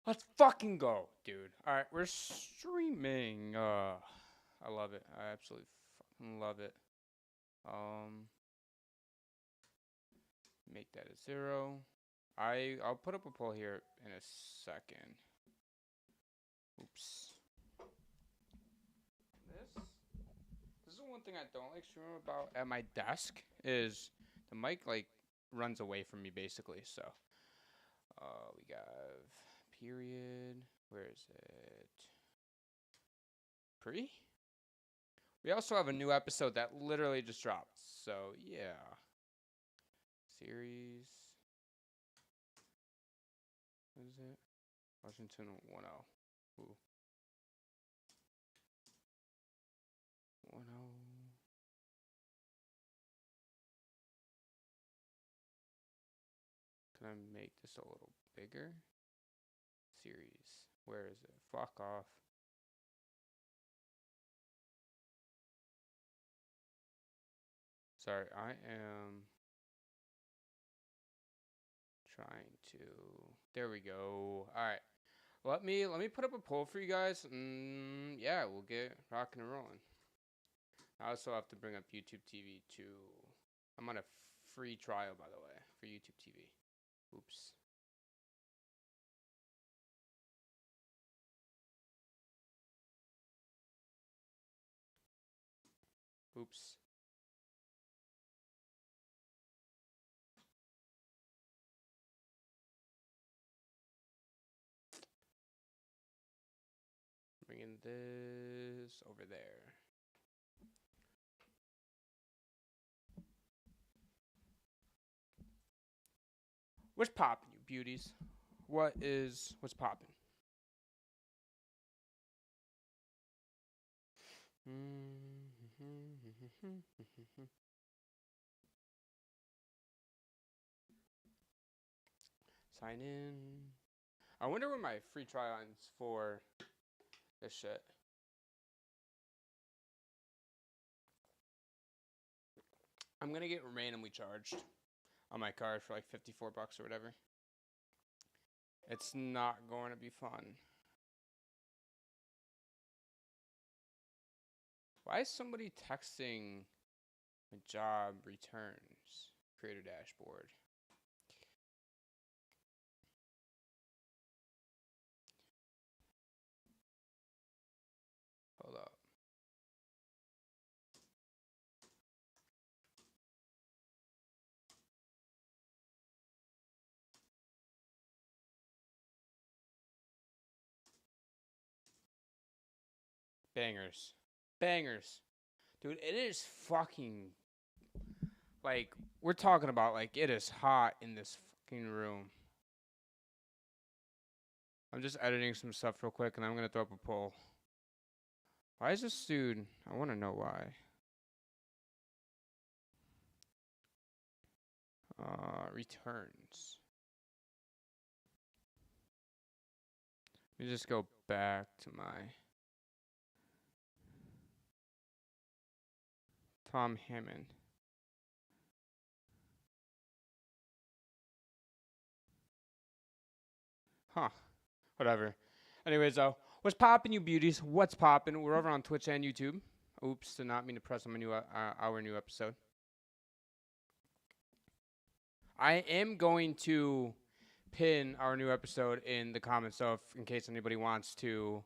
Let's fucking go, dude. All right, we're streaming. I love it. I absolutely fucking love it. Um, make that a 0. I'll put up a poll here in a second. Oops. This is one thing I don't like streaming about at my desk is the mic like runs away from me basically. So, we got period. Where is it? Pre? We also have a new episode that literally just dropped. So, yeah. Series. What is it? Washington 1-0. Ooh. 1-0. Can I make this a little bigger? Series. Where is it? Fuck off. Sorry, I am trying to. There we go. All right. Let me put up a poll for you guys. Yeah, we'll get rocking and rolling. I also have to bring up YouTube TV too. I'm on a free trial, by the way, for YouTube TV. Oops. Oops. Bringing this over there. What's poppin', you beauties? What's poppin'? Sign in. I wonder what my free trial is for this shit. I'm gonna get randomly charged on my card for like 54 bucks or whatever. It's not going to be fun. Why is somebody texting a job returns? Creator dashboard. Hold up. Bangers. Bangers. Dude, it is fucking like we're talking about like it is hot in this fucking room. I'm just editing some stuff real quick and I'm gonna throw up a poll. Why is this dude? I wanna know why. Returns. Let me just go back to my Tom Hammond. Huh. Whatever. Anyways, though, what's poppin', you beauties? What's poppin'? We're over on Twitch and YouTube. Oops, did not mean to press on my new our new episode. I am going to pin our new episode in the comments, so if, in case anybody wants to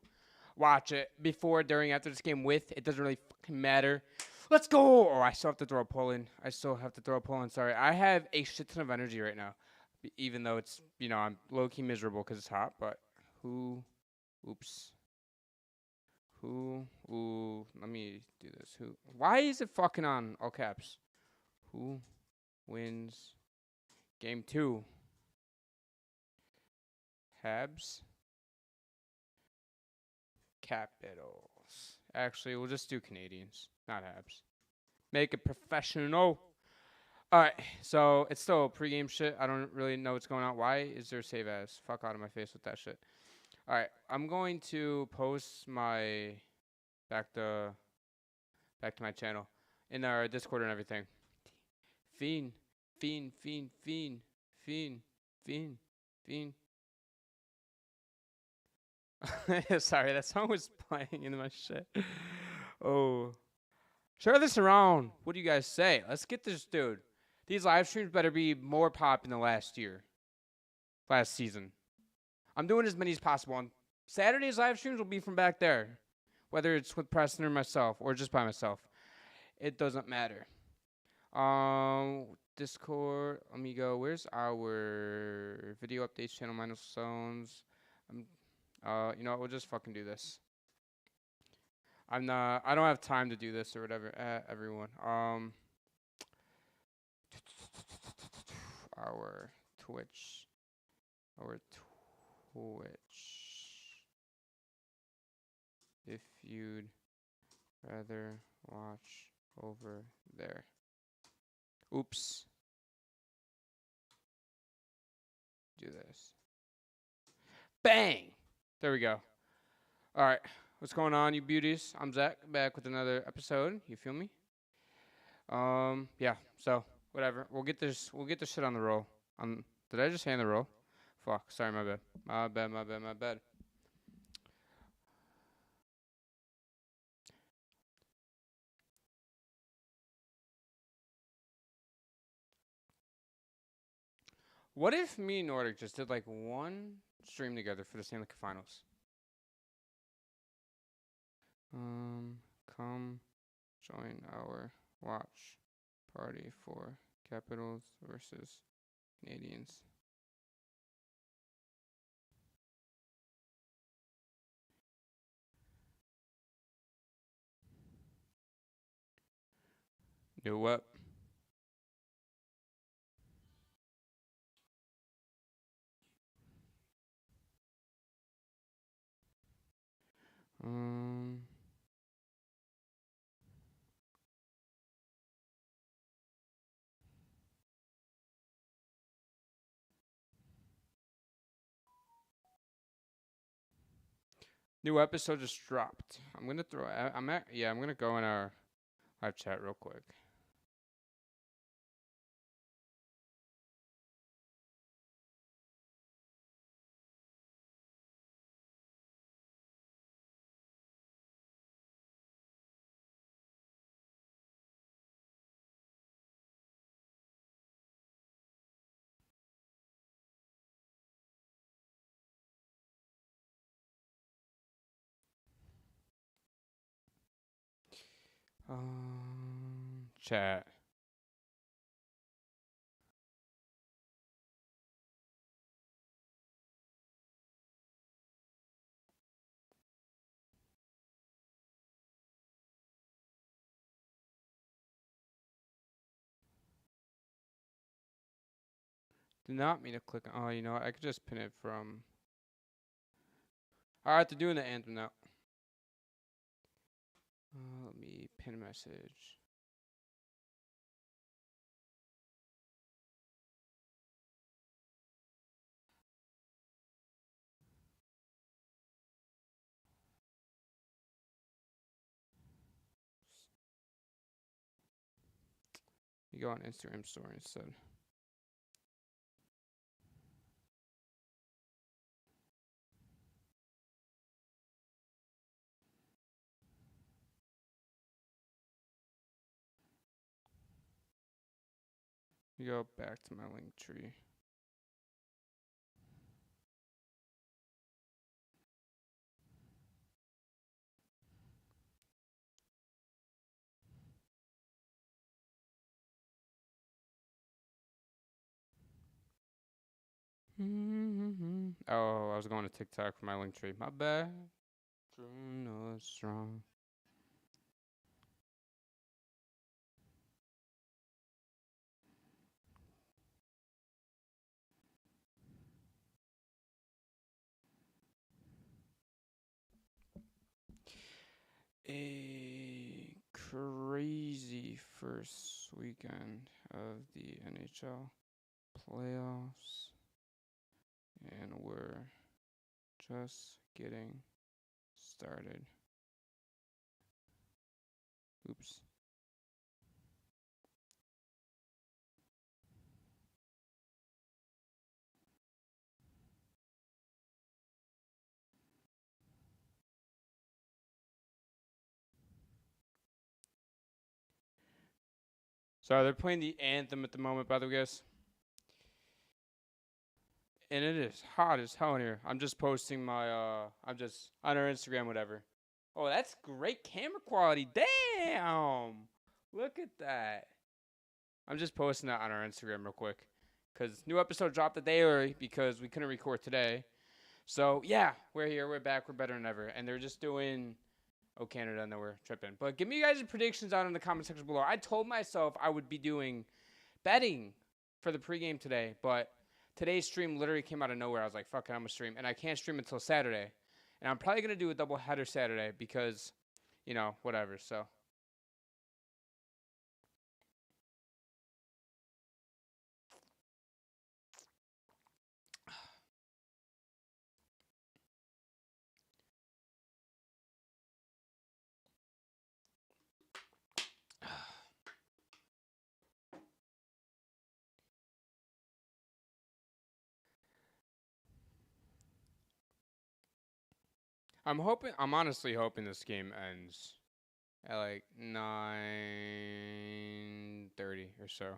watch it before, during, after this game with, it doesn't really fucking matter. Let's go! Oh, I still have to throw a poll in. Sorry. I have a shit ton of energy right now, even though it's, I'm low-key miserable because it's hot, but who, oops. Who, ooh, let me do this. Why is it fucking on all caps? Who wins game 2? Habs? Capitals. Actually, we'll just do Canadiens, not Habs. Make it professional. All right, so it's still pregame shit. I don't really know what's going on. Why is there save as? Fuck out of my face with that shit. All right, I'm going to post my back to my channel in our Discord and everything. Fiend. Sorry, that song was playing in my shit. Oh. Share this around. What do you guys say? Let's get this dude. These live streams better be more popping than last season. I'm doing as many as possible. On Saturday's live streams will be from back there, whether it's with Preston or myself or just by myself. It doesn't matter. Discord. Let me go. Where's our video updates channel milestones? You know what? We'll just fucking do this. I don't have time to do this or whatever. Everyone. Our Twitch. Our Twitch. If you'd rather watch over there. Oops. Do this. Bang! There we go. All right. What's going on, you beauties? I'm Zach, back with another episode. You feel me? Yeah. So whatever. We'll get this shit on the roll. Did I just hand the roll? Fuck. Sorry, my bad. My bad. What if me and Nordic just did like one stream together for the Stanley Cup Finals? Come join our watch party for Capitals versus Canadiens. Do what? New episode just dropped. I'm gonna I'm gonna go in our live chat real quick. Chat. Did not mean to click on. Oh, you know what? I could just pin it from. I have to do the anthem now. Let me pin a message. You go on Instagram story instead. You go back to my link tree. Oh, I was going to TikTok for my link tree. My bad. True, strong. A crazy first weekend of the NHL Playoffs, and we're just getting started. Oops. So they're playing the anthem at the moment, by the way, guys. And it is hot as hell in here. I'm just posting my, I'm just on our Instagram, whatever. Oh, that's great camera quality. Damn! Look at that. I'm just posting that on our Instagram real quick. Because new episode dropped a day early because we couldn't record today. So, yeah, we're here. We're back. We're better than ever. And they're just doing, oh, Canada, and then we're tripping. But give me you guys your predictions down in the comment section below. I told myself I would be doing betting for the pregame today. But today's stream literally came out of nowhere. I was like, fuck it, I'm going to stream. And I can't stream until Saturday. And I'm probably going to do a double header Saturday because, you know, whatever. So. I'm honestly hoping this game ends at like 9:30 or so.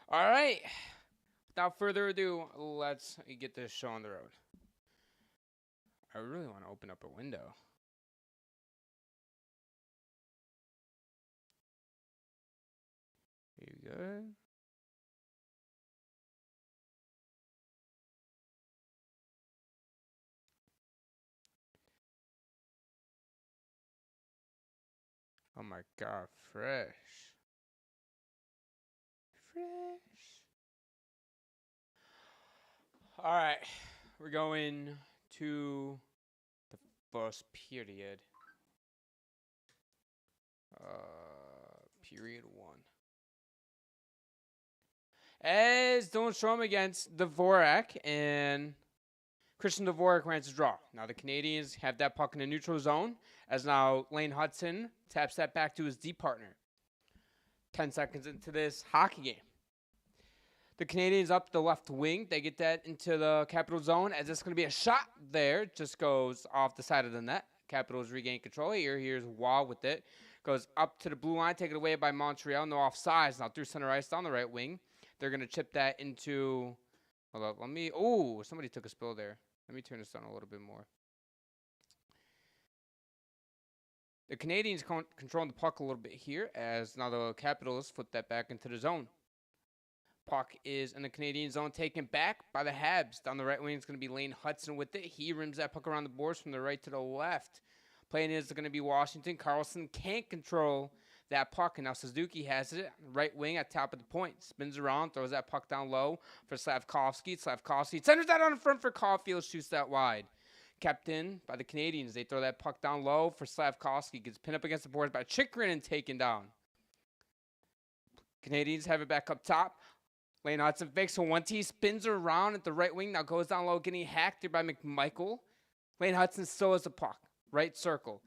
All right. Without further ado, let's get this show on the road. I really want to open up a window. You good? Oh my god, fresh. Fresh. All right. We're going to the first period. Period 1. As Dylan Strome against Dvorak, and Christian Dvorak wins a draw. Now the Canadiens have that puck in the neutral zone, as now Lane Hudson taps that back to his D partner. 10 seconds into this hockey game. The Canadiens up the left wing. They get that into the Capital zone, as it's going to be a shot there. Just goes off the side of the net. Capitals regain control here. Here's Wall with it. Goes up to the blue line, taken away by Montreal. No offsides. Now through center ice down the right wing. They're going to chip that into... Hold up. Let me... Oh, somebody took a spill there. Let me turn this down a little bit more. The Canadiens controlling the puck a little bit here, as now the Capitals flip that back into the zone. Puck is in the Canadian zone, taken back by the Habs. Down the right wing is going to be Lane Hudson with it. He rims that puck around the boards from the right to the left. Playing is going to be Washington. Carlson can't control that puck, and now Suzuki has it. Right wing at top of the point. Spins around, throws that puck down low for Slavkovsky. Slavkovsky centers that on the front for Caulfield, shoots that wide. Kept in by the Canadiens. They throw that puck down low for Slavkovsky. Gets pinned up against the boards by Chychrun and taken down. Canadiens have it back up top. Lane Hudson fakes a 1T, spins around at the right wing, now goes down low, getting hacked here by McMichael. Lane Hudson still has the puck. Right circle.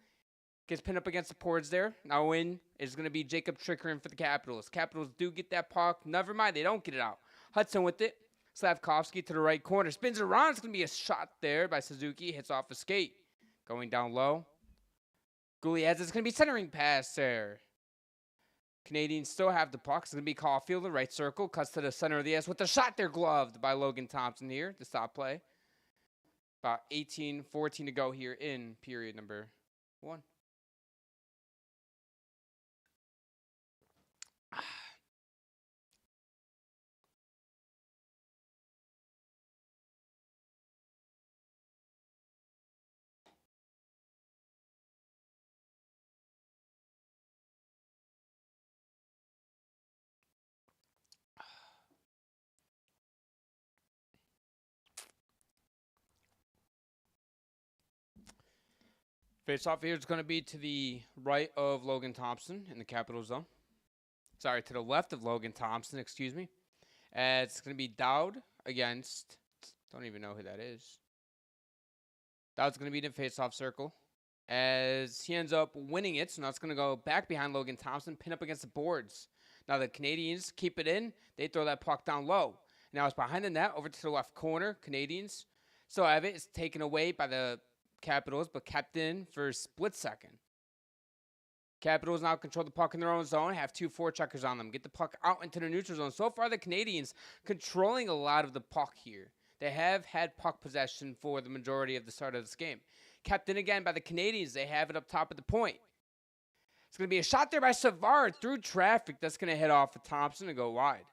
Gets pinned up against the boards there. Now in is going to be Jacob Chychrun for the Capitals. Capitals do get that puck. Never mind, they don't get it out. Hudson with it. Slavkovsky to the right corner. Spins around. It's going to be a shot there by Suzuki. Hits off a skate. Going down low. Goulias is going to be centering pass there. Canadiens still have the puck. It's going to be Caulfield, the right circle. Cuts to the center of the ice with the shot there gloved by Logan Thompson here to stop play. About 18-14 to go here in period number 1. Face-off here is going to be to the right of Logan Thompson in the Capital zone. Sorry, to the left of Logan Thompson, excuse me. It's going to be Dowd against, don't even know who that is. Dowd's going to be in the face-off circle as he ends up winning it. So now it's going to go back behind Logan Thompson, pin up against the boards. Now the Canadiens keep it in. They throw that puck down low. Now it's behind the net over to the left corner. Canadiens still have it. It's taken away by the Capitals, but kept in for a split second. Capitals now control the puck in their own zone, have 2 forecheckers on them. Get the puck out into the neutral zone. So far, the Canadiens controlling a lot of the puck here. They have had puck possession for the majority of the start of this game. Kept in again by the Canadiens. They have it up top of the point. It's going to be a shot there by Savard through traffic. That's going to hit off of Thompson and go wide.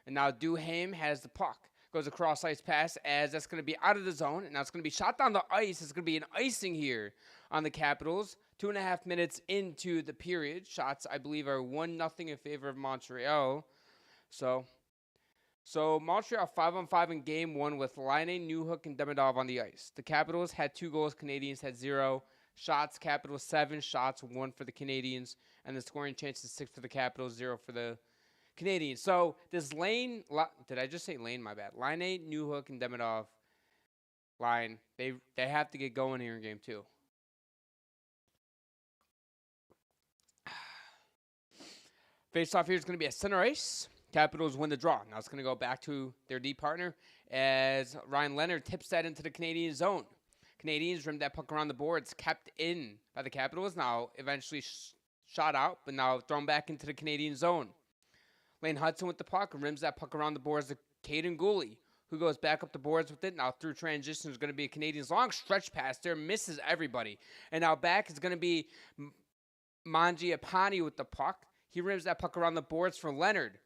And now Duhaime has the puck. Goes across ice pass as that's going to be out of the zone. And now it's going to be shot down the ice. It's going to be an icing here on the Capitals. 2.5 minutes into the period. Shots, I believe, are 1-0 in favor of Montreal. So Montreal 5-on-5 in game 1 with Laine, Newhook, and Demidov on the ice. The Capitals had 2 goals. Canadiens had 0 shots. Capitals 7 shots, 1 for the Canadiens. And the scoring chances 6 for the Capitals, 0 for the Canadiens. So this lane, did I just say lane? My bad. Laine, Newhook, and Demidov line, they have to get going here in game 2. Face-off here is going to be at center ice. Capitals win the draw. Now it's going to go back to their D partner as Ryan Leonard tips that into the Canadian zone. Canadiens rimmed that puck around the boards, kept in by the Capitals. Now eventually shot out, but now thrown back into the Canadian zone. Lane Hudson with the puck rims that puck around the boards to Caden Gooley, who goes back up the boards with it. Now through transition is going to be a Canadiens long stretch pass there, misses everybody. And now back is going to be Mangiapane with the puck. He rims that puck around the boards for Leonard.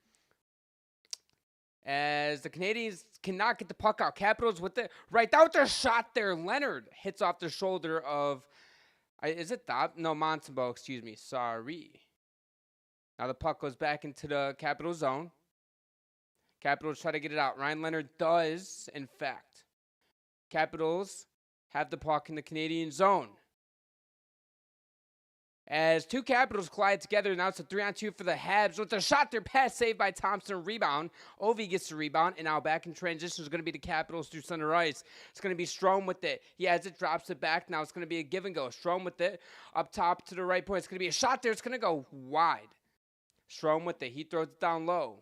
As the Canadiens cannot get the puck out. Capitals with it right out their shot there. Leonard hits off the shoulder of, is it that? No, Montembeault, excuse me. Sorry. Now the puck goes back into the Capital zone. Capitals try to get it out. Ryan Leonard does, in fact. Capitals have the puck in the Canadian zone. As 2 Capitals collide together, now it's a 3-on-2 for the Habs with a shot there, pass saved by Thompson, rebound. Ovi gets the rebound, and now back in transition is going to be the Capitals through center ice. It's going to be Strome with it. He has it, drops it back. Now it's going to be a give and go. Strome with it, up top to the right point. It's going to be a shot there. It's going to go wide. Strome with it. He throws it down low.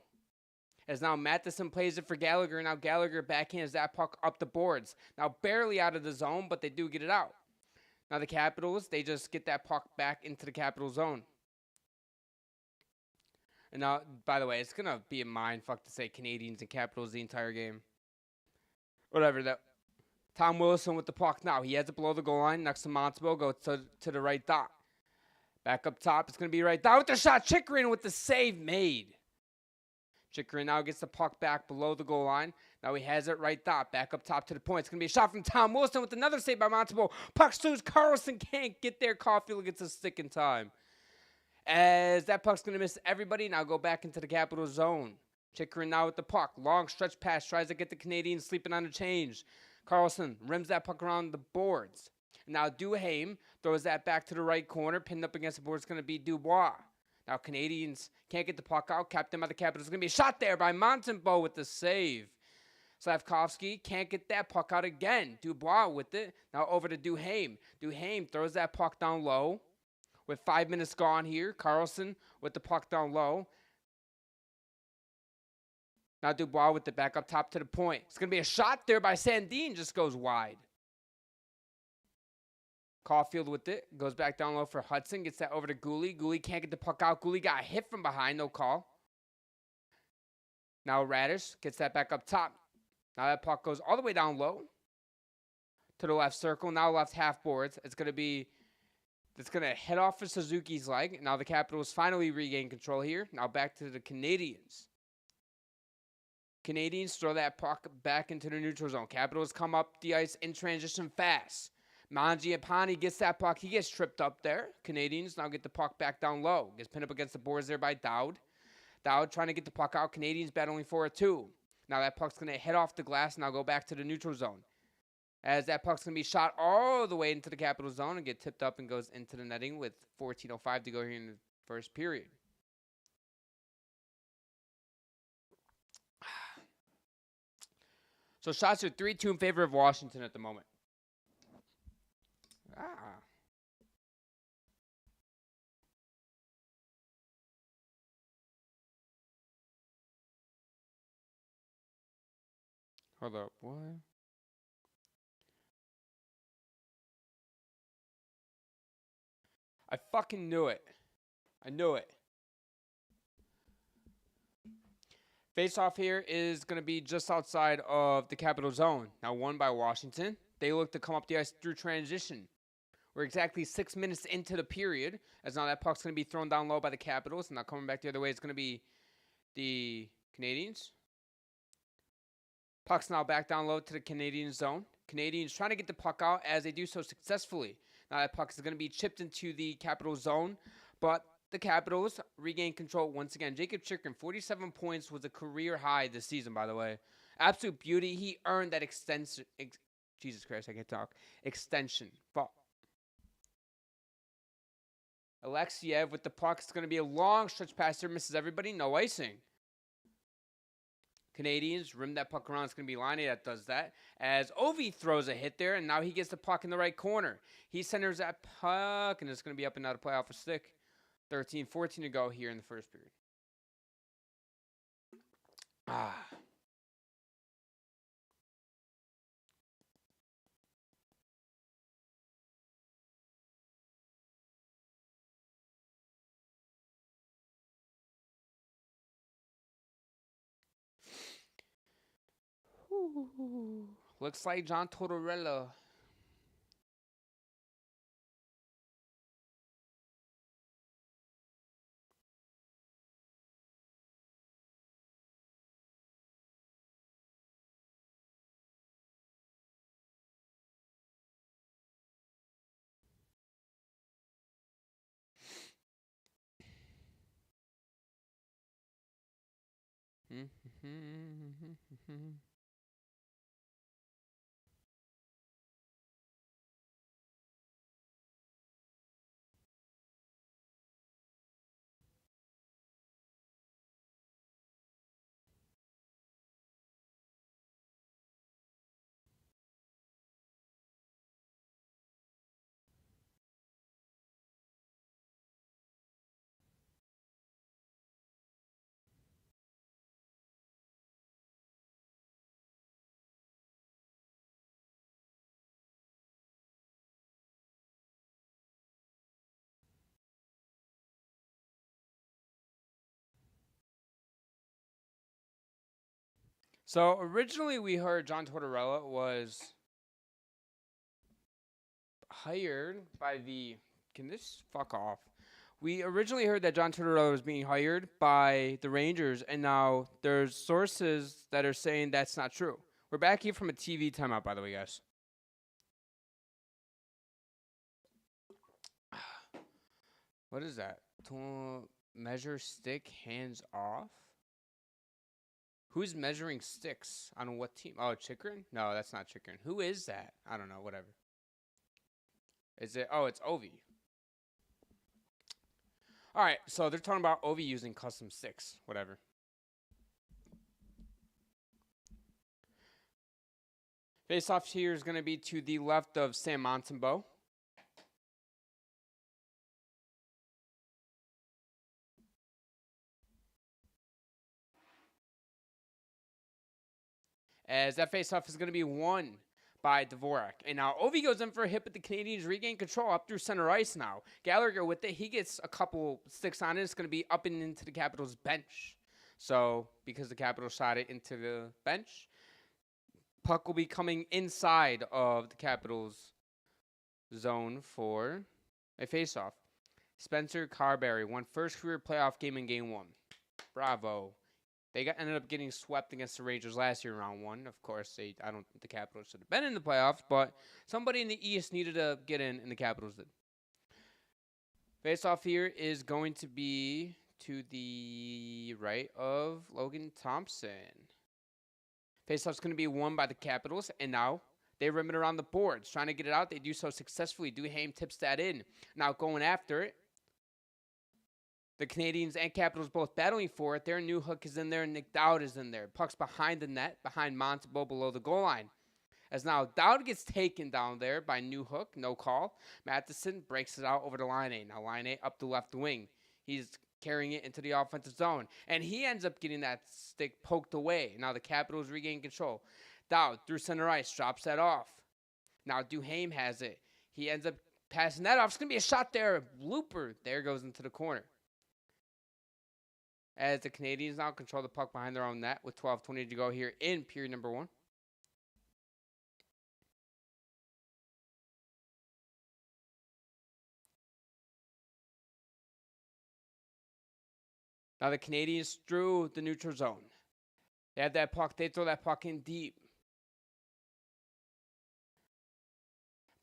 As now Matheson plays it for Gallagher. Now Gallagher backhands that puck up the boards. Now barely out of the zone, but they do get it out. Now the Capitals, they just get that puck back into the Capital zone. And now, by the way, it's going to be a mindfuck to say Canadiens and Capitals the entire game. Whatever. That. Tom Wilson with the puck now. He has it below the goal line next to Montembeault. Goes to the right dot. Back up top. It's going to be right dot with the shot. Chychrun with the save made. Chychrun now gets the puck back below the goal line. Now he has it right dot. Back up top to the point. It's going to be a shot from Tom Wilson with another save by Montembeault. Puck loose. Carlson can't get there. Caulfield gets a stick in time. As that puck's going to miss everybody. Now go back into the Capital zone. Chychrun now with the puck. Long stretch pass. Tries to get the Canadiens sleeping on the change. Carlson rims that puck around the boards. Now Duhaime throws that back to the right corner. Pinned up against the board. It's going to be Dubois. Now Canadiens can't get the puck out. Kept them by the Capitals. It's going to be a shot there by Montembeault with the save. Slavkovsky can't get that puck out again. Dubois with it. Now over to Duhaime. Duhaime throws that puck down low. With 5 minutes gone here. Carlson with the puck down low. Now Dubois with the back up top to the point. It's going to be a shot there by Sandin. Just goes wide. Caulfield with it. Goes back down low for Hudson. Gets that over to Gooley. Gooley can't get the puck out. Gooley got hit from behind. No call. Now Radish gets that back up top. Now that puck goes all the way down low to the left circle. Now left half boards. It's going to head off for Suzuki's leg. Now the Capitals finally regain control here. Now back to the Canadiens. Canadiens throw that puck back into the neutral zone. Capitals come up the ice in transition fast. Mangiapane gets that puck. He gets tripped up there. Canadiens now get the puck back down low. Gets pinned up against the boards there by Dowd. Dowd trying to get the puck out. Canadiens battling for it too. Now that puck's going to head off the glass and now go back to the neutral zone. As that puck's going to be shot all the way into the Capital zone and get tipped up and goes into the netting with 14:05 to go here in the first period. So shots are 3-2 in favor of Washington at the moment. Hold up, what? I fucking knew it. I knew it. Face-off here is going to be just outside of the Capital Zone. Now won by Washington. They look to come up the ice through transition. We're exactly 6 minutes into the period, as now that puck's going to be thrown down low by the Capitals. And now coming back the other way, it's going to be the Canadiens. Puck's now back down low to the Canadian zone. Canadiens trying to get the puck out as they do so successfully. Now that puck is going to be chipped into the Capital zone, but the Capitals regain control once again. Jacob Chikrin, 47 points, was a career high this season, by the way. Absolute beauty. He earned that extension. Jesus Christ, I can't talk. Extension. Fuck. Alexiev with the puck. It's going to be a long stretch pass here. Misses everybody. No icing. Canadiens rim that puck around. It's going to be Laine that does that. As Ovi throws a hit there, and now he gets the puck in the right corner. He centers that puck, and it's going to be up and out of play off a stick. 13-14 to go here in the first period. Looks like John Tortorella. So originally we heard John Tortorella was hired by the... Can this fuck off? We originally heard that John Tortorella was being hired by the Rangers, and now there's sources that are saying that's not true. We're back here from a TV timeout, by the way, guys. What is that? Measure stick hands off? Who's measuring sticks on what team? Oh, Chikrin? No, that's not Chikrin. Who is that? I don't know. Whatever. Is it? Oh, it's Ovi. All right, so they're talking about Ovi using custom sticks. Whatever. Face-off here is going to be to the left of Sam Montembeault. As that face-off is going to be won by Dvorak. And now Ovi goes in for a hit, but the Canadiens regain control up through center ice now. Gallagher with it, he gets a couple sticks on it. It's going to be up and into the Capitals bench. So, because the Capitals shot it into the bench, puck will be coming inside of the Capitals zone for a face-off. Spencer Carberry won first career playoff game in Game 1. Bravo. They ended up getting swept against the Rangers last year in round 1. Of course, I don't think the Capitals should have been in the playoffs, but somebody in the East needed to get in, and the Capitals did. Face-off here is going to be to the right of Logan Thompson. Face-off's going to be won by the Capitals, and now they rim it around the boards. Trying to get it out, they do so successfully. Duhaime tips that in. Now going after it. The Canadiens and Capitals both battling for it. Their new hook is in there, and Nick Dowd is in there. Puck's behind the net, behind Montembeault below the goal line. As now Dowd gets taken down there by New Hook, no call. Matheson breaks it out over to Laine. Now Laine up the left wing. He's carrying it into the offensive zone. And he ends up getting that stick poked away. Now the Capitals regain control. Dowd through center ice, drops that off. Now Duhaime has it. He ends up Passing that off. It's going to be a shot there. Blooper. There goes into the corner. As the Canadiens now control the puck behind their own net with 12:20 to go here in period number 1. Now the Canadiens through the neutral zone. They have that puck. They throw that puck in deep.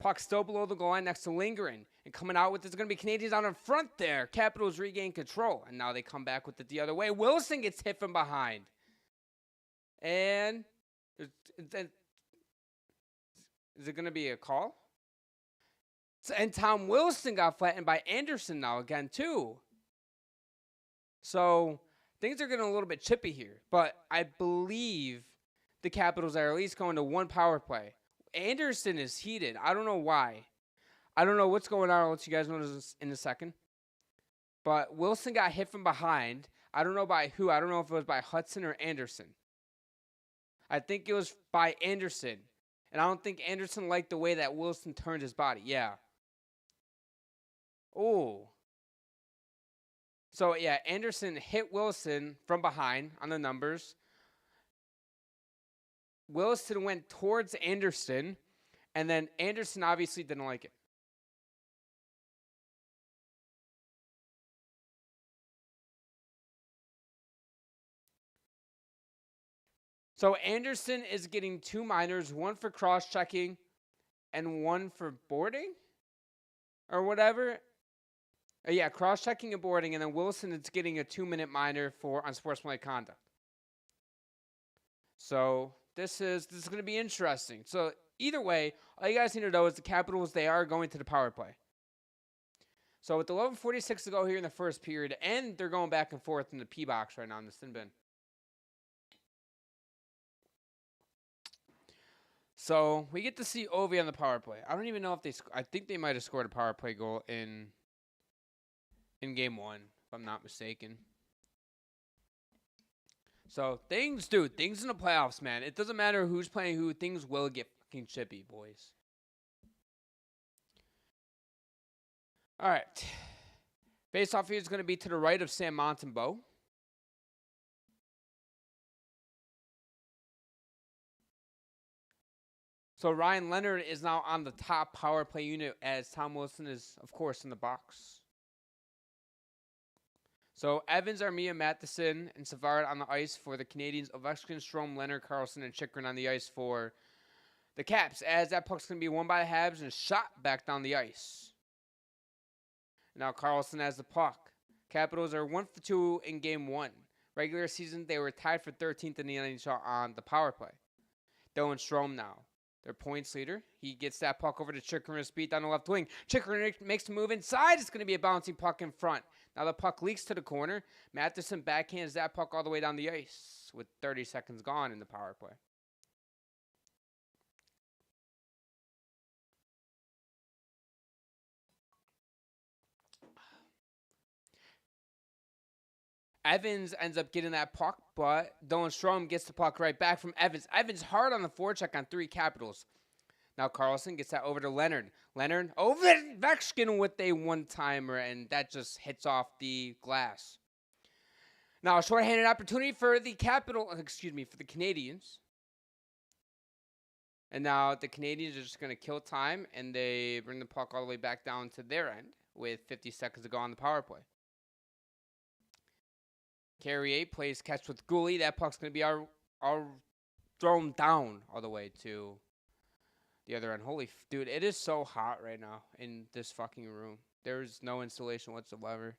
Puck still below the goal line next to Lingering. And coming out with this is going to be Canadiens out in front there. Capitals regain control. And now they come back with it the other way. Wilson gets hit from behind. And is it going to be a call? And Tom Wilson got flattened by Anderson now again too. So things are getting a little bit chippy here. But I believe the Capitals are at least going to one power play. Anderson is heated. I don't know why. I don't know what's going on. I'll let you guys know this in a second. But Wilson got hit from behind. I don't know by who. I don't know if it was by Hudson or Anderson. I think it was by Anderson. And I don't think Anderson liked the way that Wilson turned his body. Yeah. Oh. So, yeah, Anderson hit Wilson from behind on the numbers. Wilson went towards Anderson, and then Anderson obviously didn't like it. So Anderson is getting 2 minors, 1 for cross-checking and 1 for boarding or whatever. Yeah, cross-checking and boarding, and then Wilson is getting a 2-minute minor for unsportsmanlike conduct. So this is going to be interesting. So either way, all you guys need to know is the Capitals, they are going to the power play. So with 11:46 to go here in the first period, and they're going back and forth in the P box right now in the sin bin. So we get to see Ovi on the power play. I don't even know if they. I think they might have scored a power play goal in game 1, if I'm not mistaken. So things in the playoffs, man. It doesn't matter who's playing who. Things will get fucking chippy, boys. All right. Face-off here is going to be to the right of Sam Montembeault. So Ryan Leonard is now on the top power play unit as Tom Wilson is, of course, in the box. So Evans, Armia, Matheson, and Savard on the ice for the Canadiens. Ovechkin, Strome, Leonard, Carlson, and Chychrun on the ice for the Caps. As that puck's going to be won by the Habs and shot back down the ice. Now Carlson has the puck. Capitals are 1 for 2 in game 1. Regular season, they were tied for 13th in the NHL on the power play. Dylan Strome now, their points leader. He gets that puck over to Chychrun with speed down the left wing. Chychrun makes the move inside. It's going to be a bouncing puck in front. Now the puck leaks to the corner. Matheson backhands that puck all the way down the ice with 30 seconds gone in the power play. Evans ends up getting that puck, but Dylan Strome gets the puck right back from Evans. Evans hard on the forecheck on 3 Capitals. Now Carlson gets that over to Leonard. Leonard over Ovechkin with a one-timer, and that just hits off the glass. Now a shorthanded opportunity for the for the Canadiens. And now the Canadiens are just going to kill time, and they bring the puck all the way back down to their end with 50 seconds to go on the power play. Carrier plays catch with Gooley. That puck's going to be all thrown down all the way to the other end. Holy, dude, it is so hot right now in this fucking room. There's no insulation whatsoever.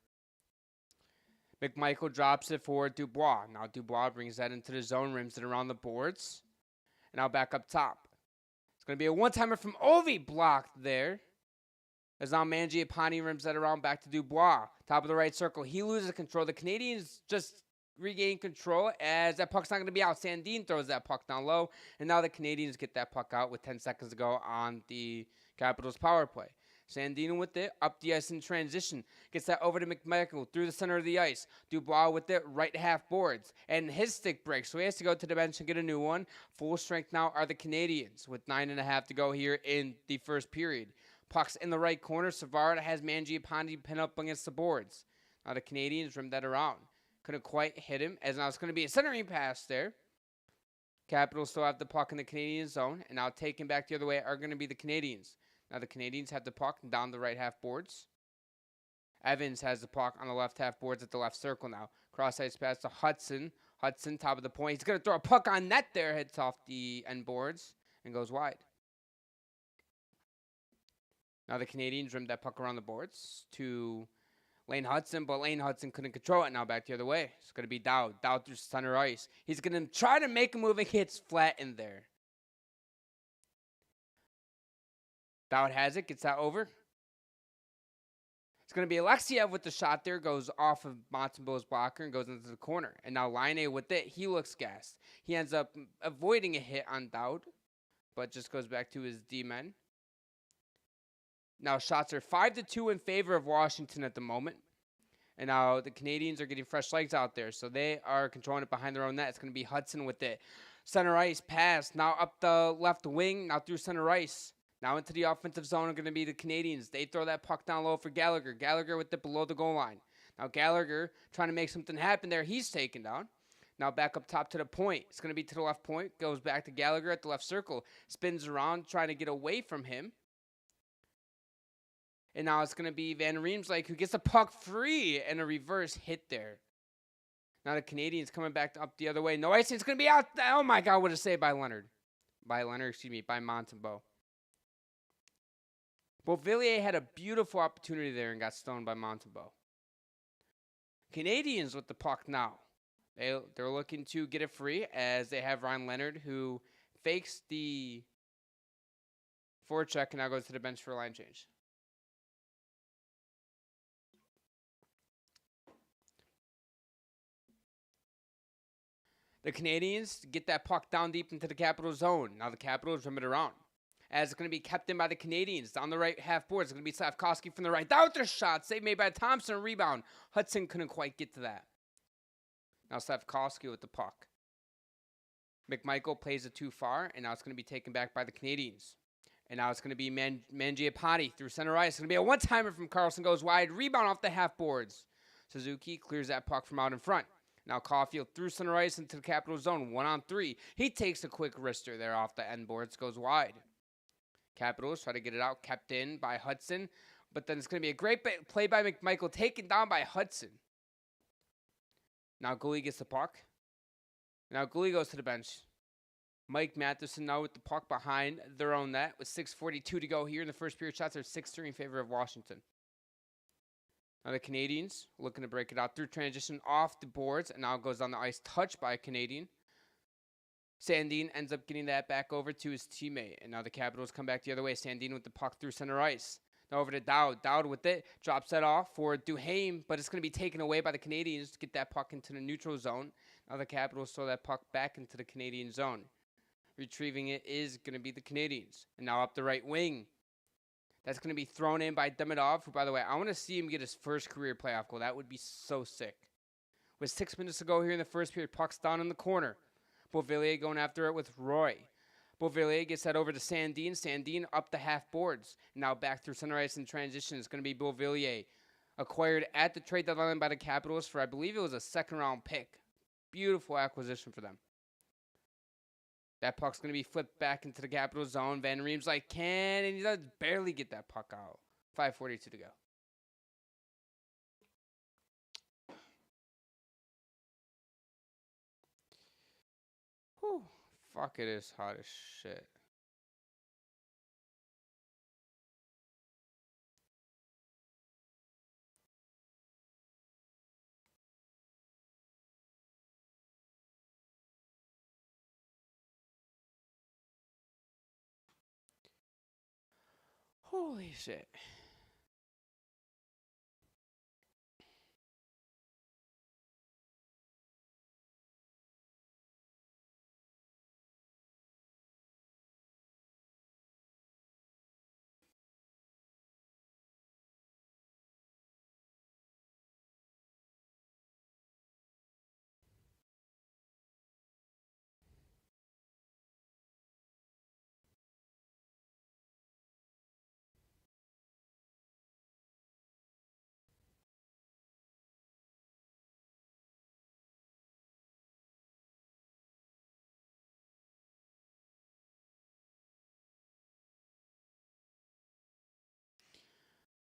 McMichael drops it for Dubois. Now Dubois brings that into the zone, rims it around the boards. And now back up top. It's going to be a one-timer from Ovi, blocked there. As now Mangiapane rims that around back to Dubois. Top of the right circle. He loses control. The Canadiens just regain control as that puck's not going to be out. Sandin throws that puck down low. And now the Canadiens get that puck out with 10 seconds to go on the Capitals power play. Sandin with it, up the ice in transition. Gets that over to McMichael through the center of the ice. Dubois with it, right half boards. And his stick breaks, so he has to go to the bench and get a new one. Full strength now are the Canadiens with 9.5 to go here in the first period. puck's in the right corner. Savard has Mangiapane pin up against the boards. Now the Canadiens rimmed that around. Couldn't quite hit him, as now it's going to be a centering pass there. Capitals still have the puck in the Canadian zone, and now taken back the other way are going to be the Canadiens. Now the Canadiens have the puck down the right half boards. Evans has the puck on the left half boards at the left circle now. Cross-ice pass to Hudson. Hudson, top of the point. He's going to throw a puck on net there. Hits off the end boards and goes wide. Now the Canadiens rimmed that puck around the boards to Lane Hudson, but Lane Hudson couldn't control it. Now back the other way. It's going to be Dowd. Dowd through center ice. He's going to try to make a move and hits flat in there. Dowd has it. Gets that over. It's going to be Alexiev with the shot there. Goes off of Montembeau's blocker and goes into the corner. And now Laine with it. He looks gassed. He ends up avoiding a hit on Dowd, but just goes back to his D-men. Now shots are 5-2 in favor of Washington at the moment. And now the Canadiens are getting fresh legs out there. So they are controlling it behind their own net. It's going to be Hudson with it. Center ice pass. Now up the left wing. Now through center ice. Now into the offensive zone are going to be the Canadiens. They throw that puck down low for Gallagher. Gallagher with it below the goal line. Now Gallagher trying to make something happen there. He's taken down. Now back up top to the point. It's going to be to the left point. Goes back to Gallagher at the left circle. Spins around trying to get away from him. And now it's going to be Van Riemsdyk who gets the puck free and a reverse hit there. Now the Canadiens coming back up the other way. No ice. It's going to be out. Oh my God, what a save by Leonard. By Montembeau. Beauvillier had a beautiful opportunity there and got stoned by Montembeau. Canadiens with the puck now. They're looking to get it free as they have Ryan Leonard who fakes the forecheck and now goes to the bench for a line change. The Canadiens get that puck down deep into the Capital zone. Now the Capitals rim it around. As it's going to be kept in by the Canadiens. Down the right half board, it's going to be Slavkovsky from the right. Down with their shot. Save made by Thompson. Rebound. Hudson couldn't quite get to that. Now Slavkovsky with the puck. McMichael plays it too far, and now it's going to be taken back by the Canadiens. And now it's going to be Mangiapane through center ice. It's going to be a one-timer from Carlson. Goes wide. Rebound off the half boards. Suzuki clears that puck from out in front. Now Caulfield through center ice into the Capital zone. 1-on-3. He takes a quick wrister there off the end boards. Goes wide. Capitals try to get it out. Kept in by Hudson. But then it's going to be a great play by McMichael. Taken down by Hudson. Now Goalie gets the puck. Now Goalie goes to the bench. Mike Matheson now with the puck behind their own net with 6:42 to go here in the first period. Shots are 6-3 in favor of Washington. Now the Canadiens looking to break it out through transition off the boards. And now goes on the ice. Touched by a Canadian. Sandin ends up getting that back over to his teammate. And now the Capitals come back the other way. Sandin with the puck through center ice. Now over to Dowd. Dowd with it. Drops that off for Duhaime. But it's going to be taken away by the Canadiens to get that puck into the neutral zone. Now the Capitals throw that puck back into the Canadian zone. Retrieving it is going to be the Canadiens. And now up the right wing. That's going to be thrown in by Demidov. Who, by the way, I want to see him get his first career playoff goal. That would be so sick. With 6 minutes to go here in the first period. Puck's down in the corner. Beauvillier going after it with Roy. Beauvillier gets that over to Sandin. Sandin up the half boards. Now back through center ice in transition. It's going to be Beauvillier. Acquired at the trade deadline by the Capitals for, I believe it was a second-round pick. Beautiful acquisition for them. That puck's going to be flipped back into the Capital zone. Van Riemsdyk can, and he does barely get that puck out. 5:42 to go. Whew. Fuck, it is hot as shit. Holy shit.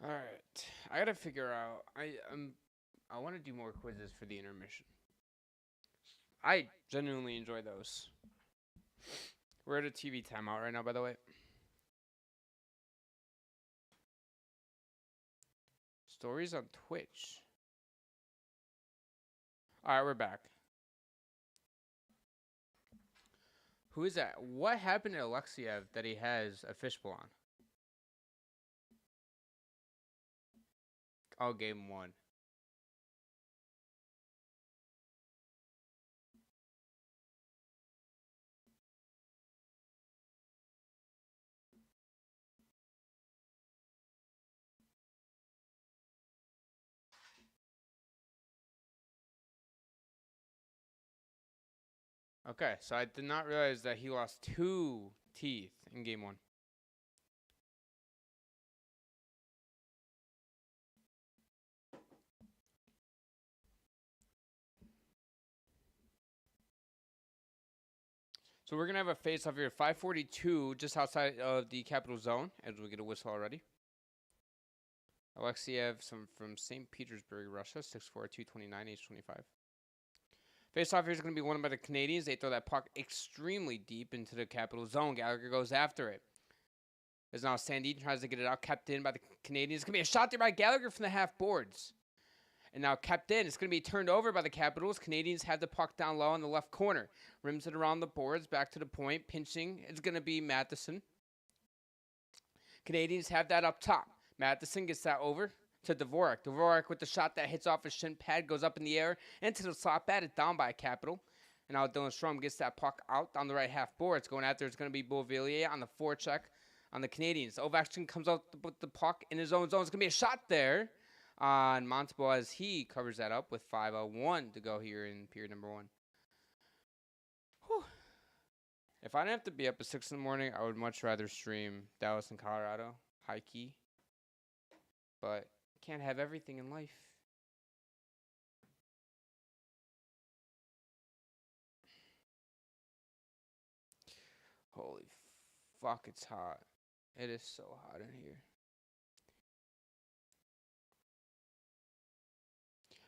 All right, I gotta figure out. I want to do more quizzes for the intermission. I genuinely enjoy those. We're at a TV timeout right now, by the way. Stories on Twitch. All right, we're back. Who is that? What happened to Alexiev that he has a fishbowl on? Oh, game 1. Okay, so I did not realize that he lost 2 teeth in game 1. So we're going to have a face-off here. 5:42, just outside of the capital zone, as we get a whistle already. Alexiev from St. Petersburg, Russia, 6'4", 229, age 25. Face-off here is going to be won by the Canadiens. They throw that puck extremely deep into the capital zone. Gallagher goes after it. As now Sandy tries to get it out, kept in by the Canadiens. It's going to be a shot there by Gallagher from the half boards. And now kept in. It's going to be turned over by the Capitals. Canadiens have the puck down low in the left corner. Rims it around the boards, back to the point. Pinching. It's going to be Matheson. Canadiens have that up top. Matheson gets that over to Dvorak. Dvorak with the shot that hits off his shin pad, goes up in the air, into the slot, batted down by Capital. And now Dylan Strome gets that puck out on the right half board. It's going after. It's going to be Beauvillier on the forecheck on the Canadiens. Ovechkin comes out with the puck in his own zone. It's going to be a shot there on Montembeault as he covers that up with 5:01 to go here in period number 1. Whew. If I didn't have to be up at 6 in the morning, I would much rather stream Dallas and Colorado, high key. But can't have everything in life. Holy fuck, it's hot. It is so hot in here.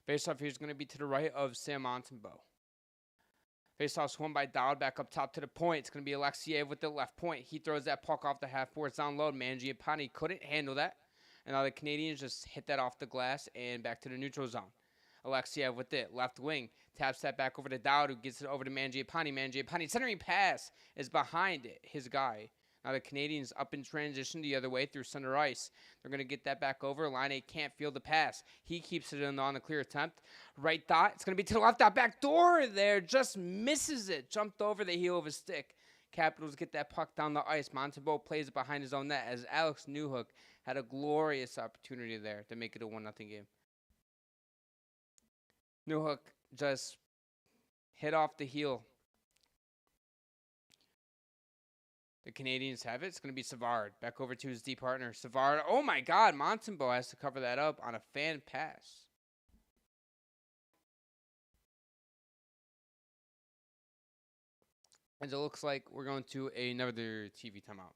Face-off here is going to be to the right of Sam Montembeault. Face-off swung by Dowd back up top to the point. It's going to be Alexiev with the left point. He throws that puck off the half boards down low. Mangiapane couldn't handle that. And now the Canadiens just hit that off the glass and back to the neutral zone. Alexiev with it. Left wing. Taps that back over to Dowd, who gets it over to Mangiapane. Mangiapane centering pass is behind it, his guy. Now the Canadiens up in transition the other way through center ice. They're going to get that back over. Line 8 can't field the pass. He keeps it in on the clear attempt. Right dot. It's going to be to the left dot. Back door there. Just misses it. Jumped over the heel of his stick. Capitals get that puck down the ice. Montembeault plays it behind his own net as Alex Newhook had a glorious opportunity there to make it a 1-0 game. Newhook just hit off the heel. The Canadiens have it. It's going to be Savard. Back over to his D partner. Savard. Oh, my God. Montembeault has to cover that up on a fan pass. And it looks like we're going to another TV timeout.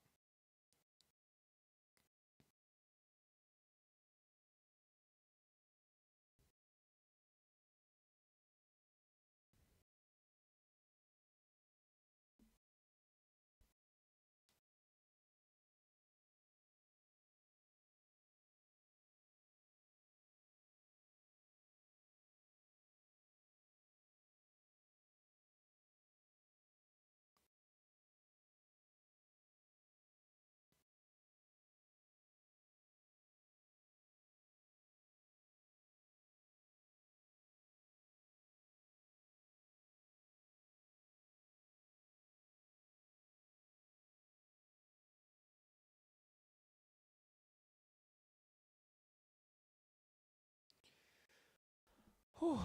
Whew.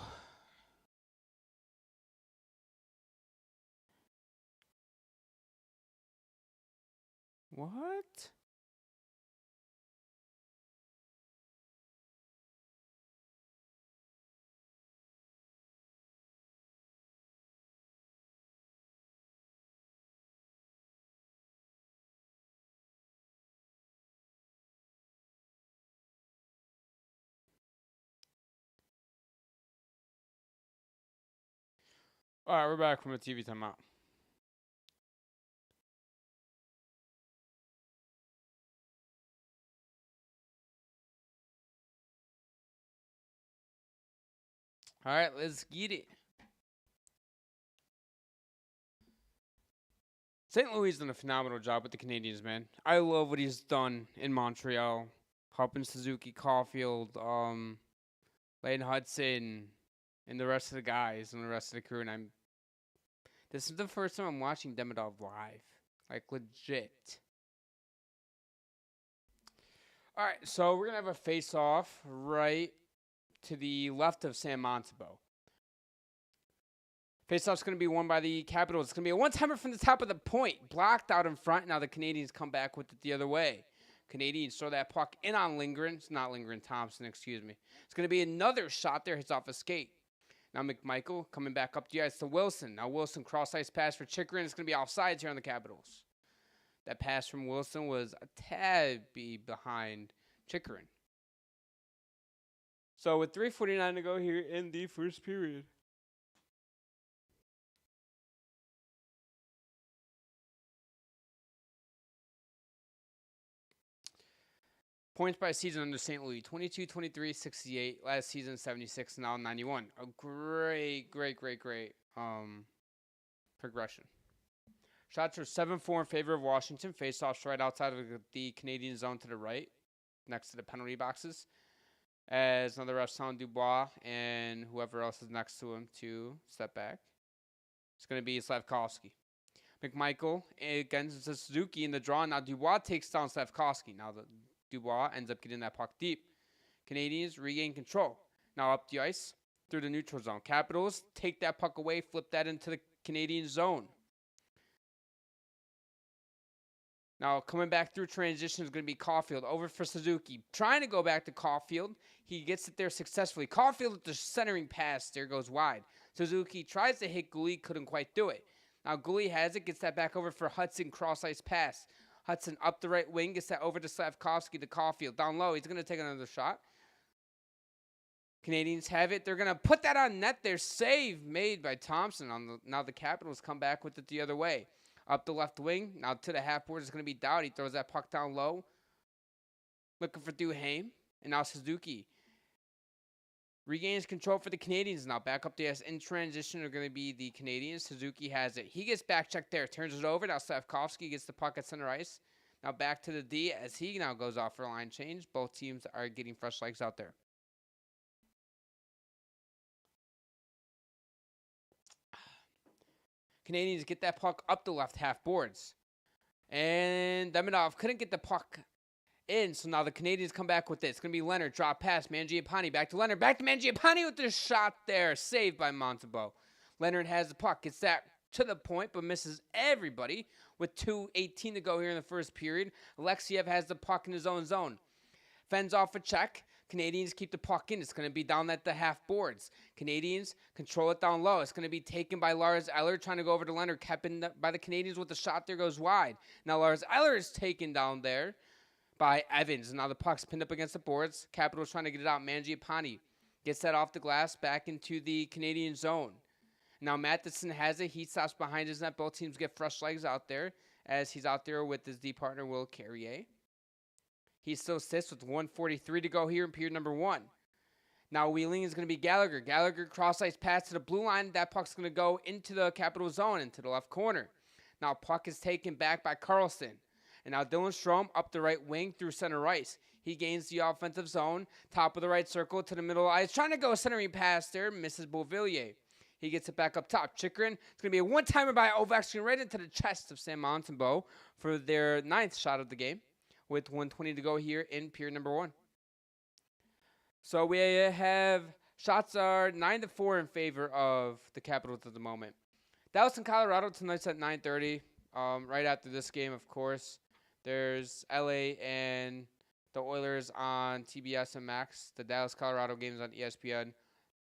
What? All right, we're back from the TV timeout. All right, let's get it. St. Louis has done a phenomenal job with the Canadiens, man. I love what he's done in Montreal, helping Suzuki, Caulfield, Lane Hudson, and the rest of the guys and the rest of the crew. And this is the first time I'm watching Demidov live, like legit. All right, so we're gonna have a face-off right to the left of Sam Montembeault. Face-off's going to be won by the Capitals. It's going to be a one-timer from the top of the point. Blocked out in front. Now the Canadiens come back with it the other way. Canadiens throw that puck in on Lindgren. It's not Lindgren, Thompson, excuse me. It's going to be another shot there. Hits off a skate. Now McMichael coming back up the ice to Wilson. Now Wilson cross-ice pass for Chychrun. It's going to be offsides here on the Capitals. That pass from Wilson was a tad behind Chychrun. So with 3:49 to go here in the first period. Points by season under St. Louis, 22, 23, 68. Last season, 76, now 91. A great progression. Shots are 7-4 in favor of Washington. Face-offs right outside of the Canadian zone to the right, next to the penalty boxes. As another ref telling Dubois and whoever else is next to him to step back. It's going to be Slavkovsky. McMichael against Suzuki in the draw. Now Dubois takes down Slavkovsky. Now Dubois ends up getting that puck deep. Canadiens regain control. Now up the ice through the neutral zone. Capitals take that puck away, flip that into the Canadian zone. Now coming back through transition is going to be Caulfield over for Suzuki. Trying to go back to Caulfield. He gets it there successfully. Caulfield with the centering pass. There goes wide. Suzuki tries to hit Gully. Couldn't quite do it. Now Gully has it. Gets that back over for Hudson. Cross-ice pass. Hudson up the right wing, gets that over to Slavkovsky to Caulfield. Down low, he's going to take another shot. Canadiens have it. They're going to put that on net. Their save made by Thompson. Now the Capitals come back with it the other way. Up the left wing. Now to the half board is going to be Dowd. He throws that puck down low. Looking for Duhaime. And now Suzuki regains control for the Canadiens. Now back up the ice in transition are going to be the Canadiens. Suzuki has it. He gets back checked there. Turns it over. Now Slavkovsky gets the puck at center ice. Now back to the D as he now goes off for a line change. Both teams are getting fresh legs out there. Canadiens get that puck up the left half boards. And Demidov couldn't get the puck in, so now the Canadiens come back with it. It's going to be Leonard, drop pass, Mangiapane, back to Leonard, back to Mangiapane with the shot there, saved by Montembeault. Leonard has the puck, gets that to the point, but misses everybody with 2:18 to go here in the first period. Alexiev has the puck in his own zone. Fends off a check. Canadiens keep the puck in. It's going to be down at the half boards. Canadiens control it down low. It's going to be taken by Lars Eller, trying to go over to Leonard, kept in by the Canadiens with the shot there, goes wide. Now Lars Eller is taken down there by Evans. Now the puck's pinned up against the boards. Capitals trying to get it out. Mangiapane gets that off the glass back into the Canadian zone. Now Matheson has it. He stops behind his net. Both teams get fresh legs out there as he's out there with his D partner, Will Carrier. He still sits with 1:43 to go here in period number 1. Now wheeling is going to be Gallagher. Gallagher cross-ice pass to the blue line. That puck's going to go into the Capital zone, into the left corner. Now puck is taken back by Carlson. And now Dylan Strome up the right wing through center ice. He gains the offensive zone, top of the right circle to the middle of the ice. Trying to go centering pass there, misses Beauvillier. He gets it back up top. Chychrun, it's going to be a one-timer by Ovechkin right into the chest of Sam Montembeault for their 9th shot of the game with 1:20 to go here in period number 1. So we have shots are 9-4 in favor of the Capitals at the moment. Dallas and Colorado tonight's at 9:30. Right after this game, of course. There's LA and the Oilers on TBS and Max. The Dallas Colorado games on ESPN.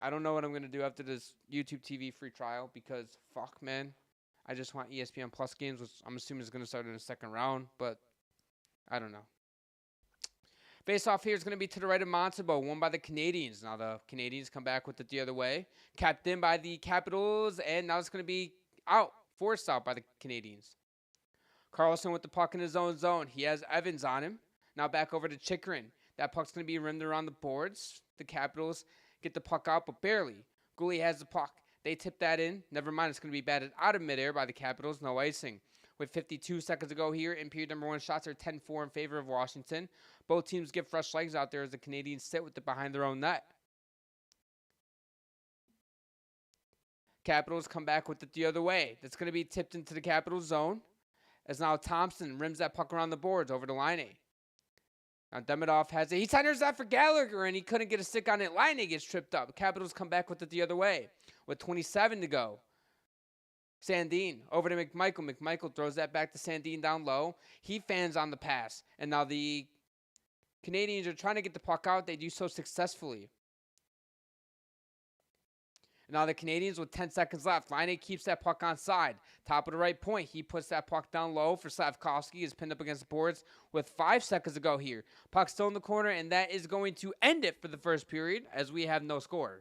I don't know what I'm going to do after this YouTube TV free trial because fuck, man. I just want ESPN Plus games, which I'm assuming is going to start in the second round, but I don't know. Face off here is going to be to the right of Montebo, won by the Canadiens. Now the Canadiens come back with it the other way. Capped in by the Capitals, and now it's going to be forced out by the Canadiens. Carlson with the puck in his own zone. He has Evans on him. Now back over to Chikrin. That puck's going to be rimmed around the boards. The Capitals get the puck out, but barely. Gooley has the puck. They tip that in. Never mind, it's going to be batted out of midair by the Capitals. No icing. With 52 seconds to go here in period number 1, shots are 10-4 in favor of Washington. Both teams get fresh legs out there as the Canadiens sit with it behind their own net. Capitals come back with it the other way. That's going to be tipped into the Capitals zone. As now Thompson rims that puck around the boards over to Line. Now Demidov has it. He centers that for Gallagher, and he couldn't get a stick on it. Line gets tripped up. Capitals come back with it the other way. With 27 to go. Sandin over to McMichael. McMichael throws that back to Sandin down low. He fans on the pass. And now the Canadiens are trying to get the puck out. They do so successfully. And now the Canadiens with 10 seconds left. Line keeps that puck on side. Top of the right point. He puts that puck down low for Slavkovsky. Is pinned up against the boards with 5 seconds to go here. Puck still in the corner, and that is going to end it for the first period as we have no score.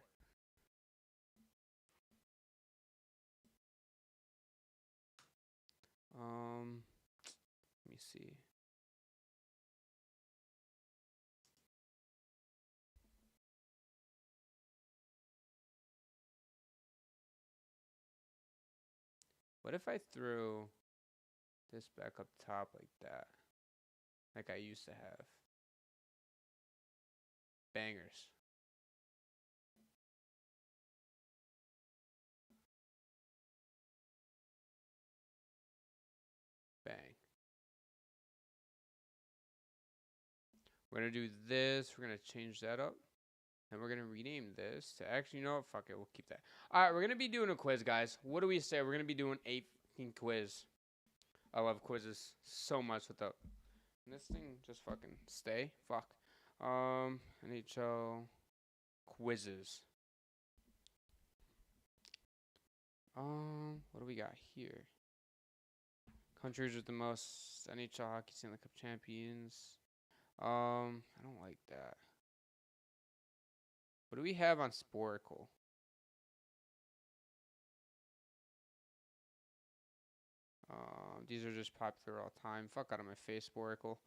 Let me see. What if I threw this back up top like that? Like I used to have. Bangers. Bang. We're going to do this. We're going to change that up. And we're going to rename this to actually, you know what? Fuck it. We'll keep that. All right. We're going to be doing a quiz, guys. What do we say? We're going to be doing a fucking quiz. I love quizzes so much without. This thing just fucking stay. Fuck. NHL quizzes. What do we got here? Countries with the most NHL Hockey Stanley Cup champions. I don't like that. What do we have on Sporkle? These are just popular all time. Fuck out of my face, Sporkle.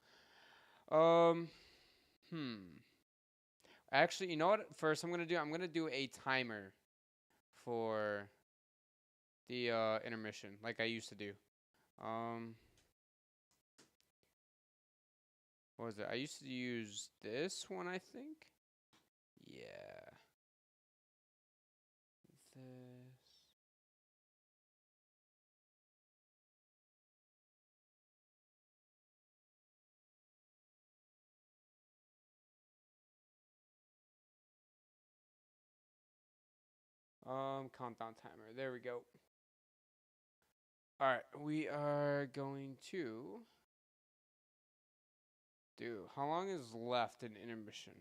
Actually, you know what? First, I'm gonna do a timer for the intermission, like I used to do. What was it? I used to use this one, I think. Yeah. This. Countdown timer. There we go. All right, we are going to do. How long is left in intermission?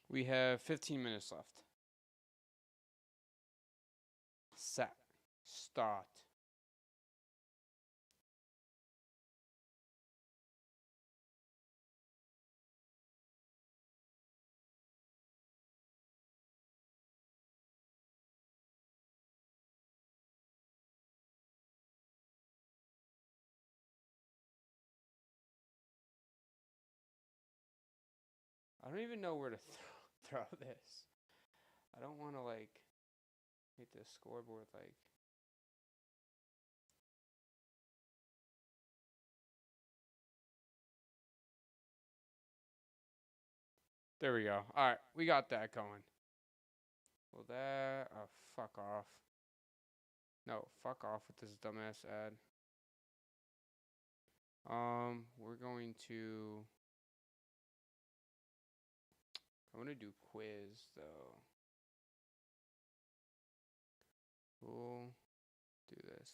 We have 15 minutes left. Set. Start. I don't even know where to throw this. I don't want to, like, make the scoreboard, like... There we go. All right, we got that going. Well, that... Oh, fuck off. No, fuck off with this dumbass ad. We're going to... I want to do quiz, though. We'll do this.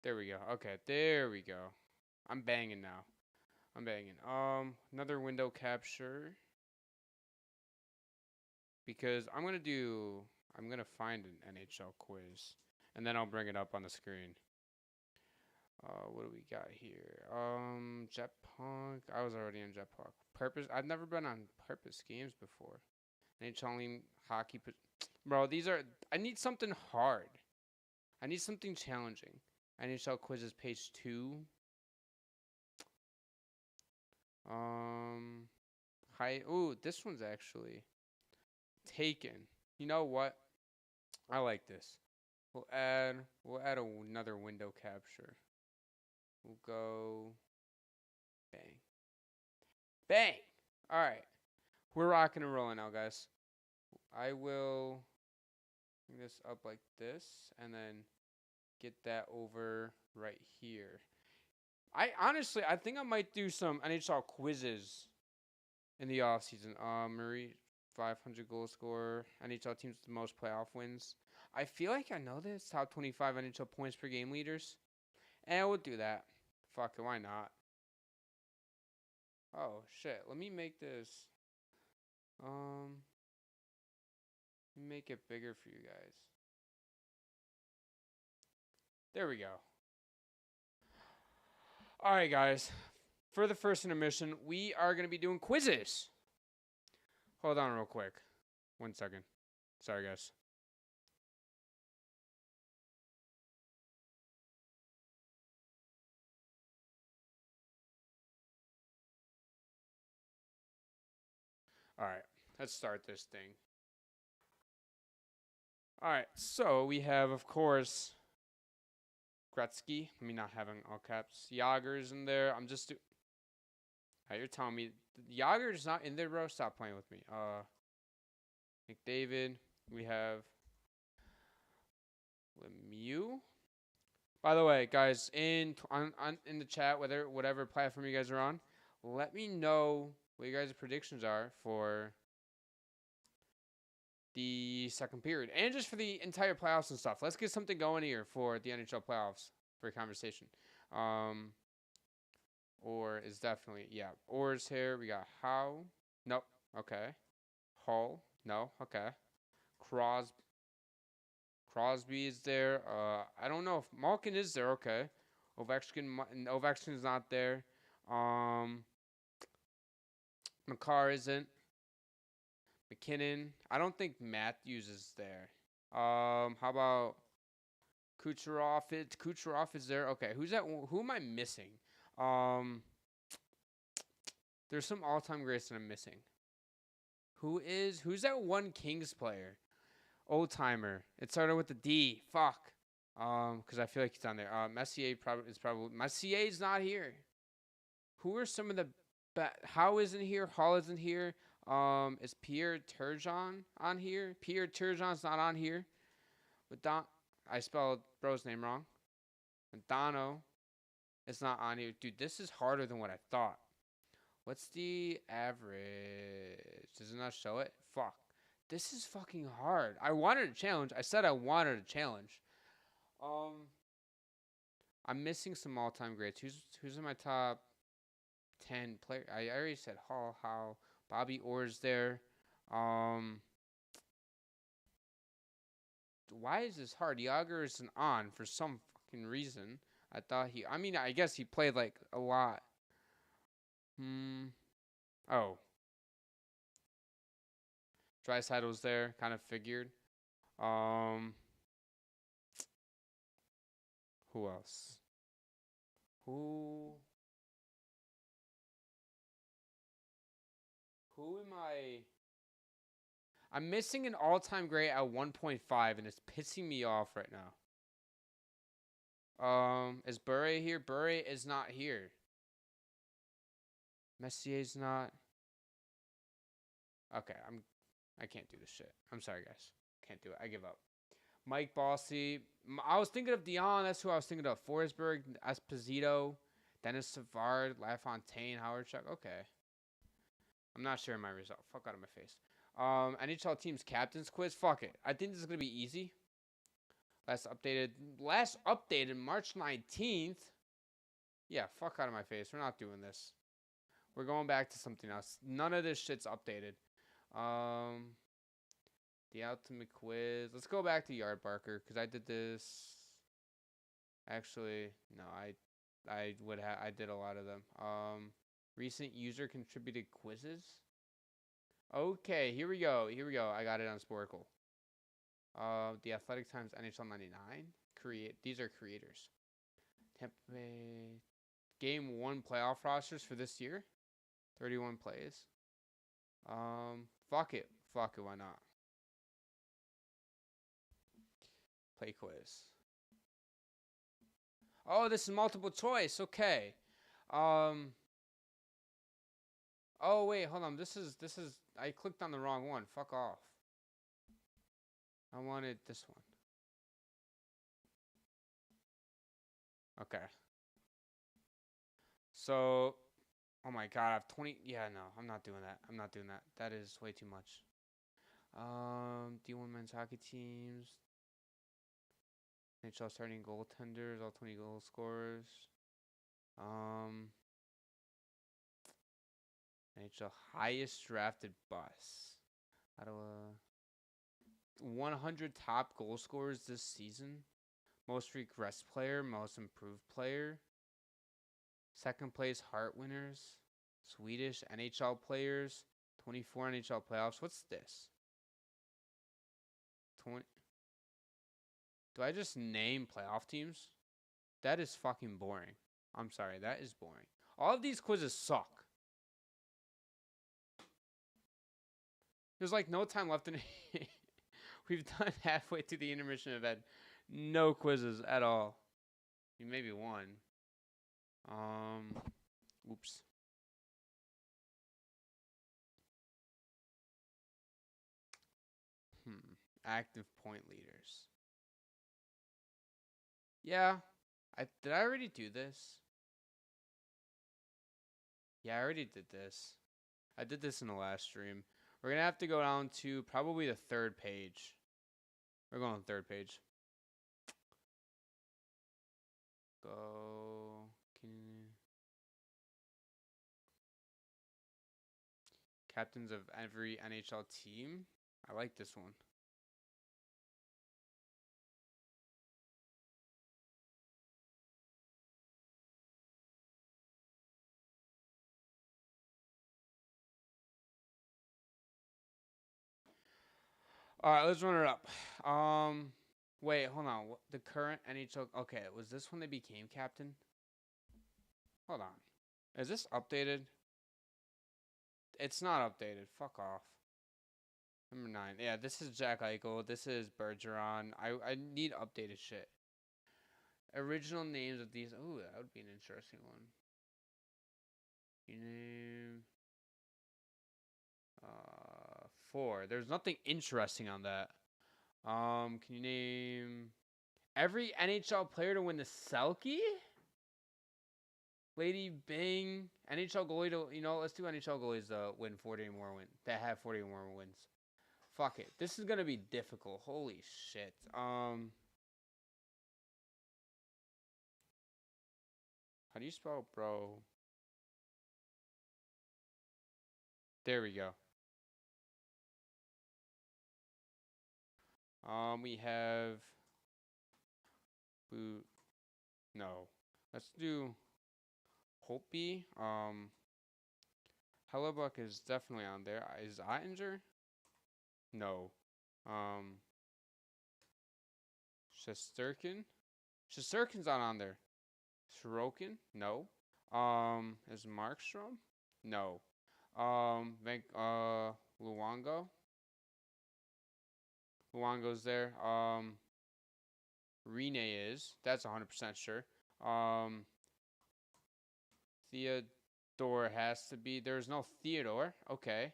There we go. Okay, there we go. I'm banging now. I'm banging. Another window capture. Because I'm going to do I'm going to find an NHL quiz, and then I'll bring it up on the screen. What do we got here? Jet Punk. I was already in Jet Punk. Purpose. I've never been on Purpose games before. NHL hockey. Bro, these are. I need something hard. I need something challenging. NHL quizzes page 2. Hi. Ooh, this one's actually taken. You know what? I like this. We'll add another window capture. We'll go bang. Bang! Alright. We're rocking and rolling now, guys. I will bring this up like this and then get that over right here. I think I might do some NHL quizzes in the offseason. Marie, 500 goal scorer. NHL teams with the most playoff wins. I feel like I know this. Top 25 NHL points per game leaders. And we'll do that. Fuck it, why not? Oh, shit. Let me make this. Let me make it bigger for you guys. There we go. All right, guys. For the first intermission, we are going to be doing quizzes. Hold on real quick. 1 second. Sorry, guys. All right. Let's start this thing. All right. So we have, of course, Gretzky. Let me not have in all caps. Yager's in there. I'm just you're telling me Yager's not in there, bro? Stop playing with me. McDavid. We have Lemieux. By the way, guys, in the chat, whatever platform you guys are on, let me know what you guys' predictions are for the second period and just for the entire playoffs and stuff. Let's get something going here for the NHL playoffs for a conversation. Or is definitely, yeah. Or's here. We got Howe. Nope. Okay. Hull. No. Okay. Crosby is there. I don't know if Malkin is there. Okay. Ovechkin is not there. Makar isn't. McKinnon. I don't think Matthews is there. How about Kucherov? Kucherov is there. Okay. Who am I missing? There's some all-time greats that I'm missing. Who's that one Kings player? Old timer. It started with the D. Fuck. Because I feel like he's on there. Messier Messier's not here. Who are some of the Howe isn't here. Hall isn't here. Is Pierre Turgeon on here? Pierre Turgeon's not on here. But I spelled bro's name wrong. Dono. It's not on here. Dude, this is harder than what I thought. What's the average? Does it not show it? Fuck. This is fucking hard. I wanted a challenge. I said I wanted a challenge. I'm missing some all-time greats. Who's in my top 10 player? I already said Hall, Howe. Bobby Orr's there. Why is this hard? Yager isn't on for some fucking reason. I guess he played like a lot. Oh. Dreisaitl's there, kind of figured. Who else? Who am I? I'm missing an all-time great at 1.5, and it's pissing me off right now. Is Bure here? Bure is not here. Messier's not. Okay, I can't do this shit. I'm sorry, guys. Can't do it. I give up. Mike Bossy. I was thinking of Dion. That's who I was thinking of. Forsberg, Esposito, Dennis Savard, LaFontaine, Howard Chuck. Okay. I'm not sharing my result. Fuck out of my face. NHL teams captains quiz. Fuck it. I think this is gonna be easy. Last updated March 19th. Yeah, fuck out of my face. We're not doing this. We're going back to something else. None of this shit's updated. The ultimate quiz. Let's go back to Yard Barker because I did this. Actually, no, I did a lot of them. Recent user contributed quizzes. Okay, here we go. Here we go. I got it on Sporkle. The Athletic Times NHL 99. These are creators. Tampa Bay Game 1 playoff rosters for this year. 31 plays. Fuck it. Fuck it, why not? Play quiz. Oh, this is multiple choice. Okay. Oh wait, hold on. This is I clicked on the wrong one. Fuck off. I wanted this one. Okay. So, oh my god, I have 20. Yeah, no, I'm not doing that. I'm not doing that. That is way too much. D1 men's hockey teams. NHL starting goaltenders, all 20 goal scorers. NHL highest drafted bus. Ottawa. 100 top goal scorers this season. Most regressed player, most improved player. Second place Hart winners. Swedish NHL players. 24 NHL playoffs. What's this? 20. Do I just name playoff teams? That is fucking boring. I'm sorry, that is boring. All of these quizzes suck. There's like no time left in it. We've done halfway through the intermission and had no quizzes at all. Maybe one. Oops. Active point leaders. Yeah. Did I already do this? Yeah, I already did this. I did this in the last stream. We're going to have to go down to probably the third page. We're going to the third page. Go. Captains of every NHL team. I like this one. All right, let's run it up. Wait, hold on. The current NHL. Okay, was this when they became captain? Hold on. Is this updated? It's not updated. Fuck off. Number 9. Yeah, this is Jack Eichel. This is Bergeron. I need updated shit. Original names of these. Ooh, that would be an interesting one. You name 4. There's nothing interesting on that. Can you name every NHL player to win the Selkie? Lady Bing, NHL goalie to let's do NHL goalies to win 40 or more wins. That have 40 or more wins. Fuck it. This is gonna be difficult. Holy shit. How do you spell bro? There we go. We have boot. No. Let's do Holtby. Hellebuck is definitely on there. Is Ottinger? No. Shesterkin? Shesterkin's not on there. Sorokin? No. Is Markstrom? No. Luongo? Luongo's there. Rene is. That's 100% sure. Theodore has to be. There's no Theodore. Okay.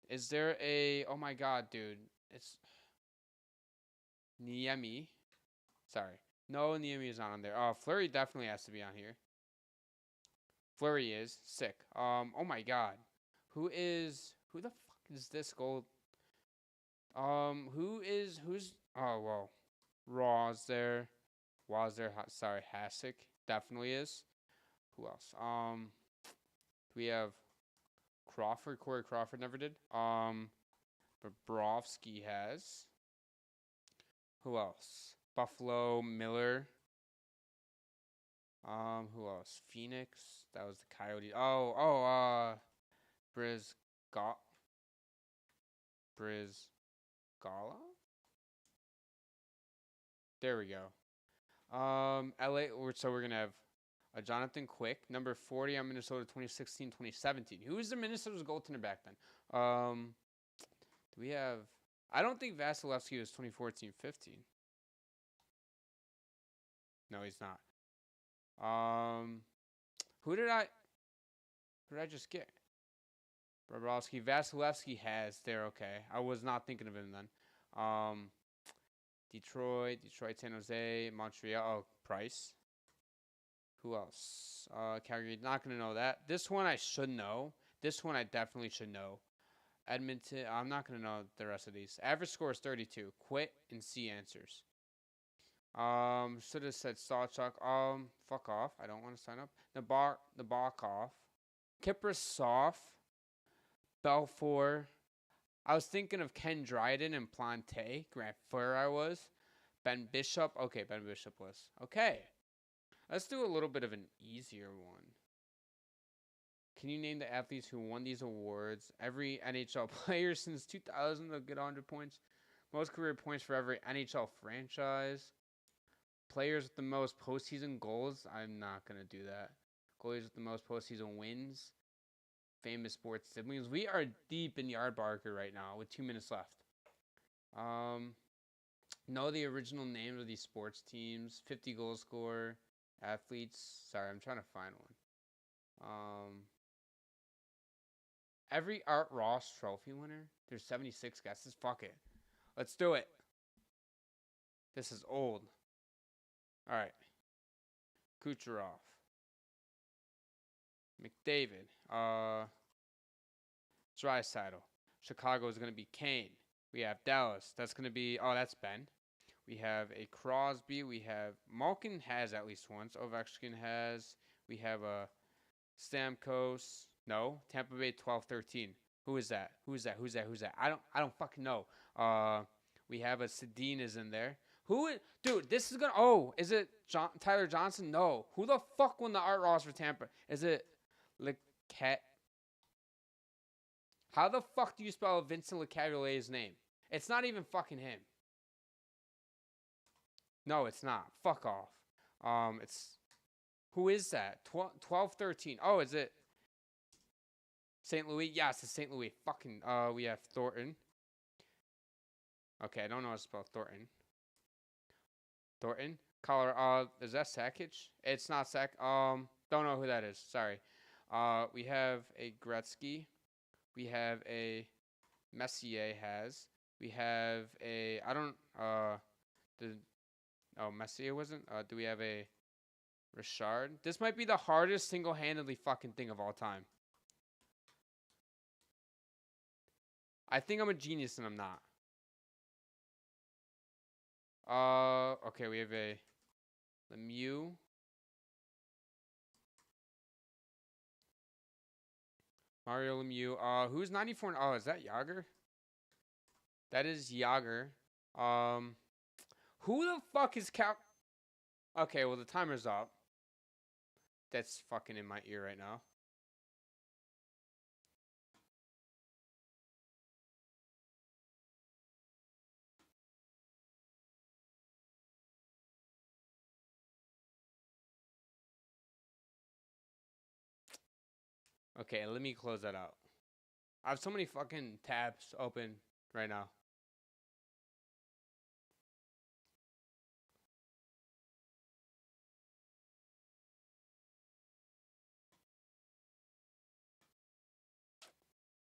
Is there a... Oh my god, dude. It's... Niemi. Sorry. No, Niemi is not on there. Fleury definitely has to be on here. Fleury is. Sick. Oh my god. Who the fuck is this gold? Who's... Oh, well. Raw's there. Was there? Sorry, Hasek definitely is. Who else? We have Crawford. Corey Crawford never did. Bobrovsky has. Who else? Buffalo, Miller. Who else? Phoenix. That was the Coyotes. Brizga Brizgala? There we go. LA, so we're gonna have a Jonathan Quick, number 40 on Minnesota 2016-2017. Who was the Minnesota's goaltender back then? Do we have I don't think Vasilevsky was 2014-15. No, he's not. Who did I just get? Bobrovsky. Vasilevsky has there, okay. I was not thinking of him then. Detroit, San Jose, Montreal. Oh, Price. Who else? Calgary. Not going to know that. This one I should know. This one I definitely should know. Edmonton. I'm not going to know the rest of these. Average score is 32. Quit and see answers. Should have said Sawchuk. Fuck off. I don't want to sign up. Nabokov. Kiprasov. Belfour. I was thinking of Ken Dryden and Plante. Grant Fuhr I was. Ben Bishop. Okay, Ben Bishop was. Okay. Let's do a little bit of an easier one. Can you name the athletes who won these awards? Every NHL player since 2000 to get 100 points. Most career points for every NHL franchise. Players with the most postseason goals. I'm not going to do that. Goalies with the most postseason wins. Famous sports siblings. We are deep in Yard Barker right now with 2 minutes left. Know the original names of these sports teams. 50 goal scorer. Athletes. Sorry, I'm trying to find one. Every Art Ross trophy winner. There's 76 guesses. Fuck it. Let's do it. This is old. All right. Kucherov. McDavid. Draisaitl. Chicago is going to be Kane. We have Dallas. That's going to be, that's Ben. We have a Crosby. We have Malkin has at least once. Ovechkin has. We have a Stamkos. No, Tampa Bay 12-13. Who is that? Who's that? I don't fucking know. We have a Sedin is in there. Dude, this is gonna. Oh, is it Tyler Johnson? No. Who the fuck won the Art Ross for Tampa? Is it Lecat? How the fuck do you spell Vincent Lecavalier's name? It's not even fucking him. No, it's not. Fuck off. Who is that? 12-13. Oh, is it St. Louis? Yes, it's St. Louis. Fucking. We have Thornton. Okay, I don't know how to spell Thornton. Colorado. Is that Sakic? It's not Sakic. Don't know who that is. Sorry. We have a Gretzky. We have a Messier has. We have a Messier wasn't. Do we have a Richard? This might be the hardest single-handedly fucking thing of all time. I think I'm a genius and I'm not. Okay, we have a Lemieux. Mario Lemieux. Who's 94? Oh, is that Yager? That is Yager. Who the fuck is Cal? Okay, well, the timer's up. That's fucking in my ear right now. Okay, let me close that out. I have so many fucking tabs open right now.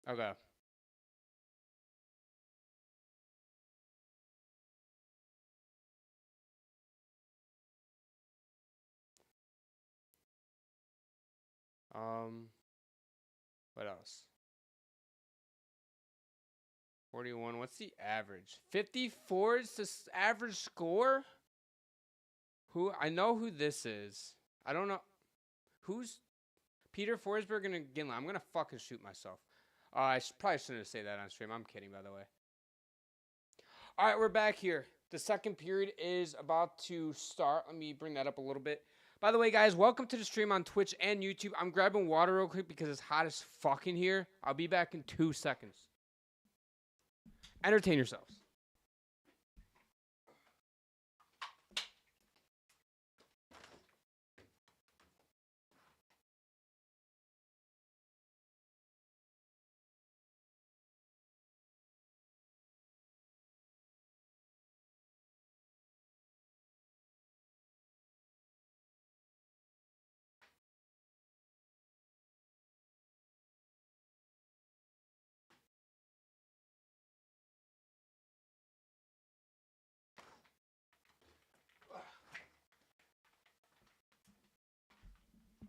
Okay. What else? 41. What's the average? 54 is the average score? I know who this is. I don't know. Who's Peter Forsberg and Ginla? I'm going to fucking shoot myself. I probably shouldn't have said that on stream. I'm kidding, by the way. All right, we're back here. The second period is about to start. Let me bring that up a little bit. By the way, guys, welcome to the stream on Twitch and YouTube. I'm grabbing water real quick because it's hot as fuck in here. I'll be back in 2 seconds. Entertain yourselves.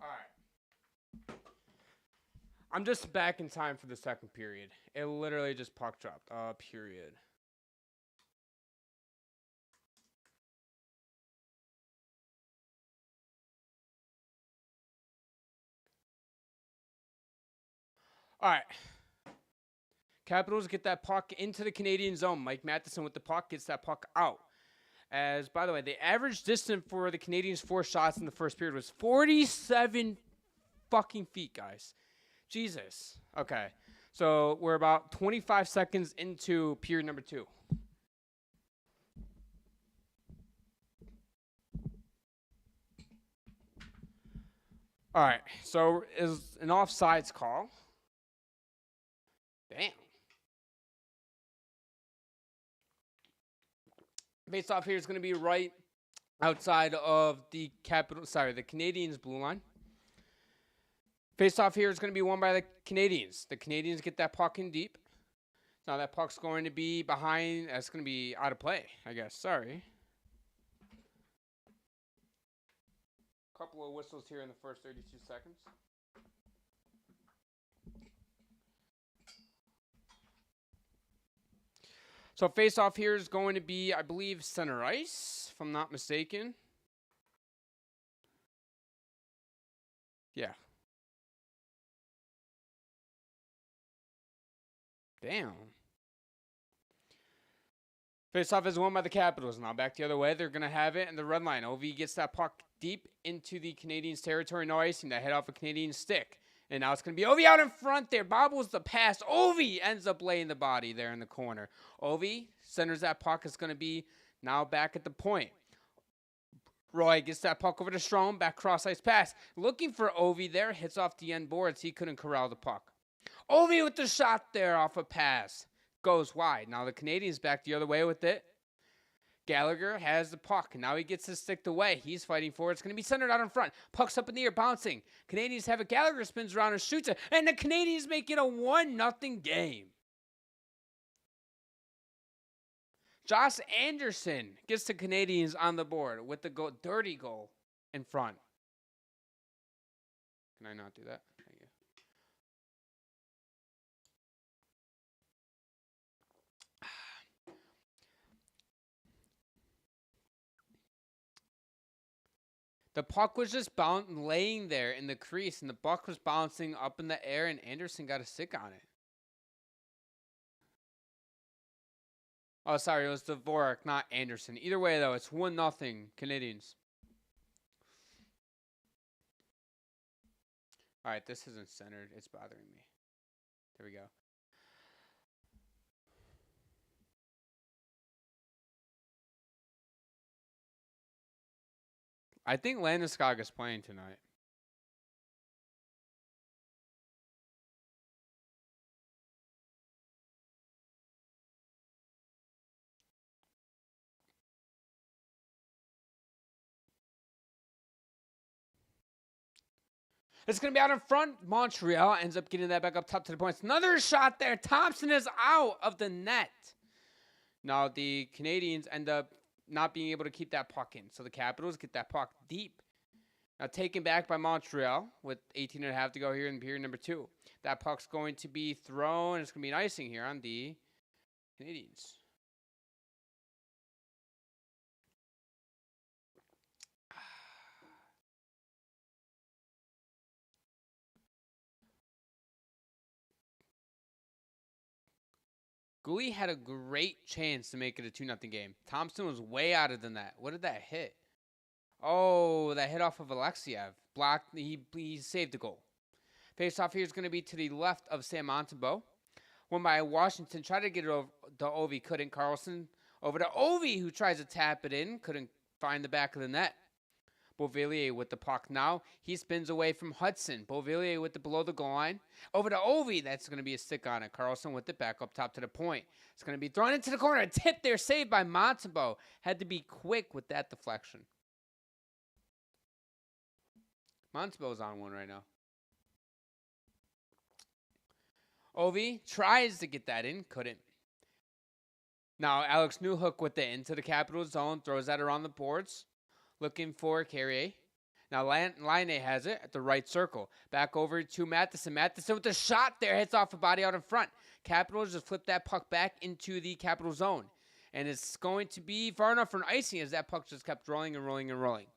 All right. I'm just back in time for the second period. It literally just puck dropped. Period. All right. Capitals get that puck into the Canadian zone. Mike Matheson with the puck gets that puck out. As, by the way, the average distance for the Canadiens' 4 shots in the first period was 47 fucking feet, guys. Jesus. Okay. So we're about 25 seconds into period number 2. All right. So is an offsides call. Damn. Face-off here is going to be right outside of the Canadiens' blue line. Face-off here is going to be won by the Canadiens. The Canadiens get that puck in deep. Now that puck's going to be behind. That's going to be out of play, I guess. Sorry. Couple of whistles here in the first 32 seconds. So face-off here is going to be, I believe, center ice, if I'm not mistaken. Yeah. Damn. Face-off is won by the Capitals. Now back the other way. They're going to have it in the red line. OV gets that puck deep into the Canadiens' territory. No icing. That head off a Canadian stick. And now it's going to be Ovi out in front there. Bobbles the pass. Ovi ends up laying the body there in the corner. Ovi centers that puck. It's going to be now back at the point. Roy gets that puck over to Strome. Back cross-ice pass. Looking for Ovi there. Hits off the end boards. He couldn't corral the puck. Ovi with the shot there off a pass. Goes wide. Now the Canadiens back the other way with it. Gallagher has the puck. Now he gets his stick away. He's fighting for it. It's going to be centered out in front. Puck's up in the air, bouncing. Canadiens have it. Gallagher spins around and shoots it. And the Canadiens make it a 1-0 game. Josh Anderson gets the Canadiens on the board with the dirty goal in front. Can I not do that? Thank you. The puck was just laying there in the crease, and the puck was bouncing up in the air, and Anderson got a stick on it. Oh, sorry, it was Dvorak, not Anderson. Either way, though, it's 1-0 Canadiens. All right, this isn't centered. It's bothering me. There we go. I think Landeskog is playing tonight. It's going to be out in front. Montreal ends up getting that back up top to the points. Another shot there. Thompson is out of the net. Now the Canadiens end up not being able to keep that puck in. So the Capitals get that puck deep. Now taken back by Montreal with 18.5 to go here in period number 2. That puck's going to be thrown. It's going to be an icing here on the Canadiens. Gouli had a great chance to make it a 2-0 game. Thompson was way out of than that. What did that hit? Oh, that hit off of Alexiev. Blocked. He saved the goal. Face-off here is going to be to the left of Sam Montembeault. Won by Washington. Tried to get it over to Ovi. Couldn't. Carlson over to Ovi, who tries to tap it in. Couldn't find the back of the net. Beauvillier with the puck now. He spins away from Hudson. Beauvillier with the below the goal line. Over to Ovi. That's going to be a stick on it. Carlson with it back up top to the point. It's going to be thrown into the corner. A tip there. Saved by Montembeault. Had to be quick with that deflection. Montembeault's on one right now. Ovi tries to get that in. Couldn't. Now Alex Newhook with it into the Capital zone. Throws that around the boards. Looking for Carrier. Now Laine has it at the right circle. Back over to Matheson. Matheson with the shot there. Hits off a body out in front. Capitals just flip that puck back into the Capital zone. And it's going to be far enough for an icing as that puck just kept rolling and rolling and rolling.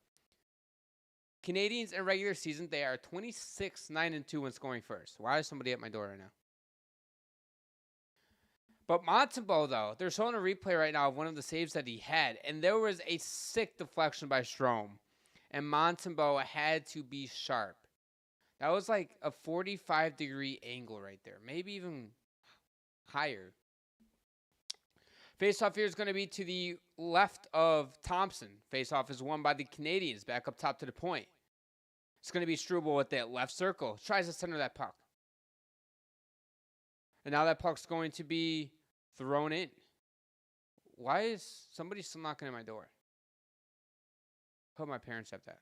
Canadiens in regular season, they are 26-9-2 when scoring first. Why is somebody at my door right now? But Montembeault, though, they're showing a replay right now of one of the saves that he had. And there was a sick deflection by Strome. And Montembeault had to be sharp. That was like a 45-degree angle right there. Maybe even higher. Face-off here is going to be to the left of Thompson. Face-off is won by the Canadiens. Back up top to the point. It's going to be Struble with that left circle. Tries to center that puck. And now that puck's going to be thrown in. Why is somebody still knocking at my door? Hope my parents have that.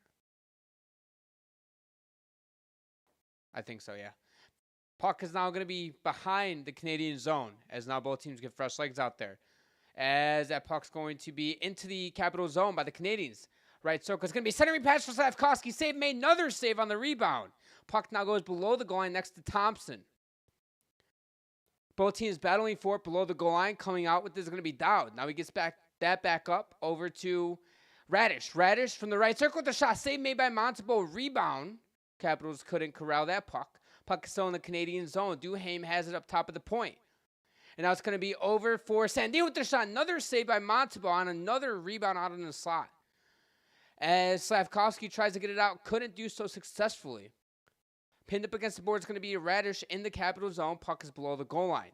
I think so, yeah. Puck is now going to be behind the Canadian zone as now both teams get fresh legs out there. As that puck's going to be into the Capital zone by the Canadiens. Right circle. It's going to be centering pass for Slavkovsky. Save made. Another save on the rebound. Puck now goes below the goal line next to Thompson. Both teams battling for it below the goal line. Coming out with this is going to be Dowd. Now he gets back up over to Radish. Radish from the right circle with the shot. Save made by Montembeault. Rebound. Capitals couldn't corral that puck. Puck is still in the Canadian zone. Duhaime has it up top of the point. And now it's going to be over for Sandin with the shot. Another save by Montembeault on another rebound out in the slot. As Slavkovsky tries to get it out, couldn't do so successfully. Pinned up against the board is going to be a Radish in the Capital zone. Puck is below the goal line.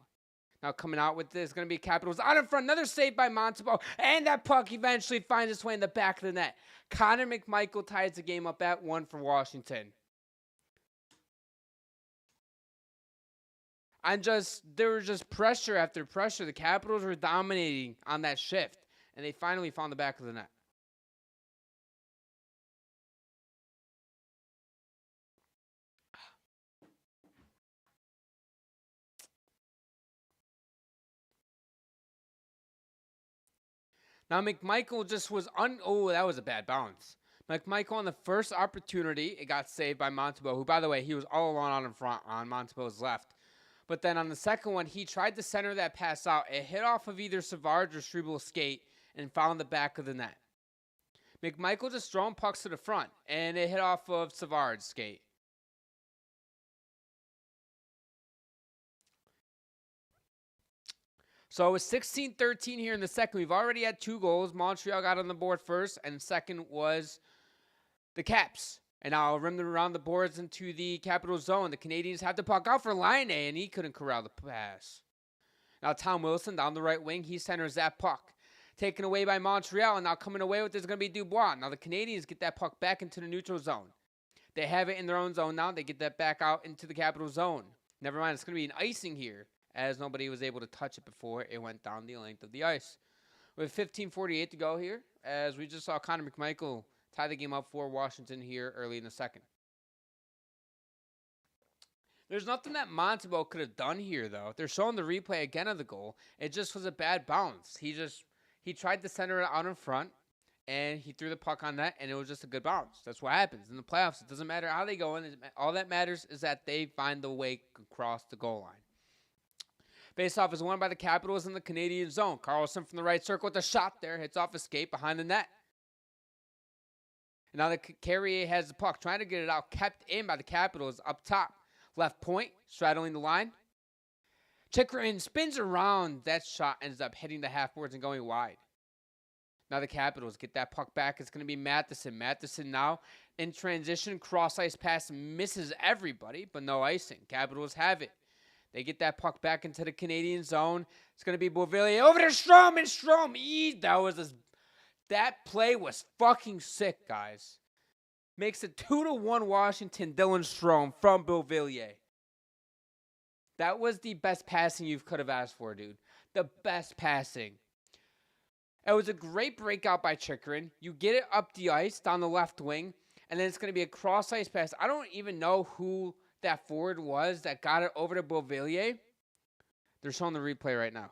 Now coming out with this is going to be Capitals out in front. Another save by Montembeault. And that puck eventually finds its way in the back of the net. Connor McMichael ties the game up at 1 for Washington. There was just pressure after pressure. The Capitals were dominating on that shift. And they finally found the back of the net. Now, McMichael just was oh, that was a bad bounce. McMichael on the first opportunity, it got saved by Montembeault, who, by the way, he was all alone out in front on Montembeault's left. But then on the second one, he tried to center that pass out. It hit off of either Savard's or Strubel's skate and found the back of the net. McMichael just throwing pucks to the front, and it hit off of Savard's skate. So it was 16-13 here in the second. We've already had 2 goals. Montreal got on the board first, and second was the Caps. And now rimmed around the boards into the Capital zone. The Canadiens had the puck out for Laine, and he couldn't corral the pass. Now Tom Wilson down the right wing. He centers that puck. Taken away by Montreal, and now coming away with this is going to be Dubois. Now the Canadiens get that puck back into the neutral zone. They have it in their own zone now. They get that back out into the Capital zone. Never mind, it's going to be an icing here, as nobody was able to touch it before it went down the length of the ice. With 15:48 to go here, as we just saw Connor McMichael tie the game up for Washington here early in the second. There's nothing that Montembeault could have done here, though. They're showing the replay again of the goal. It just was a bad bounce. He tried to center it out in front, and he threw the puck on net, and it was just a good bounce. That's what happens in the playoffs. It doesn't matter how they go in. All that matters is that they find the way across the goal line. Faceoff is won by the Capitals in the Canadian zone. Carlson from the right circle with a shot there. Hits off a skate behind the net. And now the Carrier has the puck. Trying to get it out. Kept in by the Capitals up top. Left point. Straddling the line. Chychrun spins around. That shot ends up hitting the half boards and going wide. Now the Capitals get that puck back. It's going to be Matheson. Matheson now in transition. Cross ice pass misses everybody, but no icing. Capitals have it. They get that puck back into the Canadian zone. It's going to be Beauvillier over to Strome, and Strome. That play was fucking sick, guys. Makes it 2-1 Washington. Dylan Strome from Beauvillier. That was the best passing you could have asked for, dude. The best passing. It was a great breakout by Chychrun. You get it up the ice down the left wing, and then it's going to be a cross-ice pass. I don't even know who that forward was that got it over to Beauvillier. They're showing the replay right now.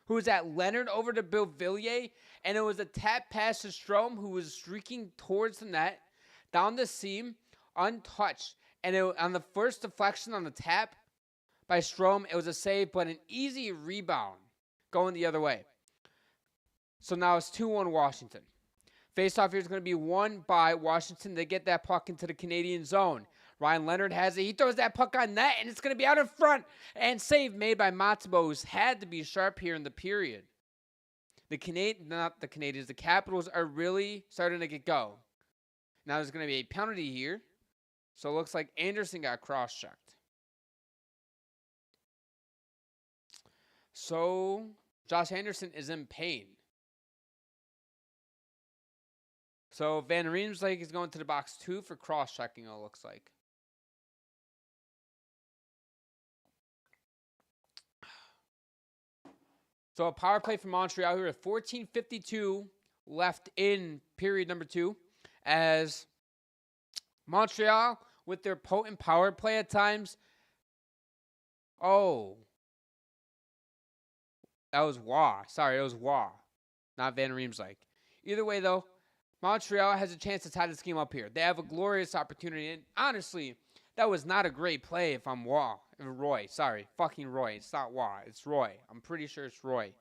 Who was that? Leonard over to Beauvillier, and it was a tap pass to Strome, who was streaking towards the net, down the seam, untouched. And on the first deflection on the tap by Strome, it was a save, but an easy rebound going the other way. So now it's 2-1 Washington. Face-off here is going to be won by Washington. They get that puck into the Canadian zone. Ryan Leonard has it. He throws that puck on net, and it's going to be out in front. And save made by Matsubo, who's had to be sharp here in the period. The Capitals are really starting to get go. Now there's going to be a penalty here. So it looks like Anderson got cross-checked. So Josh Anderson is in pain. So Van Riemsdyk is going to the box 2 for cross-checking, it looks like. So a power play from Montreal here with 14:52 left in period number 2. As Montreal, with their potent power play at times. Oh. That was Waugh. Sorry, it was Waugh, not Van Riemsdyk. Either way, though, Montreal has a chance to tie this game up here. They have a glorious opportunity. And honestly, that was not a great play if I'm Roy. Sorry, fucking Roy. It's not Waugh. It's Roy. I'm pretty sure it's Roy.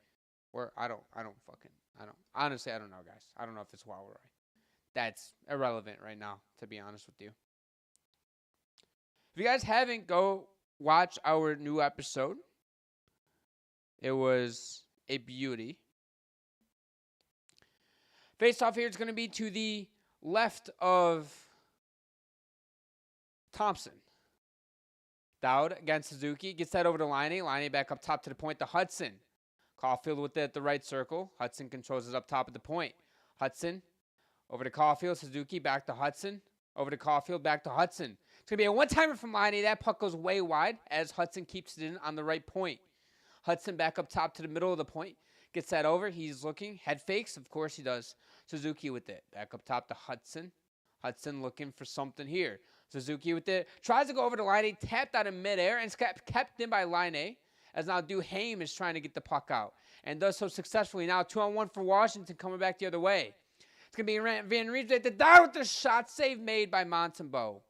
Or honestly, I don't know, guys. I don't know if it's Waugh or Roy. That's irrelevant right now, to be honest with you. If you guys haven't, go watch our new episode. It was a beauty. Face off here is going to be to the left of Thompson. Dowd against Suzuki. Gets that over to Laine. Laine back up top to the point to Hudson. Caulfield with it at the right circle. Hudson controls it up top at the point. Hudson over to Caulfield. Suzuki back to Hudson. Over to Caulfield. Back to Hudson. It's going to be a one-timer from Laine. That puck goes way wide as Hudson keeps it in on the right point. Hudson back up top to the middle of the point. Gets that over. He's looking. Head fakes. Of course he does. Suzuki with it. Back up top to Hudson. Hudson looking for something here. Suzuki with it. Tries to go over to Laine. Tapped out in midair and kept in by Laine. As now Duhaime is trying to get the puck out. And does so successfully. Now 2-on-1 for Washington coming back the other way. It's going to be Van Riemsdyk to down with the shot. Save made by Montembeault.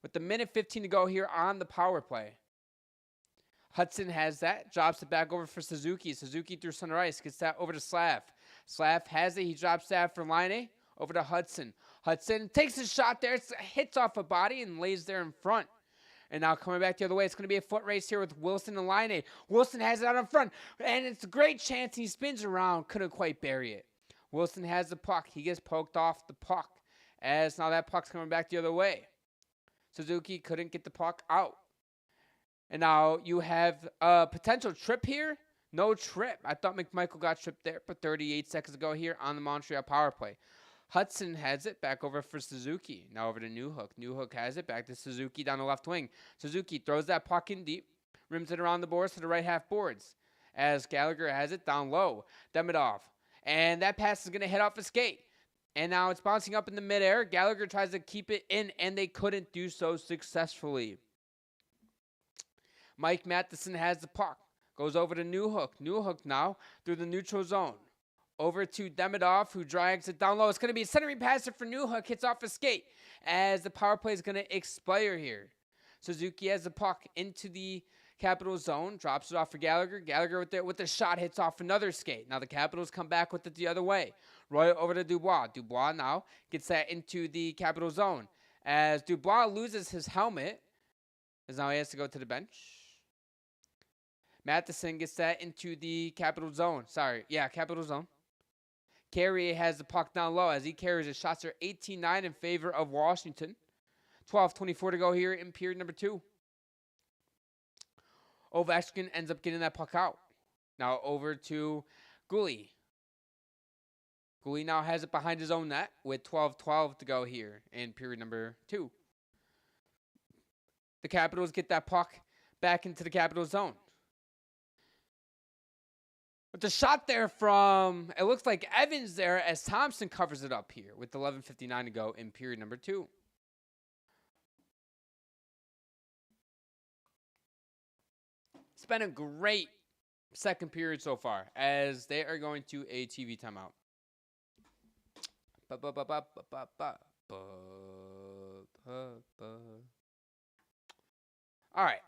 With the minute 15 to go here on the power play. Hudson has that. Drops it back over for Suzuki. Suzuki through center ice. Gets that over to Slav. Slav has it. He drops that from Laine. Over to Hudson. Hudson takes a shot there. It hits off a body and lays there in front. And now coming back the other way, it's going to be a foot race here with Wilson and Laine. Wilson has it out in front. And it's a great chance. He spins around. Couldn't quite bury it. Wilson has the puck. He gets poked off the puck. As now that puck's coming back the other way. Suzuki couldn't get the puck out. And now you have a potential trip here. No trip. I thought McMichael got tripped there, but 38 seconds ago here on the Montreal power play. Hudson has it back over for Suzuki. Now over to Newhook. Newhook has it back to Suzuki down the left wing. Suzuki throws that puck in deep. Rims it around the boards to the right half boards. As Gallagher has it down low. Demidov. And that pass is going to hit off a skate. And now it's bouncing up in the midair. Gallagher tries to keep it in, and they couldn't do so successfully. Mike Matheson has the puck. Goes over to Newhook. Newhook now through the neutral zone. Over to Demidov, who drags it down low. It's going to be a centering passer for Newhook. Hits off a skate as the power play is going to expire here. Suzuki has the puck into the Capital zone. Drops it off for Gallagher. Gallagher with the shot hits off another skate. Now the Capitals come back with it the other way. Roy over to Dubois. Dubois now gets that into the Capital zone. As Dubois loses his helmet. as now he has to go to the bench. Matheson gets that into the Capital zone. Capital zone. Carrier has the puck down low as he carries his shots are 18-9 in favor of Washington. 12:24 to go here in period number 2. Ovechkin ends up getting that puck out. Now over to Gully. Gully now has it behind his own net with 12:12 to go here in period number 2. The Capitals get that puck back into the Capital zone. But the shot there from, it looks like Evans there as Thompson covers it up here with 11:59 to go in period number 2. It's been a great second period so far as they are going to a TV timeout. All right.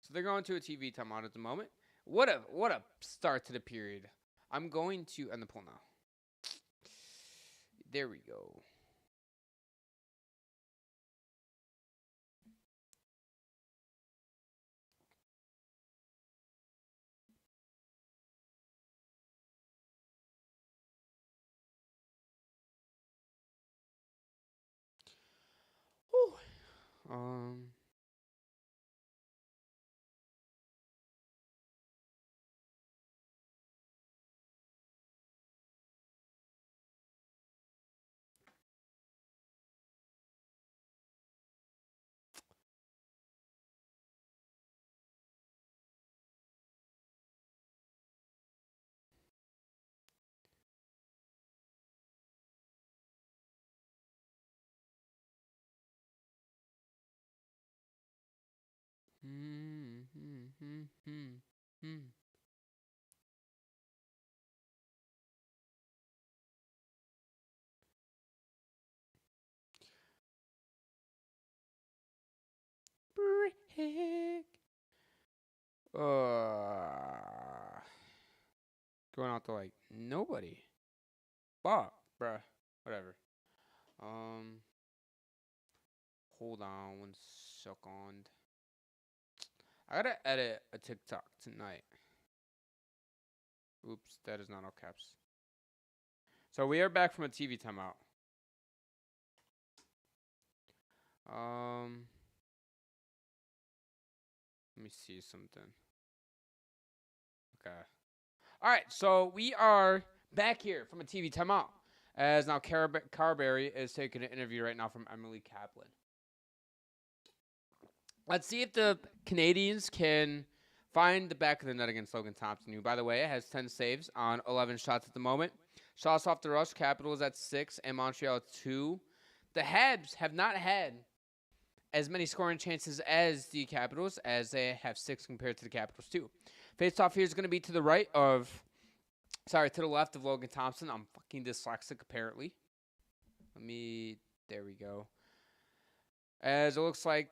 So they're going to a TV timeout at the moment. What a start to the period. I'm going to end the poll now. There we go. Whew. Brick. Going out to like nobody. Bruh. Whatever. Hold on 1 second. I gotta edit a TikTok tonight. Oops, that is not all caps. So we are back from a TV timeout. Let me see something. Okay. All right, so we are back here from a TV timeout as now Carberry is taking an interview right now from Emily Kaplan. Let's see if the Canadiens can find the back of the net against Logan Thompson, who, by the way, has 10 saves on 11 shots at the moment. Shots off the rush, Capitals at 6 and Montreal at 2. The Habs have not had as many scoring chances as the Capitals, as they have 6 compared to the Capitals, too. Face-off here is going to be to the left of Logan Thompson. I'm fucking dyslexic, apparently. There we go. As it looks like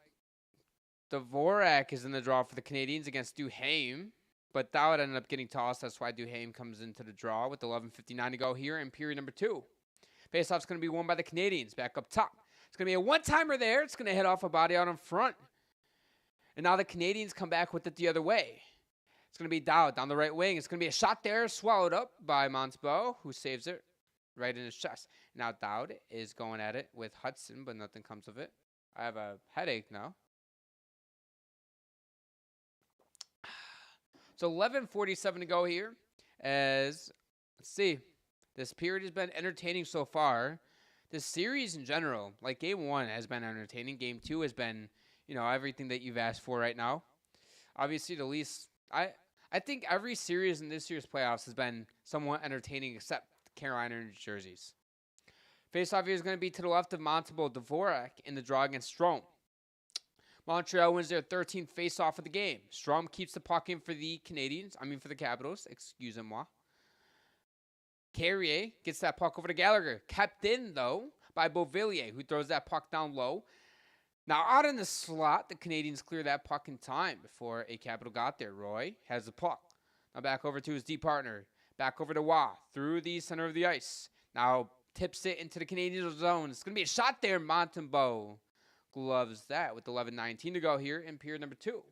Dvorak is in the draw for the Canadiens against Duhaime, but that would end up getting tossed. That's why Duhaime comes into the draw with 11:59 to go here in period number 2. Faceoff's going to be won by the Canadiens back up top. It's going to be a one-timer there. It's going to hit off a body out in front. And now the Canadiens come back with it the other way. It's going to be Dowd down the right wing. It's going to be a shot there, swallowed up by Montembeault, who saves it right in his chest. Now Dowd is going at it with Hudson, but nothing comes of it. I have a headache now. So 11:47 to go here. Let's see. This period has been entertaining so far. This series in general, like Game 1 has been entertaining. Game 2 has been, everything that you've asked for right now. Obviously, the least, I think every series in this year's playoffs has been somewhat entertaining except Carolina and New Jersey's. Face-off here is going to be to the left of Montembeault Dvorak in the draw against Strome. Montreal wins their 13th face-off of the game. Strome keeps the puck in for the Capitals. Excusez-moi. Carrier gets that puck over to Gallagher. Kept in, though, by Beauvillier, who throws that puck down low. Now, out in the slot, the Canadiens clear that puck in time before a Capital got there. Roy has the puck. Now back over to his D partner. Back over to Waugh through the center of the ice. Now tips it into the Canadiens zone. It's going to be a shot there, Montembeault. gloves that with 11:19 to go here in period number 2.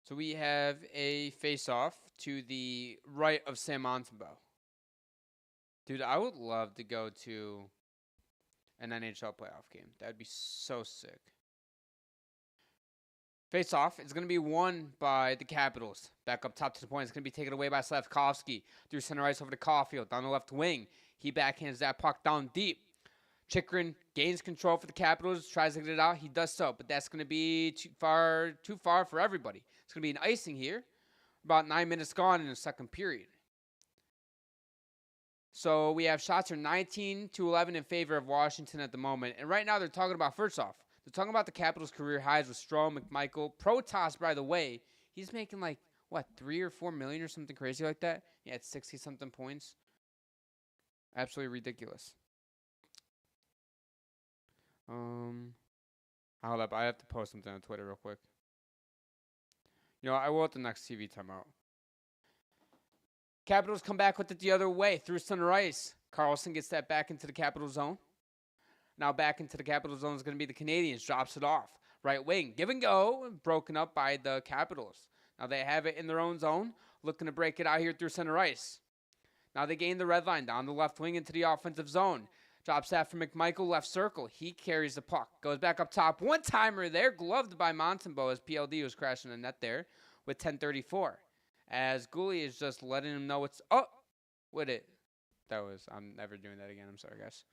So we have a face-off to the right of Sam Montembeault. Dude, I would love to go to an NHL playoff game. That would be so sick. Face-off is going to be won by the Capitals. Back up top to the point. It's going to be taken away by Slavkovsky. Through center ice over to Caulfield. Down the left wing. He backhands that puck down deep. Chychrun gains control for the Capitals. Tries to get it out. He does so. But that's going to be too far for everybody. It's going to be an icing here. About 9 minutes gone in the second period. So we have shots are 19-11 in favor of Washington at the moment. And right now they're talking about, first off, they're talking about the Capitals' career highs with Strome, McMichael. Protas, by the way, he's making like, what, 3 or 4 million or something crazy like that? Yeah, it's 60-something points. Absolutely ridiculous. Hold up, I have to post something on Twitter real quick. You know, I will at the next TV timeout. Capitals come back with it the other way through center ice. Carlson gets that back into the Capital zone. Now back into the Capital zone is going to be the Canadiens. Drops it off. Right wing. Give and go. Broken up by the Capitals. Now they have it in their own zone. Looking to break it out here through center ice. Now they gain the red line down the left wing into the offensive zone. Drops that for McMichael, left circle. He carries the puck. Goes back up top. One-timer there. Gloved by Montembeault as PLD was crashing the net there with 10:34. As Gooley is just letting him know what's up with it. I'm never doing that again. I'm sorry, guys.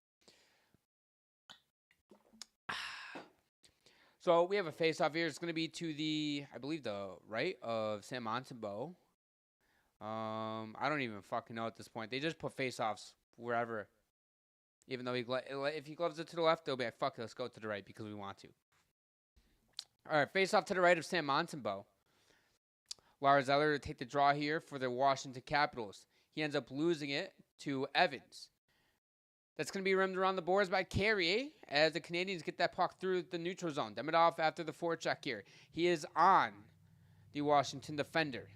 So we have a face-off here. It's going to be to the, I believe, the right of Sam Montembeault. I don't even fucking know at this point. They just put face-offs wherever. Even though if he gloves it to the left, they'll be like, fuck it, let's go to the right because we want to. All right, face-off to the right of Sam Montembeault. Lars Eller to take the draw here for the Washington Capitals. He ends up losing it to Evans. That's going to be rimmed around the boards by Carrier as the Canadiens get that puck through the neutral zone. Demidov after the forecheck here. He is on the Washington defender.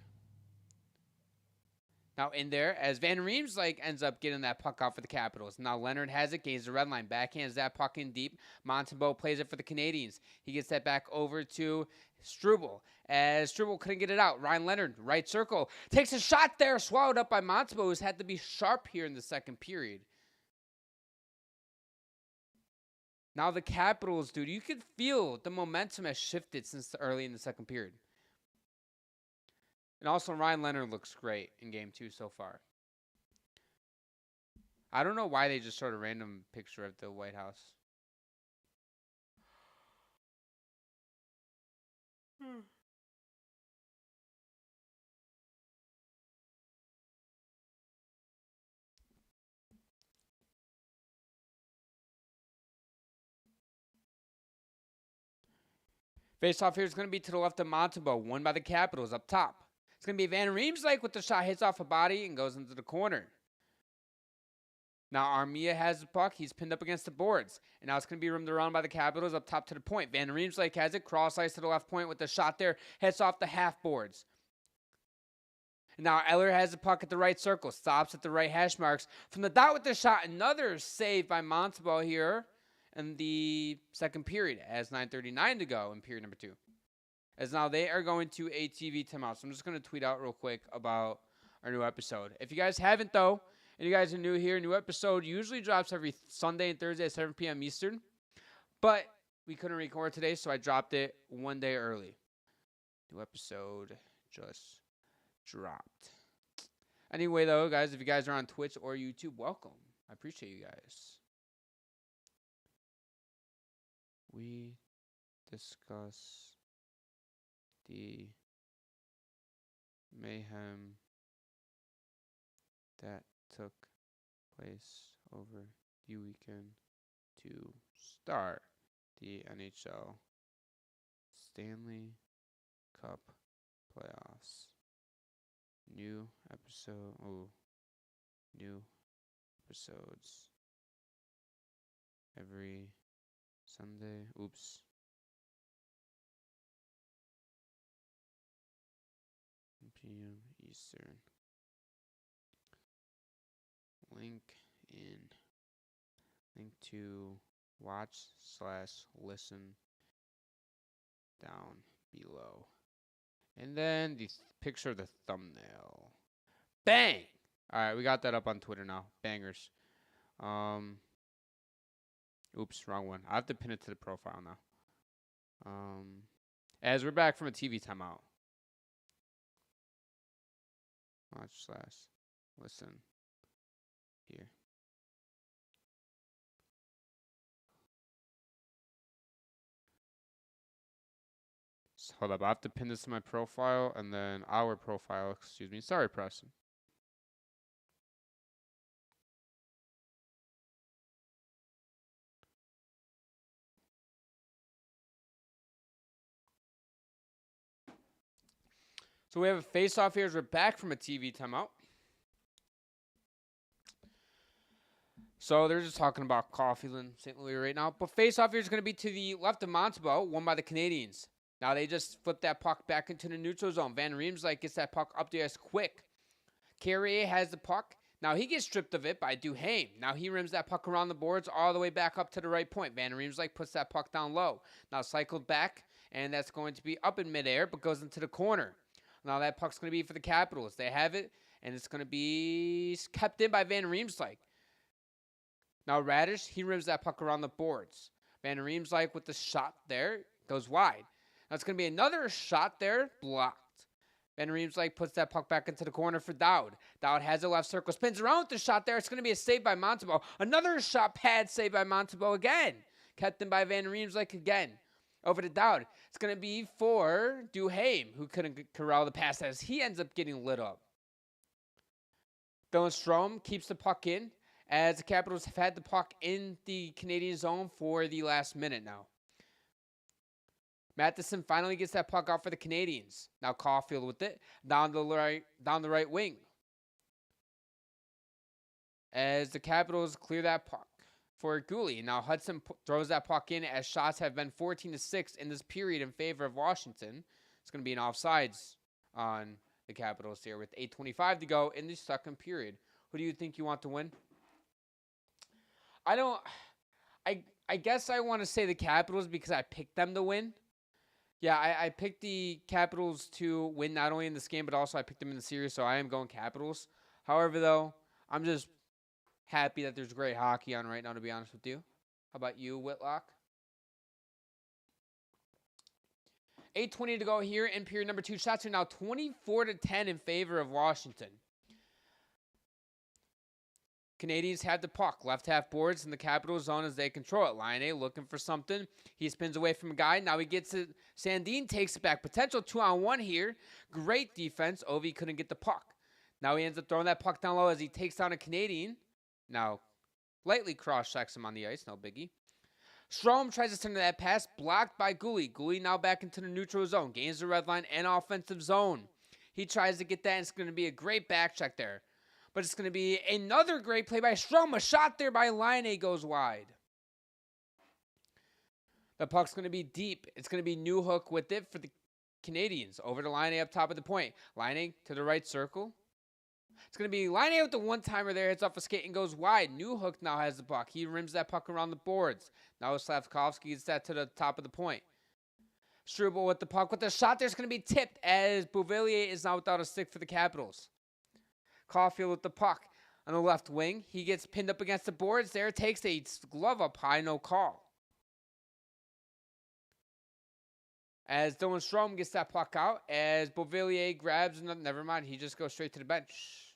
Now in there as Van Riemsdyk ends up getting that puck out for the Capitals. Now Leonard has it, gains the red line, backhands that puck in deep. Montembeault plays it for the Canadiens. He gets that back over to Struble. As Struble couldn't get it out. Ryan Leonard, right circle. Takes a shot there, swallowed up by Montembeault, who's had to be sharp here in the second period. Now the Capitals, dude, you could feel the momentum has shifted since early in the second period. And also Ryan Leonard looks great in game 2 so far. I don't know why they just showed a random picture of the White House. Face-off here is going to be to the left of Montembeault, won by the Capitals up top. It's going to be Van Riemsdyk with the shot, hits off a body and goes into the corner. Now Armia has the puck. He's pinned up against the boards. And now it's going to be rimmed around by the Capitals up top to the point. Van Riemsdyk has it. Cross ice to the left point with the shot there. Hits off the half boards. And now Eller has the puck at the right circle. Stops at the right hash marks. From the dot with the shot. Another save by Montembeault here in the second period as 9:39 to go in period number 2. As now they are going to a TV timeout. So I'm just going to tweet out real quick about our new episode. If you guys haven't, though, and you guys are new here, new episode usually drops every Sunday and Thursday at 7 p.m. Eastern. But we couldn't record today, so I dropped it one day early. New episode just dropped. Anyway, though, guys, if you guys are on Twitch or YouTube, welcome. I appreciate you guys. We discuss the mayhem that took place over the weekend to start the NHL Stanley Cup Playoffs. New episodes every Sunday. Oops. p.m. Eastern. Link to watch/listen down below. And then the picture of the thumbnail. Bang! All right, we got that up on Twitter now. Bangers. Oops, wrong one. I have to pin it to the profile now. As we're back from a TV timeout. Watch/listen here. Hold up, I have to pin this to my profile and then our profile. Excuse me. Sorry, Preston. So we have a face-off here as we're back from a TV timeout. So they're just talking about Caulfield and St. Louis right now. But face-off here is going to be to the left of Montembeault, won by the Canadiens. Now they just flipped that puck back into the neutral zone. Van Riemsdyk gets that puck up the ice quick. Carrier has the puck. Now he gets stripped of it by Duhaime. Now he rims that puck around the boards all the way back up to the right point. Van Riemsdyk puts that puck down low. Now cycled back, and that's going to be up in midair, but goes into the corner. Now that puck's going to be for the Capitals. They have it, and it's going to be kept in by Van Riemsdyk. Now Radish, he rims that puck around the boards. Van Riemsdyk with the shot there, goes wide. Now it's going to be another shot there, blocked. Van Riemsdyk puts that puck back into the corner for Dowd. Dowd has a left circle, spins around with the shot there. It's going to be a save by Montembeault. Another shot pad save by Montembeault again. Kept in by Van Riemsdyk again. Over to Dowd. It's going to be for Duhaime, who couldn't corral the pass as he ends up getting lit up. Dylan Strome keeps the puck in as the Capitals have had the puck in the Canadian zone for the last minute now. Matheson finally gets that puck out for the Canadiens. Now Caulfield with it down the right wing. As the Capitals clear that puck for Gouli. Now Hudson throws that puck in as shots have been 14-6 in this period in favor of Washington. It's going to be an offsides on the Capitals here with 8:25 to go in the second period. Who do you think you want to win? I guess I want to say the Capitals because I picked them to win. Yeah, I picked the Capitals to win not only in this game, but also I picked them in the series, so I am going Capitals. However, though, I'm just happy that there's great hockey on right now, to be honest with you. How about you, Whitlock? 8:20 to go here in period number 2. Shots are now 24-10 in favor of Washington. Canadiens have the puck, left half boards in the Capital zone as they control it. Laine looking for something. He spins away from a guy. Now he gets it. Sandin takes it back. Potential 2-on-1 here. Great defense. Ovi couldn't get the puck. Now he ends up throwing that puck down low as he takes down a Canadian. Now lightly cross-checks him on the ice. No biggie. Strome tries to send that pass. Blocked by Gouli. Gouli now back into the neutral zone. Gains the red line and offensive zone. He tries to get that, and it's going to be a great back check there. But it's going to be another great play by Strome. A shot there by Laine goes wide. The puck's going to be deep. It's going to be Newhook with it for the Canadiens. Over to Laine up top of the point. Laine to the right circle. It's going to be Laine with the one-timer there. Hits off a skate and goes wide. Newhook now has the puck. He rims that puck around the boards. Now Slavkovsky gets that to the top of the point. Struble with the puck. With the shot there's going to be tipped as Beauvillier is now without a stick for the Capitals. Caulfield with the puck on the left wing. He gets pinned up against the boards there. Takes a glove up high, no call. As Dylan Strome gets that puck out. As Beauvillier grabs, never mind, he just goes straight to the bench.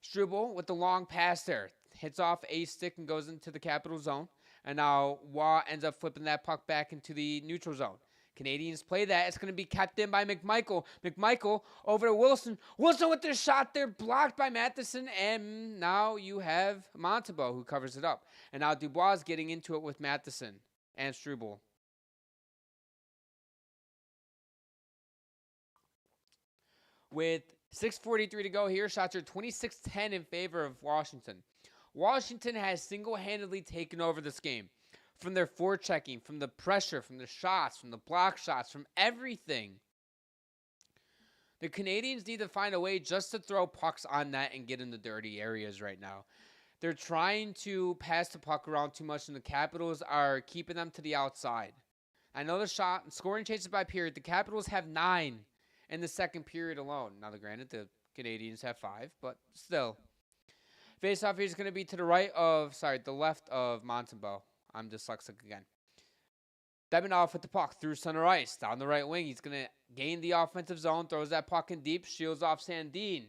Struble with the long pass there. Hits off a stick and goes into the Capital zone. And now Waugh ends up flipping that puck back into the neutral zone. Canadiens play that. It's going to be kept in by McMichael. McMichael over to Wilson. Wilson with the shot there, blocked by Matheson. And now you have Montembeault who covers it up. And now Dubois is getting into it with Matheson and Struble. With 6:43 to go here, shots are 26-10 in favor of Washington. Washington has single-handedly taken over this game. From their forechecking, from the pressure, from the shots, from the block shots, from everything. The Canadiens need to find a way just to throw pucks on net and get in the dirty areas right now. They're trying to pass the puck around too much, and the Capitals are keeping them to the outside. I know the shot and scoring changes by period. The Capitals have 9 in the second period alone. Now, granted, the Canadiens have 5, but still. Face-off here is going to be to the the left of Montembeault. I'm dyslexic again. Demidov with the puck through center ice. Down the right wing, he's going to gain the offensive zone, throws that puck in deep, shields off Sandin.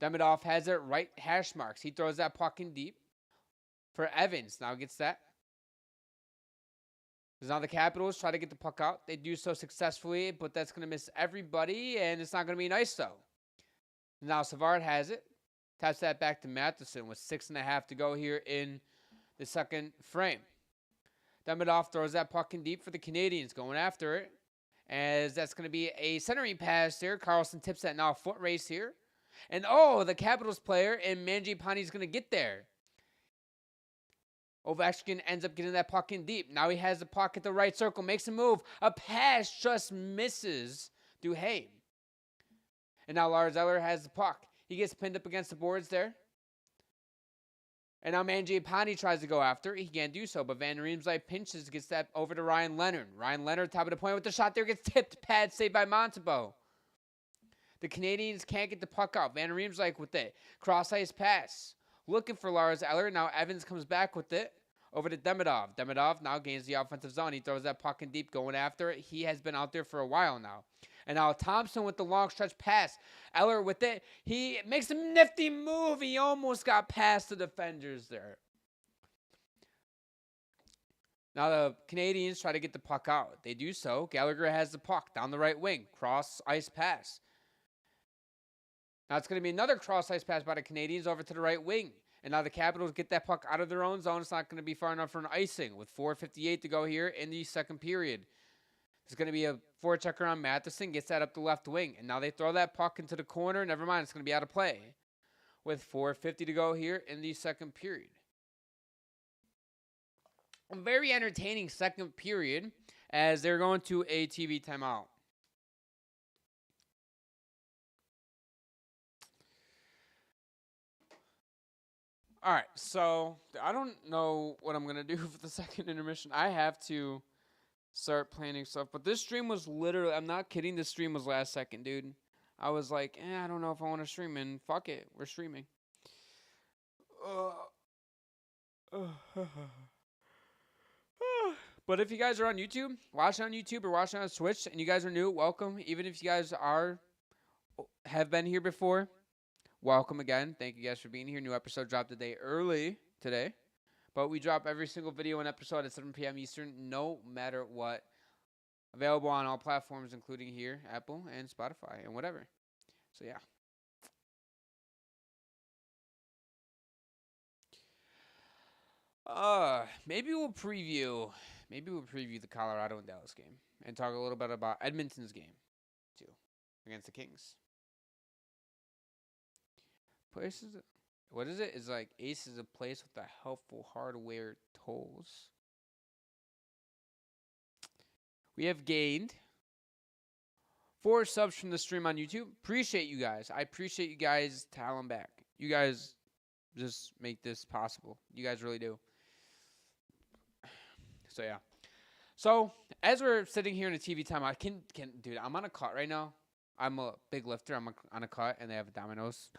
Demidov has it right hash marks. He throws that puck in deep for Evans. Now gets that. Because now the Capitals try to get the puck out. They do so successfully, but that's going to miss everybody, and it's not going to be nice, though. Now Savard has it. Taps that back to Matheson with 6.5 to go here in the second frame. Demidov throws that puck in deep for the Canadiens, going after it. As that's going to be a centering pass here. Carlson tips that now. Foot race here. And the Capitals player and Mangiapane is going to get there. Ovechkin ends up getting that puck in deep. Now he has the puck at the right circle. Makes a move. A pass just misses Duhaime. And now Lars Eller has the puck. He gets pinned up against the boards there. And now Mangiapane tries to go after. He can't do so, but Van Riemsdyk pinches, gets that over to Ryan Leonard. Ryan Leonard, top of the point with the shot there, gets tipped. Pad saved by Montembeault. The Canadiens can't get the puck out. Van Riemsdyk with it. Cross-ice pass. Looking for Lars Eller. Now Evans comes back with it. Over to Demidov. Demidov now gains the offensive zone. He throws that puck in deep, going after it. He has been out there for a while now. And now Thompson with the long stretch pass. Eller with it. He makes a nifty move. He almost got past the defenders there. Now the Canadiens try to get the puck out. They do so. Gallagher has the puck down the right wing. Cross ice pass. Now it's going to be another cross ice pass by the Canadiens over to the right wing. And now the Capitals get that puck out of their own zone. It's not going to be far enough for an icing with 4:58 to go here in the second period. There's going to be a forechecker on Matheson. Gets that up the left wing. And now they throw that puck into the corner. Never mind. It's going to be out of play with 4:50 to go here in the second period. A very entertaining second period as they're going to a TV timeout. All right, so I don't know what I'm going to do for the second intermission. I have to start planning stuff. But this stream was literally, I'm not kidding, this stream was last second, dude. I was like, I don't know if I want to stream, and fuck it, we're streaming. But if you guys are on YouTube, watching on YouTube or watching on Twitch, and you guys are new, welcome. Even if you guys have been here before, welcome again. Thank you guys for being here. New episode dropped a day early today. But we drop every single video and episode at 7 p.m. Eastern, no matter what. Available on all platforms, including here, Apple and Spotify and whatever. So, yeah. Maybe we'll preview the Colorado and Dallas game and talk a little bit about Edmonton's game, too, against the Kings. Places, what is it? It's like Ace is a place with the helpful hardware tools. We have gained 4 subs from the stream on YouTube. Appreciate you guys. I appreciate you guys talent back. You guys just make this possible. You guys really do. So yeah. So as we're sitting here in a TV timeout, dude, I'm on a cut right now. I'm a big lifter. I'm on a cut, and they have a Domino's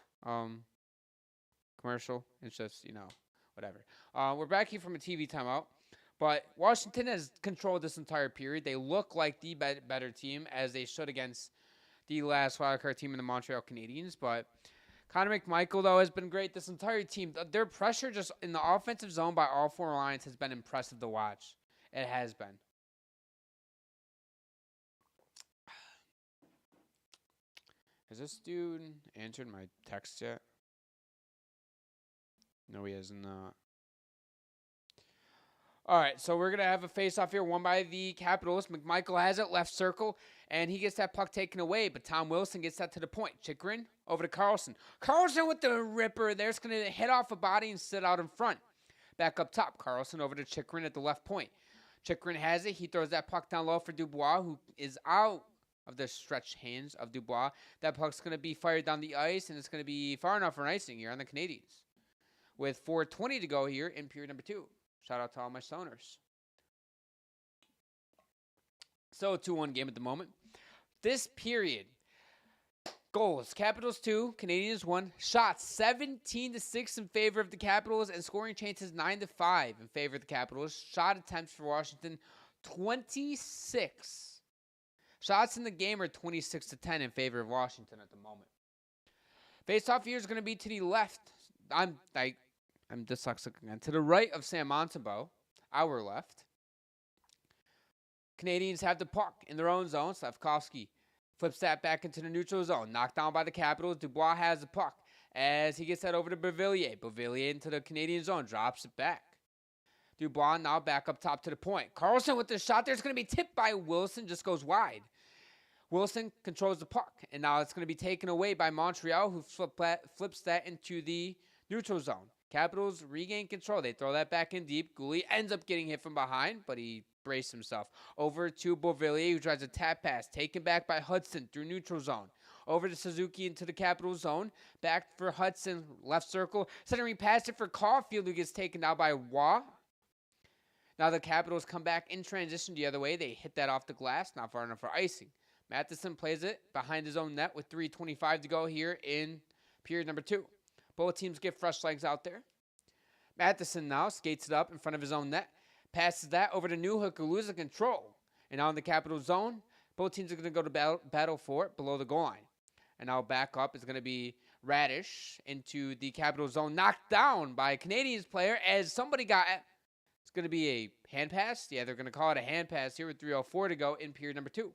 commercial. It's just, whatever. We're back here from a TV timeout. But Washington has controlled this entire period. They look like the better team, as they should against the last wildcard team in the Montreal Canadiens. But Connor McMichael, though, has been great. This entire team, their pressure just in the offensive zone by all 4 lines has been impressive to watch. It has been. Has this dude answered my text yet? No, he has not. All right, so we're going to have a face-off here, won by the Capitals. McMichael has it, left circle, and he gets that puck taken away, but Tom Wilson gets that to the point. Chychrun over to Carlson. Carlson with the ripper there. It's going to hit off a body and sit out in front. Back up top, Carlson over to Chychrun at the left point. Chychrun has it. He throws that puck down low for Dubois, who is out of the stretched hands of Dubois. That puck's going to be fired down the ice, and it's going to be far enough for an icing here on the Canadiens. With 4:20 to go here in period number 2. Shout out to all my stoners. So, 2-1 game at the moment. This period, goals, Capitals 2, Canadiens 1. Shots, 17-6 in favor of the Capitals, and scoring chances 9-5 in favor of the Capitals. Shot attempts for Washington, 26. Shots in the game are 26-10 in favor of Washington at the moment. Face-off here is going to be to the left. I'm dyslexic again. To the right of Sam Montembeault, our left. Canadiens have the puck in their own zone. Slavkovsky flips that back into the neutral zone. Knocked down by the Capitals. Dubois has the puck as he gets that over to Beauvillier. Beauvillier into the Canadian zone. Drops it back. Dubois now back up top to the point. Carlson with the shot there. It's going to be tipped by Wilson. Just goes wide. Wilson controls the puck. And now it's going to be taken away by Montreal, who flips that into the neutral zone. Capitals regain control. They throw that back in deep. Goulet ends up getting hit from behind, but he braced himself. Over to Beauvillier, who tries a tap pass. Taken back by Hudson through neutral zone. Over to Suzuki into the Capital zone. Back for Hudson, left circle. Centering pass it for Caulfield, who gets taken out by Waugh. Now the Capitals come back in transition the other way. They hit that off the glass, not far enough for icing. Matheson plays it behind his own net with 3:25 to go here in period number 2. Both teams get fresh legs out there. Matheson now skates it up in front of his own net. Passes that over to Newhook, who loses control. And now in the Capital zone, both teams are going to go to battle for it below the goal line. And now back up is going to be Radish into the Capital zone. Knocked down by a Canadiens player as somebody got... It's going to be a hand pass. Yeah, they're going to call it a hand pass here with 3:04 to go in period number 2.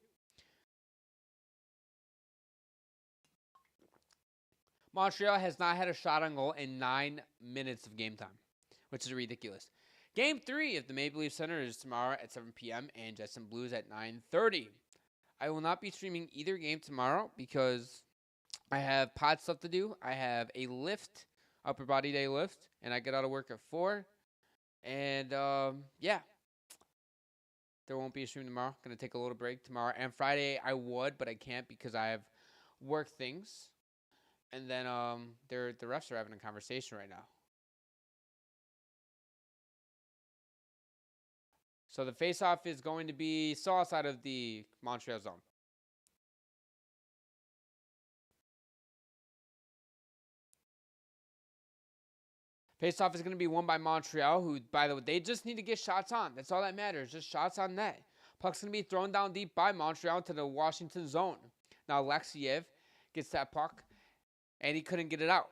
Montreal has not had a shot on goal in 9 minutes of game time, which is ridiculous. Game 3 of the Maple Leaf Center is tomorrow at 7 p.m. and Jets and Blues at 9:30. I will not be streaming either game tomorrow because I have pod stuff to do. I have a lift, upper body day lift, and I get out of work at 4. And, yeah, there won't be a stream tomorrow. Going to take a little break tomorrow. And Friday I would, but I can't because I have work things. And then the refs are having a conversation right now. So the face-off is going to be Saul side of the Montreal zone. Face-off is going to be won by Montreal, who, by the way, they just need to get shots on. That's all that matters, just shots on net. Puck's going to be thrown down deep by Montreal to the Washington zone. Now Alexiev gets that puck, and he couldn't get it out.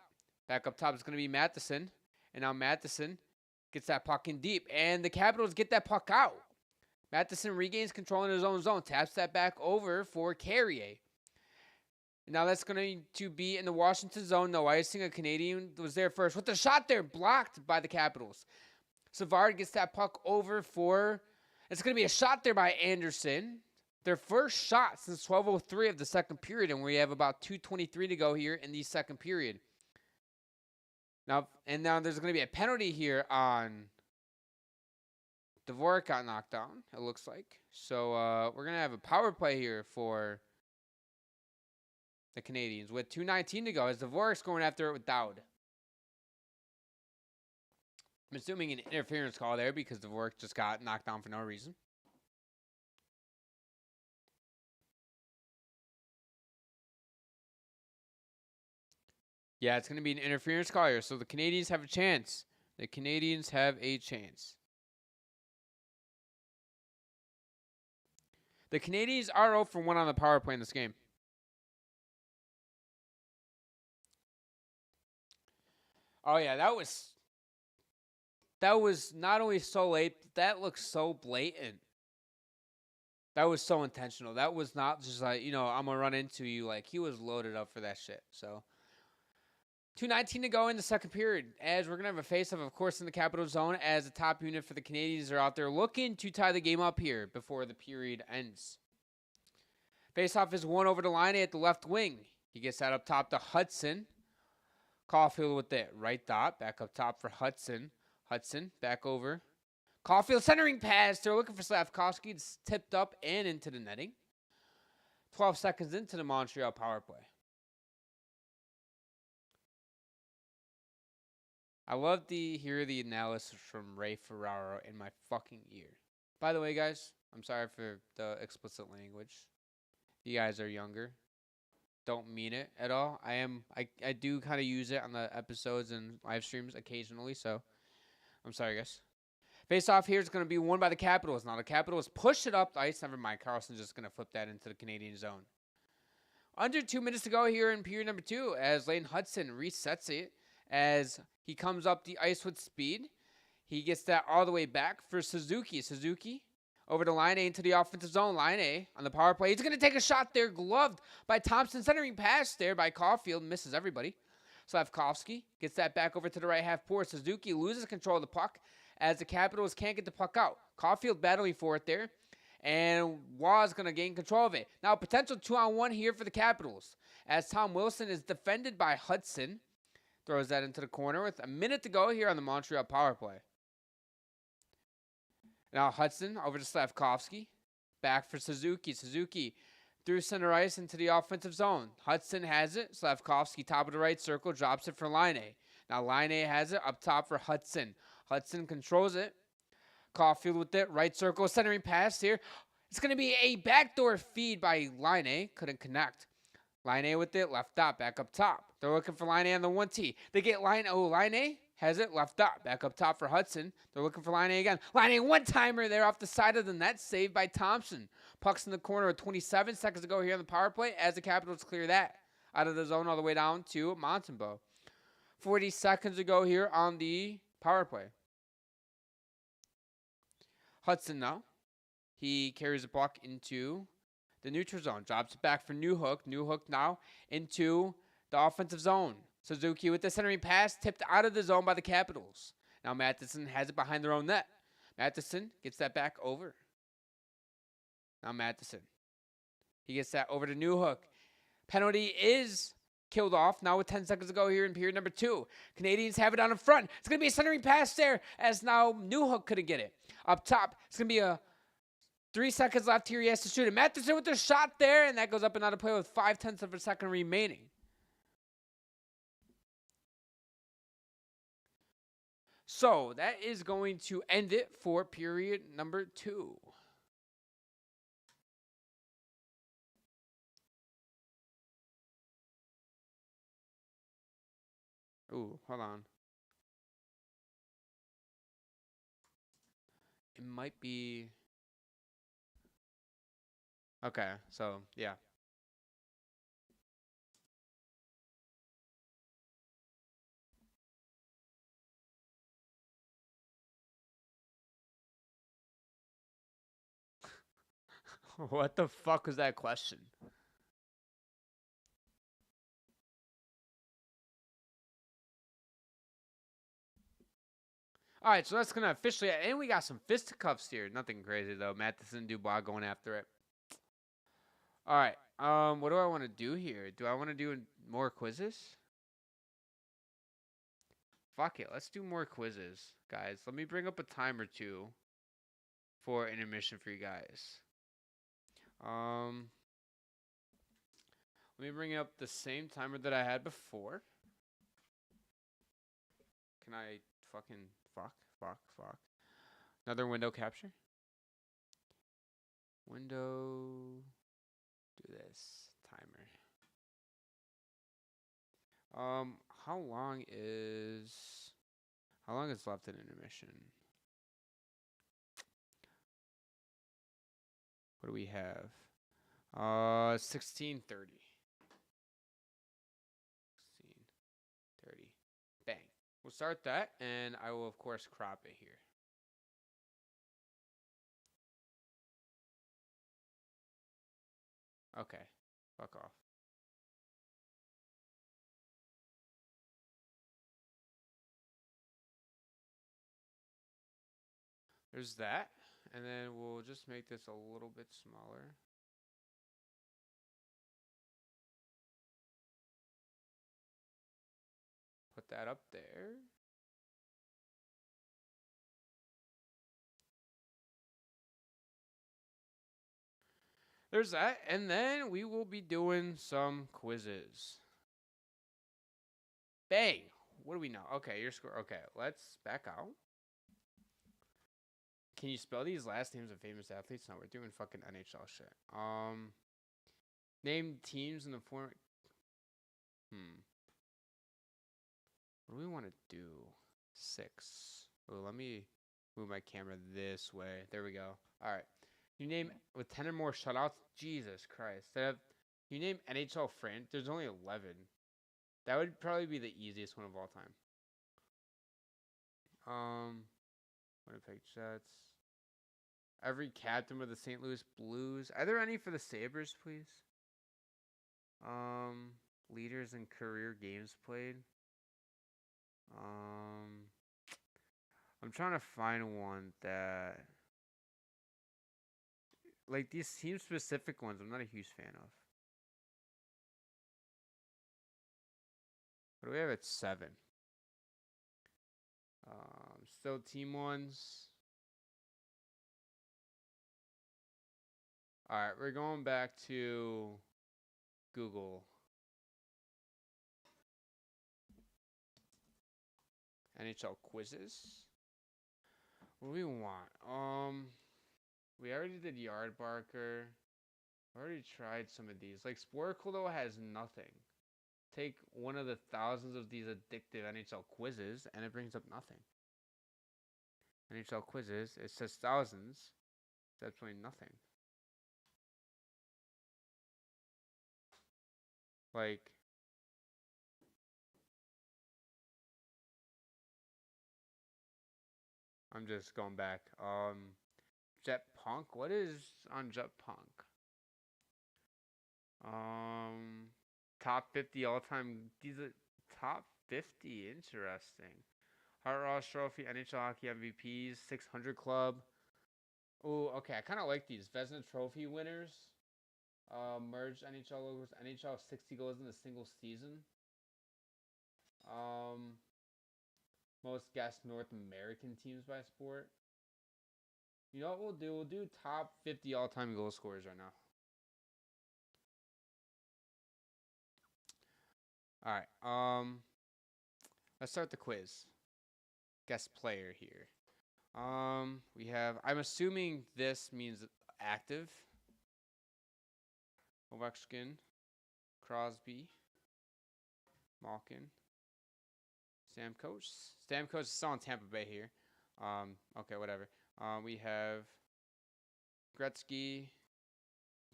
Back up top is going to be Matheson, and now Matheson gets that puck in deep, and the Capitals get that puck out. Matheson regains control in his own zone, taps that back over for Carrier. Now that's going to be in the Washington zone. No icing. A Canadian was there first. With the shot there, blocked by the Capitals. Savard gets that puck over for... It's going to be a shot there by Anderson. Their first shot since 12:03 of the second period, and we have about 2:23 to go here in the second period. Now there's going to be a penalty here on... Dvorak got knocked down, it looks like. So we're going to have a power play here for the Canadiens with 2:19 to go as Dvorak's going after it with Dowd. I'm assuming an interference call there because Dvorak just got knocked down for no reason. Yeah, it's going to be an interference call here. So the Canadiens have a chance. The Canadiens have a chance. The Canadiens are 0 for 1 on the power play in this game. Oh, yeah, that was not only so late, but that looks so blatant. That was so intentional. That was not just like, I'm going to run into you. Like, he was loaded up for that shit. So, 2:19 to go in the second period. As we're going to have a face-off, of course, in the Capital zone as the top unit for the Canadiens are out there looking to tie the game up here before the period ends. Face-off is won over the line at the left wing. He gets that up top to Hudson. Caulfield with the right dot. Back up top for Hudson. Hudson back over. Caulfield centering pass. They're looking for Slavkovsky. It's tipped up and into the netting. 12 seconds into the Montreal power play. I love to hear the analysis from Ray Ferraro in my fucking ear. By the way, guys, I'm sorry for the explicit language. You guys are younger. Don't mean it at all. I do kind of use it on the episodes and live streams occasionally, so I'm sorry, guys. Face off here is going to be won by the Capitals. Now the Capitals push it up the ice. Never mind. Carlson's just going to flip that into the Canadian zone. Under 2 minutes to go here in period number 2 as Lane Hudson resets it as he comes up the ice with speed. He gets that all the way back for Suzuki. Suzuki over to Line A into the offensive zone. Line A on the power play. He's going to take a shot there. Gloved by Thompson. Centering pass there by Caulfield. Misses everybody. Slavkovsky gets that back over to the right half court. Suzuki loses control of the puck as the Capitals can't get the puck out. Caulfield battling for it there. And Waugh's going to gain control of it. Now, potential 2-on-1 here for the Capitals as Tom Wilson is defended by Hudson. Throws that into the corner with a minute to go here on the Montreal power play. Now, Hudson over to Slavkovsky. Back for Suzuki. Suzuki through center ice into the offensive zone. Hudson has it. Slavkovsky, top of the right circle, drops it for Line A. Now, Line A has it up top for Hudson. Hudson controls it. Caulfield with it. Right circle. Centering pass here. It's going to be a backdoor feed by Line A. Couldn't connect. Line A with it. Left dot. Back up top. They're looking for Line A on the 1T. They get Line A has it. Left dot. Back up top for Hudson. They're looking for Line A again. Line A one-timer there off the side of the net. Saved by Thompson. Puck's in the corner with 27 seconds to go here on the power play as the Capitals clear that out of the zone all the way down to Montembeault. 40 seconds to go here on the power play. Hudson now. He carries the puck into the neutral zone. Drops it back for Newhook. Newhook now into the offensive zone. Suzuki with the centering pass tipped out of the zone by the Capitals. Now Matheson has it behind their own net. Matheson gets that back over. Now Matheson. He gets that over to Newhook. Penalty is killed off now with 10 seconds to go here in period number 2. Canadians have it on in front. It's going to be a centering pass there as now Newhook couldn't get it. Up top, it's going to be a 3 seconds left here. He has to shoot it. Matheson with the shot there, and that goes up and out of play with 0.5 of a second remaining. So that is going to end it for period number 2. Ooh, hold on. It might be... Okay, so, yeah. What the fuck was that question? All right, so that's going to officially... And we got some fisticuffs here. Nothing crazy, though. Matheson, Dubois going after it. All right. What do I want to do here? Do I want to do more quizzes? Fuck it. Let's do more quizzes, guys. Let me bring up a time or two for intermission for you guys. Let me bring up the same timer that I had before. Can I fucking... Fuck. Another window capture. Window. Do this. Timer. How long is left in intermission? What do we have? 16:30. 16:30. Bang. We'll start that, and I will, of course, crop it here. Okay. Fuck off. There's that, and then we'll just make this a little bit smaller. Put that up there. there's that. And then we will be doing some quizzes. Bang. What do we know? Okay, your score. Okay, let's back out. Can you spell these last names of famous athletes? No, we're doing fucking NHL shit. Name teams in the form. What do we want to do? 6. Oh, let me move my camera this way. There we go. All right. You name with 10 or more shutouts. Jesus Christ. You name NHL France. There's only 11. That would probably be the easiest one of all time. Winnipeg Jets. Every captain of the St. Louis Blues. Are there any for the Sabres, please? Leaders in career games played. I'm trying to find one that, like, these team specific ones I'm not a huge fan of. What do we have at 7? Still team ones. All right, we're going back to Google. NHL quizzes. What do we want? We already did Yard Barker. I already tried some of these. Like Sporkle though has nothing. Take one of the thousands of these addictive NHL quizzes and it brings up nothing. NHL quizzes, it says thousands. It's absolutely nothing. Like, I'm just going back. Jet Punk. What is on Jet Punk? Top 50 all-time. These are top 50. Interesting. Hart Ross Trophy, NHL Hockey MVPs, 600 Club. Oh, okay. I kind of like these Vezina Trophy winners. Merged NHL logos. NHL 60 goals in a single season. Most guest North American teams by sport. You know what we'll do? We'll do top 50 all-time goal scorers right now. All right. Let's start the quiz. Guest player here. We have. I'm assuming this means active. Ovechkin, Crosby, Malkin, Stamkos. Stamkos is still in Tampa Bay here. Okay, whatever. We have Gretzky.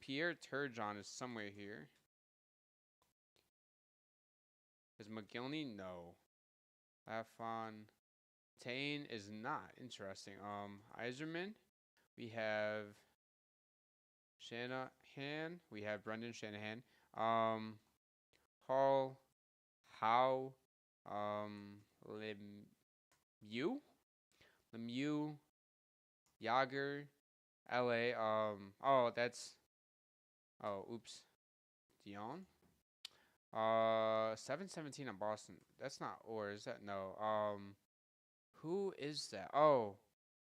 Pierre Turgeon is somewhere here. Is McGillney? No. LaFontaine is not. Interesting. Iserman. We have Shanahan. We have Brendan Shanahan. Hall. Howe. Lemieux. Yager. LA. Oops. Dion. 717 on Boston. That's not, or is that? No. Who is that? Oh,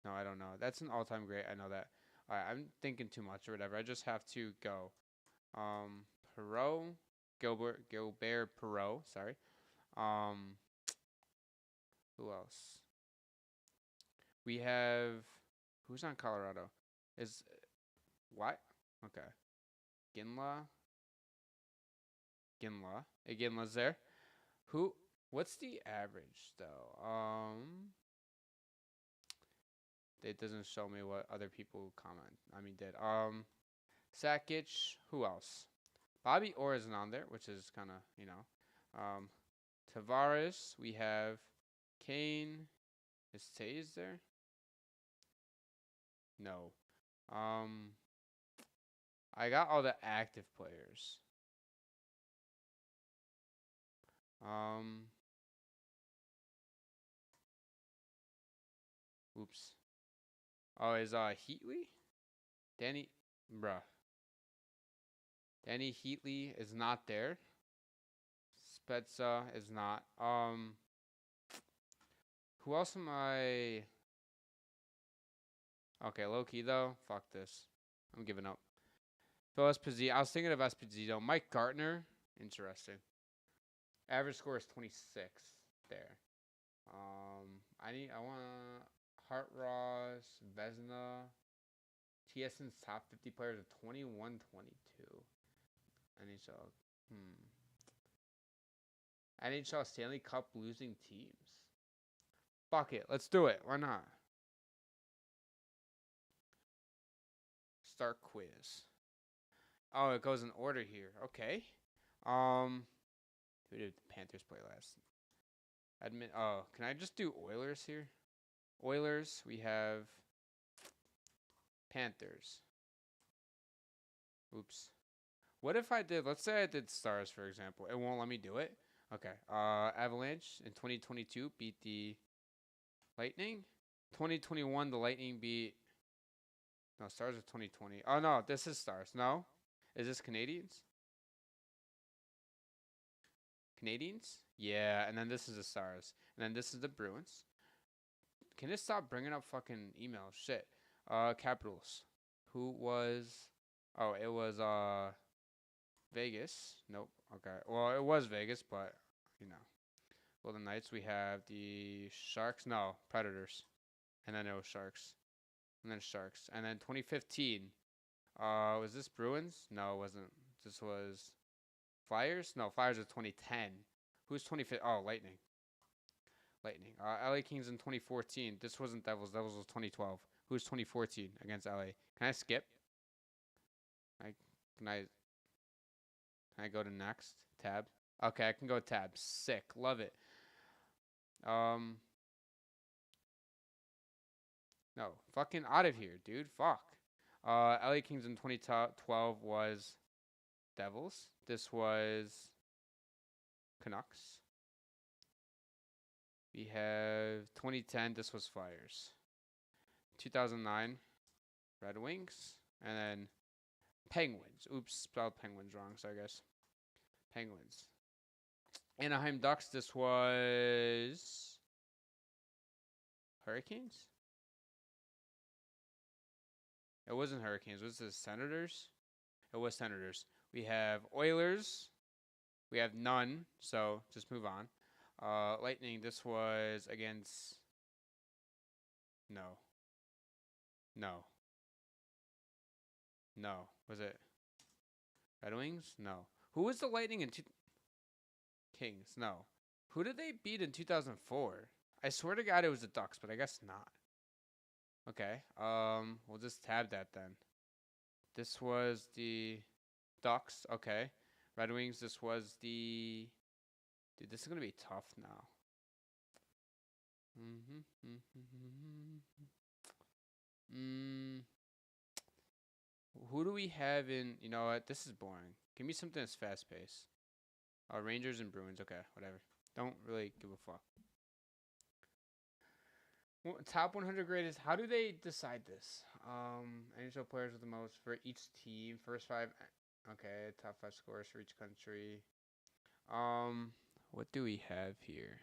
no, I don't know. That's an all-time great. I know that. All right, I'm thinking too much or whatever. I just have to go. Gilbert Perreault. Sorry. Who else? We have, who's on Colorado? Is what? Okay. Ginla's there. What's the average though? It doesn't show me what other people did. Sakic, who else? Bobby Orr isn't on there, which is kind of, Tavares, we have Kane. Is Tays there? No. I got all the active players. Oops. Oh, is Heatley? Danny Heatley is not there. Spezza is not. Who else am I? Okay, low key though. Fuck this. I'm giving up. Phil Esposito. I was thinking of Esposito. Mike Gartner. Interesting. Average score is 26 there. I want Hart Ross, Vezina, TSN's top 50 players of 21-22. NHL. NHL Stanley Cup losing teams. Fuck it. Let's do it. Why not? Start quiz. Oh, it goes in order here. Okay. Who did the Panthers play last? Can I just do Oilers here? Oilers, we have Panthers. Oops. What if I did, let's say I did Stars, for example. It won't let me do it. Okay. Avalanche in 2022 beat the Lightning. 2021, the Lightning beat... No, Stars are 2020. Oh, no, this is Stars. No? Is this Canadiens? Canadiens? Yeah, and then this is the Stars. And then this is the Bruins. Can it stop bringing up fucking emails? Shit. Capitals. Who was... Oh, it was, Vegas. Nope. Okay. Well, it was Vegas, but, you know. Golden Knights, we have the Sharks. No, Predators. And then it was Sharks. And then Sharks. And then 2015. Was this Bruins? No, it wasn't. This was Flyers? No, Flyers was 2010. Who's 2015? Oh, Lightning. Lightning. LA Kings in 2014. This wasn't Devils. Devils was 2012. Who's 2014 against LA? Can I skip? Can I go to next? Tab? Okay, I can go tab. Sick. Love it. No. Fucking out of here, dude. Fuck. LA Kings in 2012 was Devils. This was Canucks. We have 2010. This was Flyers. 2009, Red Wings. And then Penguins. Oops, spelled Penguins wrong, so I guess. Penguins. Anaheim Ducks. This was Hurricanes? It wasn't Hurricanes. Was this Senators? It was Senators. We have Oilers. We have none, so just move on. Lightning, this was against... No. Was it Red Wings? No. Who was the Lightning in... Kings? No. Who did they beat in 2004? I swear to God it was the Ducks, but I guess not. Okay. We'll just tab that then. This was the Ducks. Okay. Red Wings, this was the... Dude, this is going to be tough now. Who do we have in... You know what? This is boring. Give me something that's fast-paced. Rangers and Bruins. Okay, whatever. Don't really give a fuck. Well, top 100 greatest. How do they decide this? NHL players with the most for each team. First 5. Okay, top 5 scores for each country. What do we have here?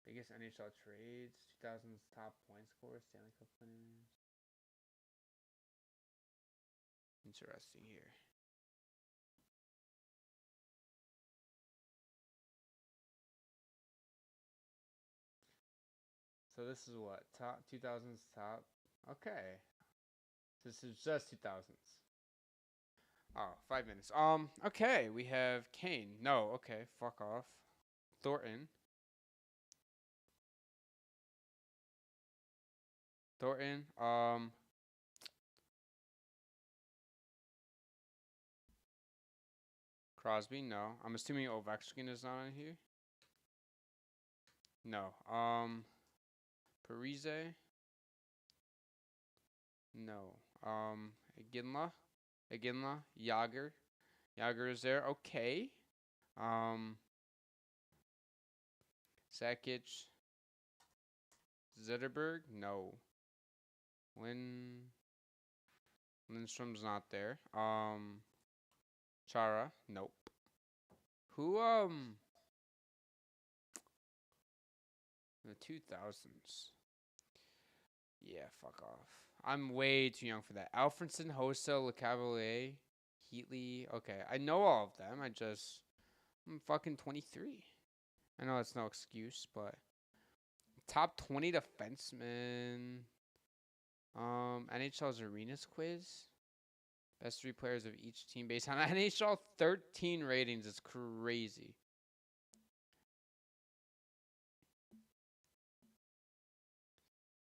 Biggest NHL trades. 2000's top point scorers. Stanley Cup winners. Interesting here. So this is what? Top 2000's top. Okay. This is just 2000s. Oh, 5 minutes. Okay, we have Kane. No, okay, fuck off. Thornton. Crosby, no. I'm assuming Ovechkin is not on here. No. Parise. No. Iginla. Yager. Yager is there. Okay. Sakic. Zetterberg. No. Lindstrom's not there. Chara. Nope. Who, the 2000s. Yeah, fuck off. I'm way too young for that. Alfredson, Hossa, LeCavalier, Heatley. Okay, I know all of them. I'm fucking 23. I know that's no excuse, but top 20 defensemen. NHL's Arenas quiz. Best 3 players of each team based on NHL 13 ratings is crazy.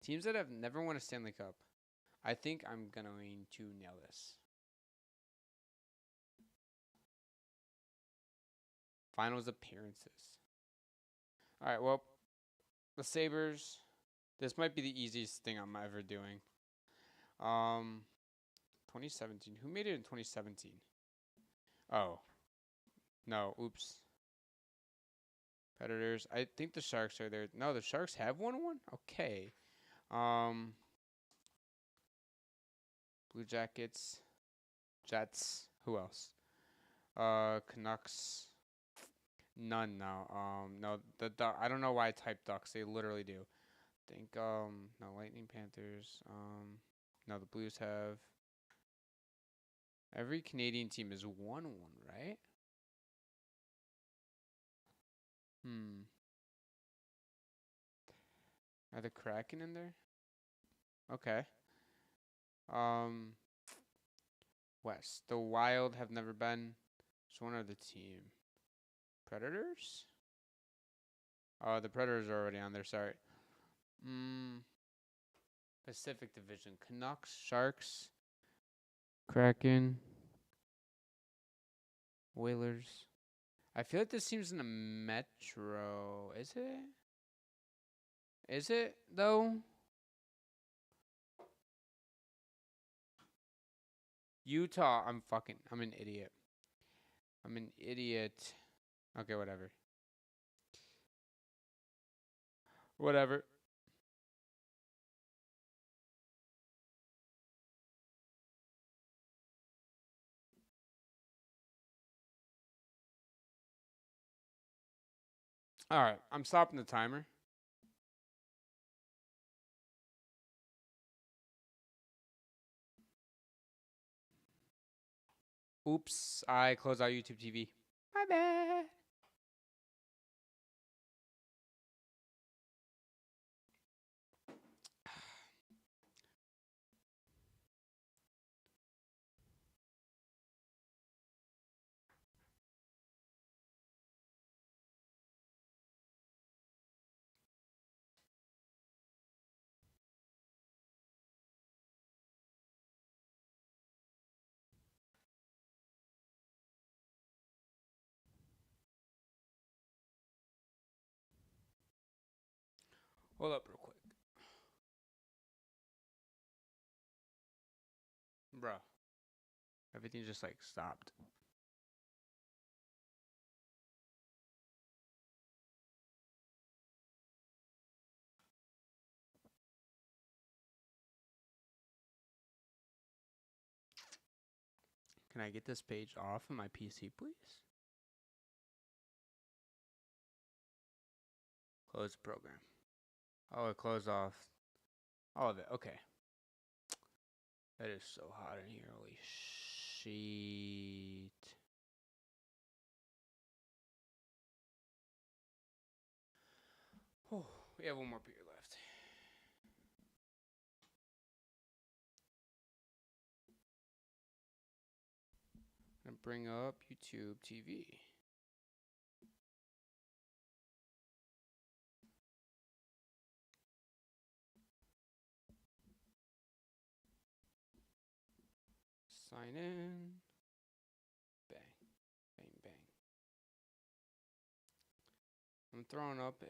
Teams that have never won a Stanley Cup. I think I'm going to nail this. Finals appearances. All right, well, the Sabres. This might be the easiest thing I'm ever doing. 2017. Who made it in 2017? Oh. No, oops. Predators. I think the Sharks are there. No, the Sharks have won one? Okay. Blue Jackets. Jets. Who else? Canucks. None now. No, I don't know why I typed Ducks. They literally do. Think no, Lightning, Panthers. No, the Blues have. Every Canadian team has won one, right? Are the Kraken in there? Okay. Um, West. The Wild have never been. Just one other team. Predators? Oh, the Predators are already on there. Sorry. Pacific Division. Canucks, Sharks, Kraken, Whalers. I feel like this seems in the Metro. Is it? Is it though? Utah. I'm an idiot. I'm an idiot. Okay, whatever. Whatever. All right, I'm stopping the timer. Oops, I closed out YouTube TV. My bad. Hold up real quick. Bro. Everything just like stopped. Can I get this page off of my PC, please? Close program. Oh, it closed off all of it. Okay. That is so hot in here. Holy shit. Oh, we have one more beer left. I'm gonna bring up YouTube TV. Sign in. Bang. Bang, bang. I'm throwing up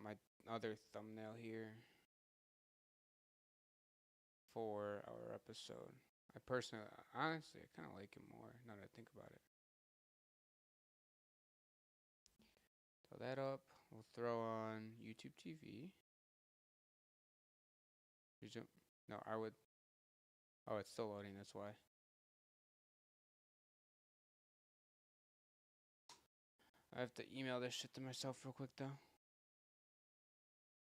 my other thumbnail here for our episode. I personally, honestly, I kind of like it more now that I think about it. Throw that up. We'll throw on YouTube TV. Resume. No, I would. Oh, it's still loading. That's why. I have to email this shit to myself real quick though.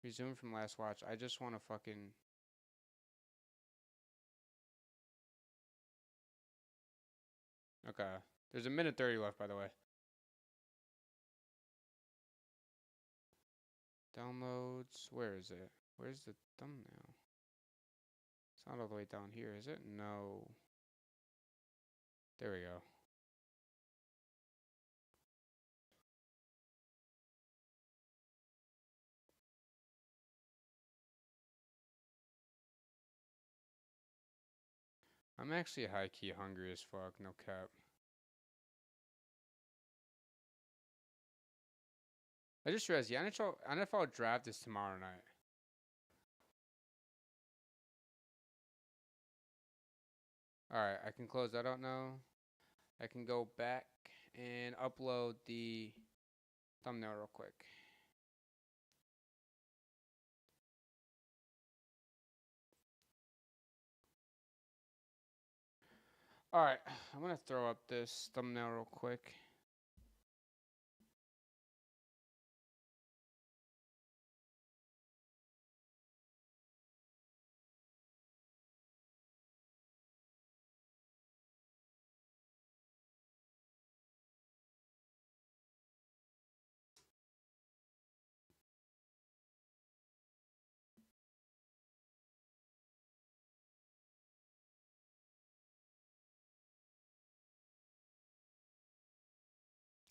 Resume from last watch. I just want to fucking... Okay. There's a minute 30 left, by the way. Downloads. Where is it? Where's the thumbnail? It's not all the way down here, is it? No. There we go. I'm actually high-key hungry as fuck, no cap. I just realized the NFL draft is tomorrow night. Alright, I can close that out now. I can go back and upload the thumbnail real quick. Alright, I'm going to throw up this thumbnail real quick.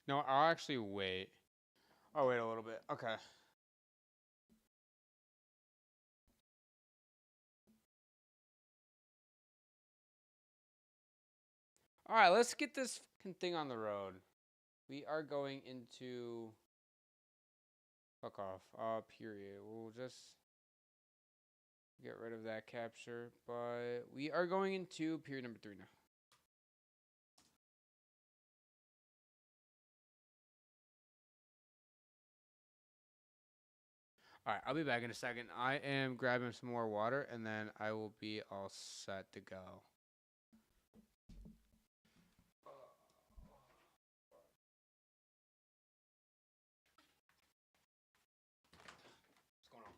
No, I'll actually wait. I'll wait a little bit. Okay. All right, let's get this thing on the road. We are going into... Fuck off. Period. We'll just get rid of that capture. But we are going into period number 3 now. All right, I'll be back in a second. I am grabbing some more water, and then I will be all set to go. What's going on?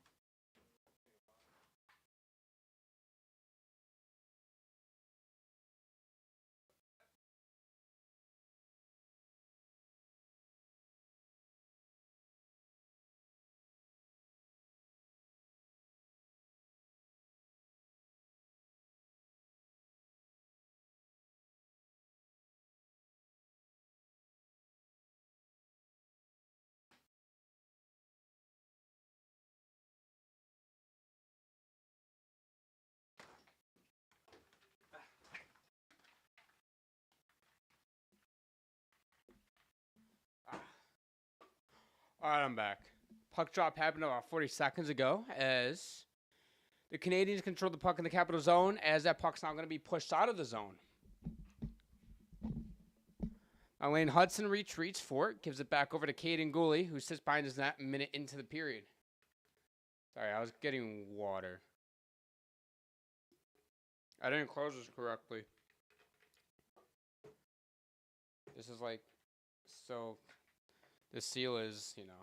All right, I'm back. Puck drop happened about 40 seconds ago as the Canadiens control the puck in the Capital Zone as that puck's now going to be pushed out of the zone. Now Lane Hudson retreats for it, gives it back over to Caden Gooley, who sits behind his net a minute into the period. Sorry, I was getting water. I didn't close this correctly. This is like, so the seal is, you know.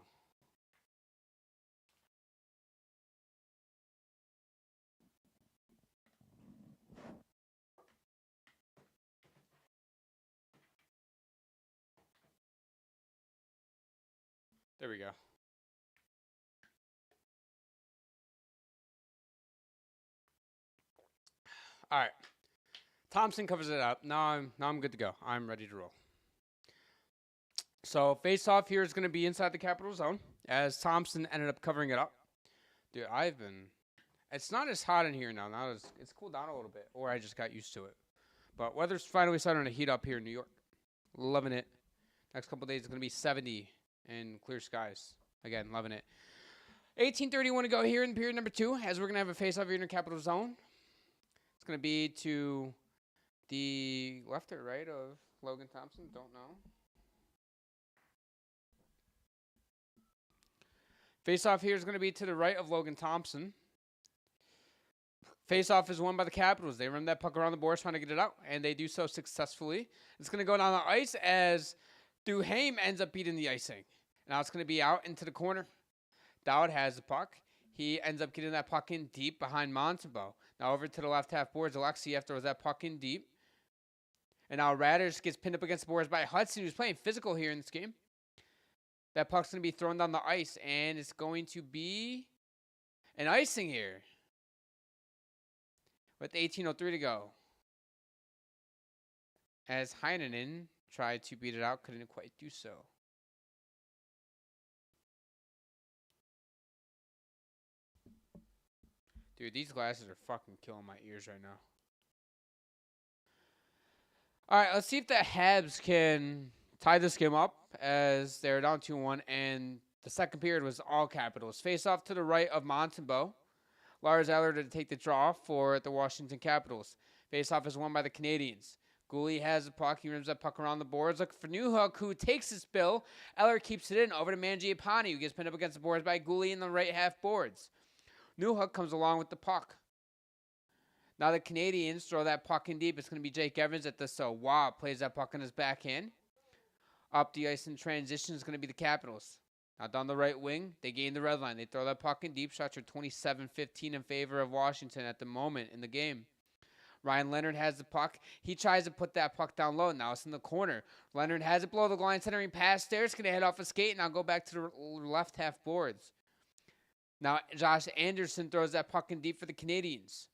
There we go. All right. Thompson covers it up. Now I'm good to go. I'm ready to roll. So face-off here is going to be inside the Capital Zone as Thompson ended up covering it up. Dude, it's not as hot in here now. It's cooled down a little bit, or I just got used to it. But weather's finally starting to heat up here in New York. Loving it. Next couple days it's going to be 70 and clear skies. Again, loving it. 18:31 to go here in period number 2 as we're going to have a face-off here in the Capital Zone. It's going to be to the left or right of Logan Thompson. Don't know. Face-off here is going to be to the right of Logan Thompson. Face-off is won by the Capitals. They run that puck around the boards trying to get it out, and they do so successfully. It's going to go down the ice as Duhaime ends up beating the icing. Now it's going to be out into the corner. Dowd has the puck. He ends up getting that puck in deep behind Montembeault. Now over to the left half boards. Alexiev throws that puck in deep. And now Raddysh gets pinned up against the boards by Hudson, who's playing physical here in this game. That puck's going to be thrown down the ice, and it's going to be an icing here with 18:03 to go. As Heinonen tried to beat it out, couldn't quite do so. Dude, these glasses are fucking killing my ears right now. All right, let's see if the Habs can tie this game up as they're down 2-1, and the second period was all Capitals. Face off to the right of Montembeault. Lars Eller to take the draw for the Washington Capitals. Face off is won by the Canadiens. Gooley has the puck. He rims that puck around the boards. Looking for Newhook, who takes his spill. Eller keeps it in over to Mangiapane, who gets pinned up against the boards by Gooley in the right half boards. Newhook comes along with the puck. Now the Canadiens throw that puck in deep. It's going to be Jake Evans at this. So Waugh plays that puck in his backhand. Up the ice in transition is going to be the Capitals. Now down the right wing, they gain the red line. They throw that puck in deep. Shots are 27-15 in favor of Washington at the moment in the game. Ryan Leonard has the puck. He tries to put that puck down low. Now it's in the corner. Leonard has it below the line, centering pass there. It's going to head off a skate, and I'll go back to the left half boards. Now Josh Anderson throws that puck in deep for the Canadiens.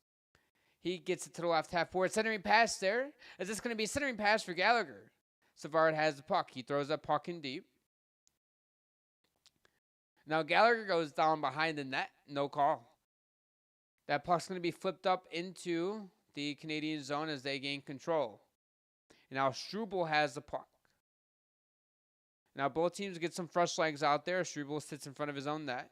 He gets it to the left half board. Centering pass there. Is this going to be a centering pass for Gallagher? Savard has the puck. He throws that puck in deep. Now Gallagher goes down behind the net. No call. That puck's going to be flipped up into the Canadian zone as they gain control. And now Struble has the puck. Now both teams get some fresh legs out there. Struble sits in front of his own net.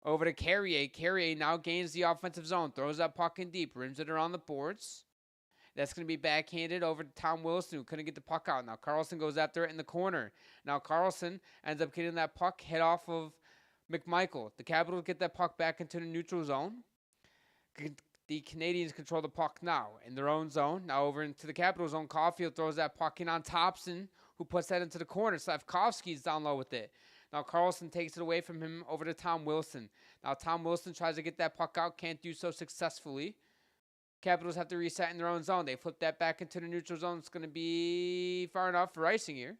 Over to Carrier. Carrier now gains the offensive zone. Throws that puck in deep. Rims it around the boards. That's going to be backhanded over to Tom Wilson, who couldn't get the puck out. Now Carlson goes after it in the corner. Now Carlson ends up getting that puck hit off of McMichael. The Capitals get that puck back into the neutral zone. The Canadiens control the puck now in their own zone. Now over into the Capitals zone. Caulfield throws that puck in on Thompson, who puts that into the corner. Slavkovsky's down low with it. Now Carlson takes it away from him over to Tom Wilson. Now Tom Wilson tries to get that puck out. Can't do so successfully. Capitals have to reset in their own zone. They flip that back into the neutral zone. It's going to be far enough for icing here.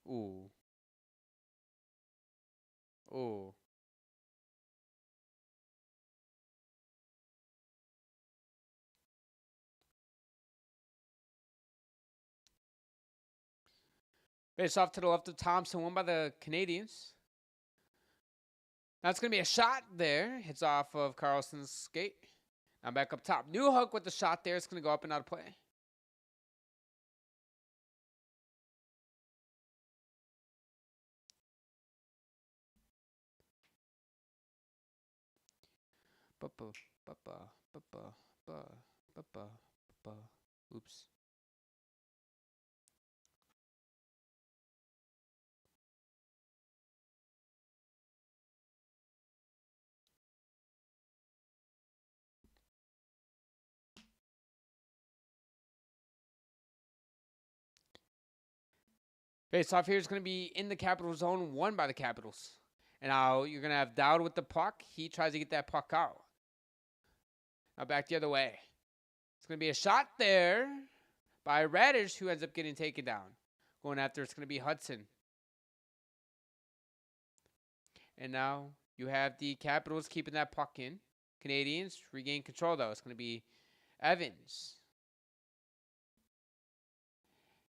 Ooh. Ooh. Face off to the left of Thompson, won by the Canadiens. That's going to be a shot there. Hits off of Carlson's skate. Now back up top. Newhook with the shot there. It's going to go up and out of play. Oops. Face off here is going to be in the Capital zone, won by the Capitals. And now you're going to have Dowd with the puck. He tries to get that puck out. Now back the other way. It's going to be a shot there by Raddysh, who ends up getting taken down. Going after, it's going to be Hudson. And now you have the Capitals keeping that puck in. Canadiens regain control, though. It's going to be Evans.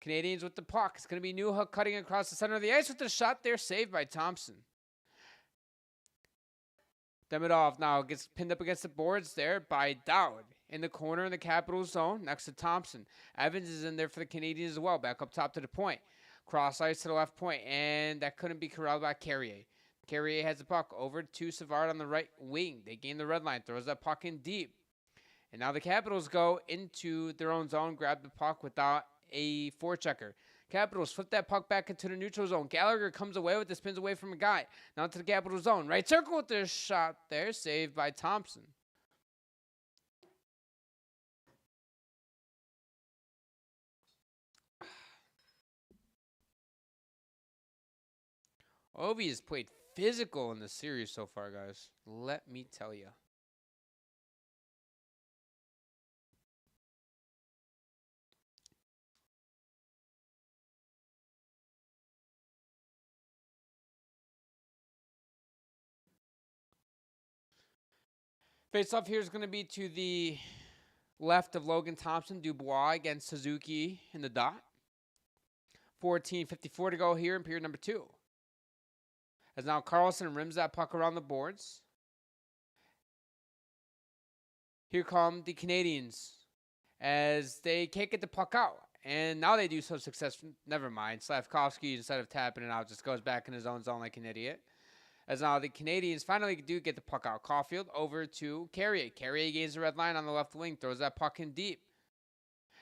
Canadiens with the puck. It's going to be Newhook cutting across the center of the ice with the shot there, saved by Thompson. Demidov now gets pinned up against the boards there by Dowd. In the corner in the Capitals zone next to Thompson. Evans is in there for the Canadiens as well. Back up top to the point. Cross ice to the left point. And that couldn't be corralled by Carrier. Carrier has the puck over to Savard on the right wing. They gain the red line. Throws that puck in deep. And now the Capitals go into their own zone. Grab the puck without a forechecker. Capitals flip that puck back into the neutral zone. Gallagher comes away with it, spins away from a guy. Now to the Capital zone. Right circle with the shot there. Saved by Thompson. Ovi has played physical in the series so far, guys. Let me tell you. Face-off here is going to be to the left of Logan Thompson. Dubois against Suzuki in the dot. 14:54 to go here in period number 2. As now Carlson rims that puck around the boards. Here come the Canadiens as they can't get the puck out. And now they do so successfully. Never mind. Slavkovsky, instead of tapping it out, just goes back in his own zone like an idiot. As now the Canadiens finally do get the puck out. Caulfield over to Carrier. Carrier gains the red line on the left wing. Throws that puck in deep.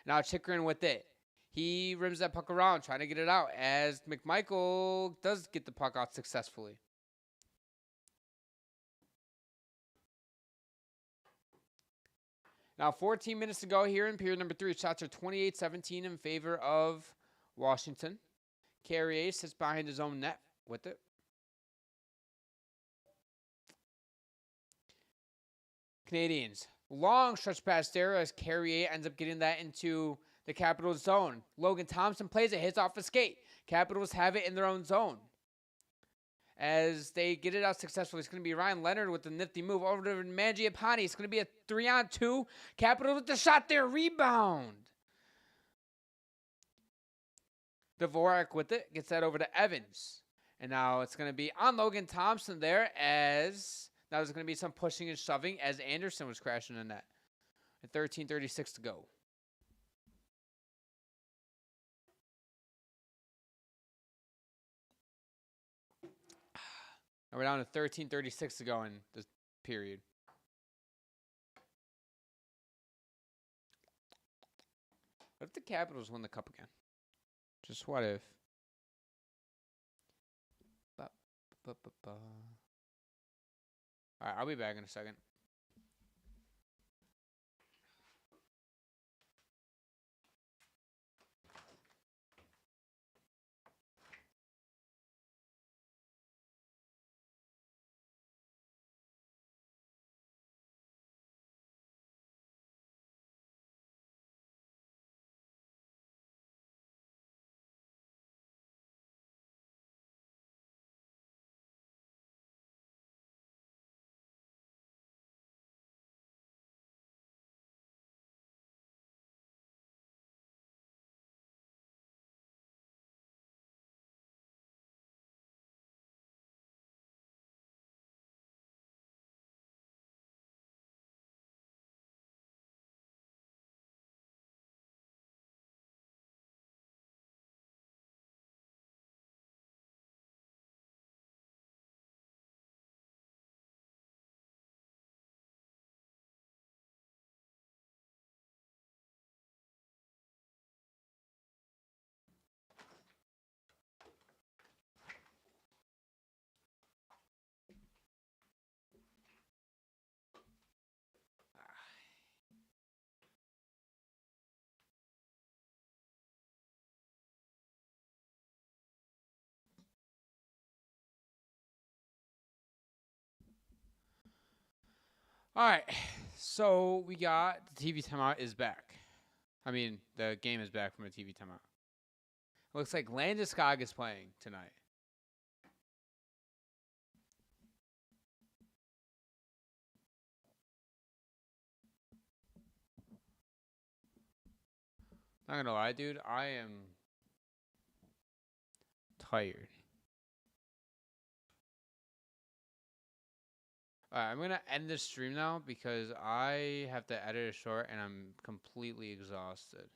Now Chychrun with it. He rims that puck around, trying to get it out. As McMichael does get the puck out successfully. Now 14 minutes to go here in period number 3. Shots are 28-17 in favor of Washington. Carrier sits behind his own net with it. Canadiens. Long stretch pass there as Carrier ends up getting that into the Capitals zone. Logan Thompson plays it, hits off a skate. Capitals have it in their own zone. As they get it out successfully, it's going to be Ryan Leonard with the nifty move over to Mangiapane. It's going to be a 3-on-2. Capitals with the shot there. Rebound. Dvorak with it. Gets that over to Evans. And now it's going to be on Logan Thompson there as now there's going to be some pushing and shoving as Anderson was crashing in that. At 13:36 to go. And we're down to 13:36 to go in this period. What if the Capitals win the cup again? Just what if? All right, I'll be back in a second. All right, so we got the TV timeout is back. I mean, the game is back from a TV timeout. Looks like Landeskog is playing tonight. Not gonna lie, dude, I am tired. Alright, I'm gonna end this stream now because I have to edit it short and I'm completely exhausted.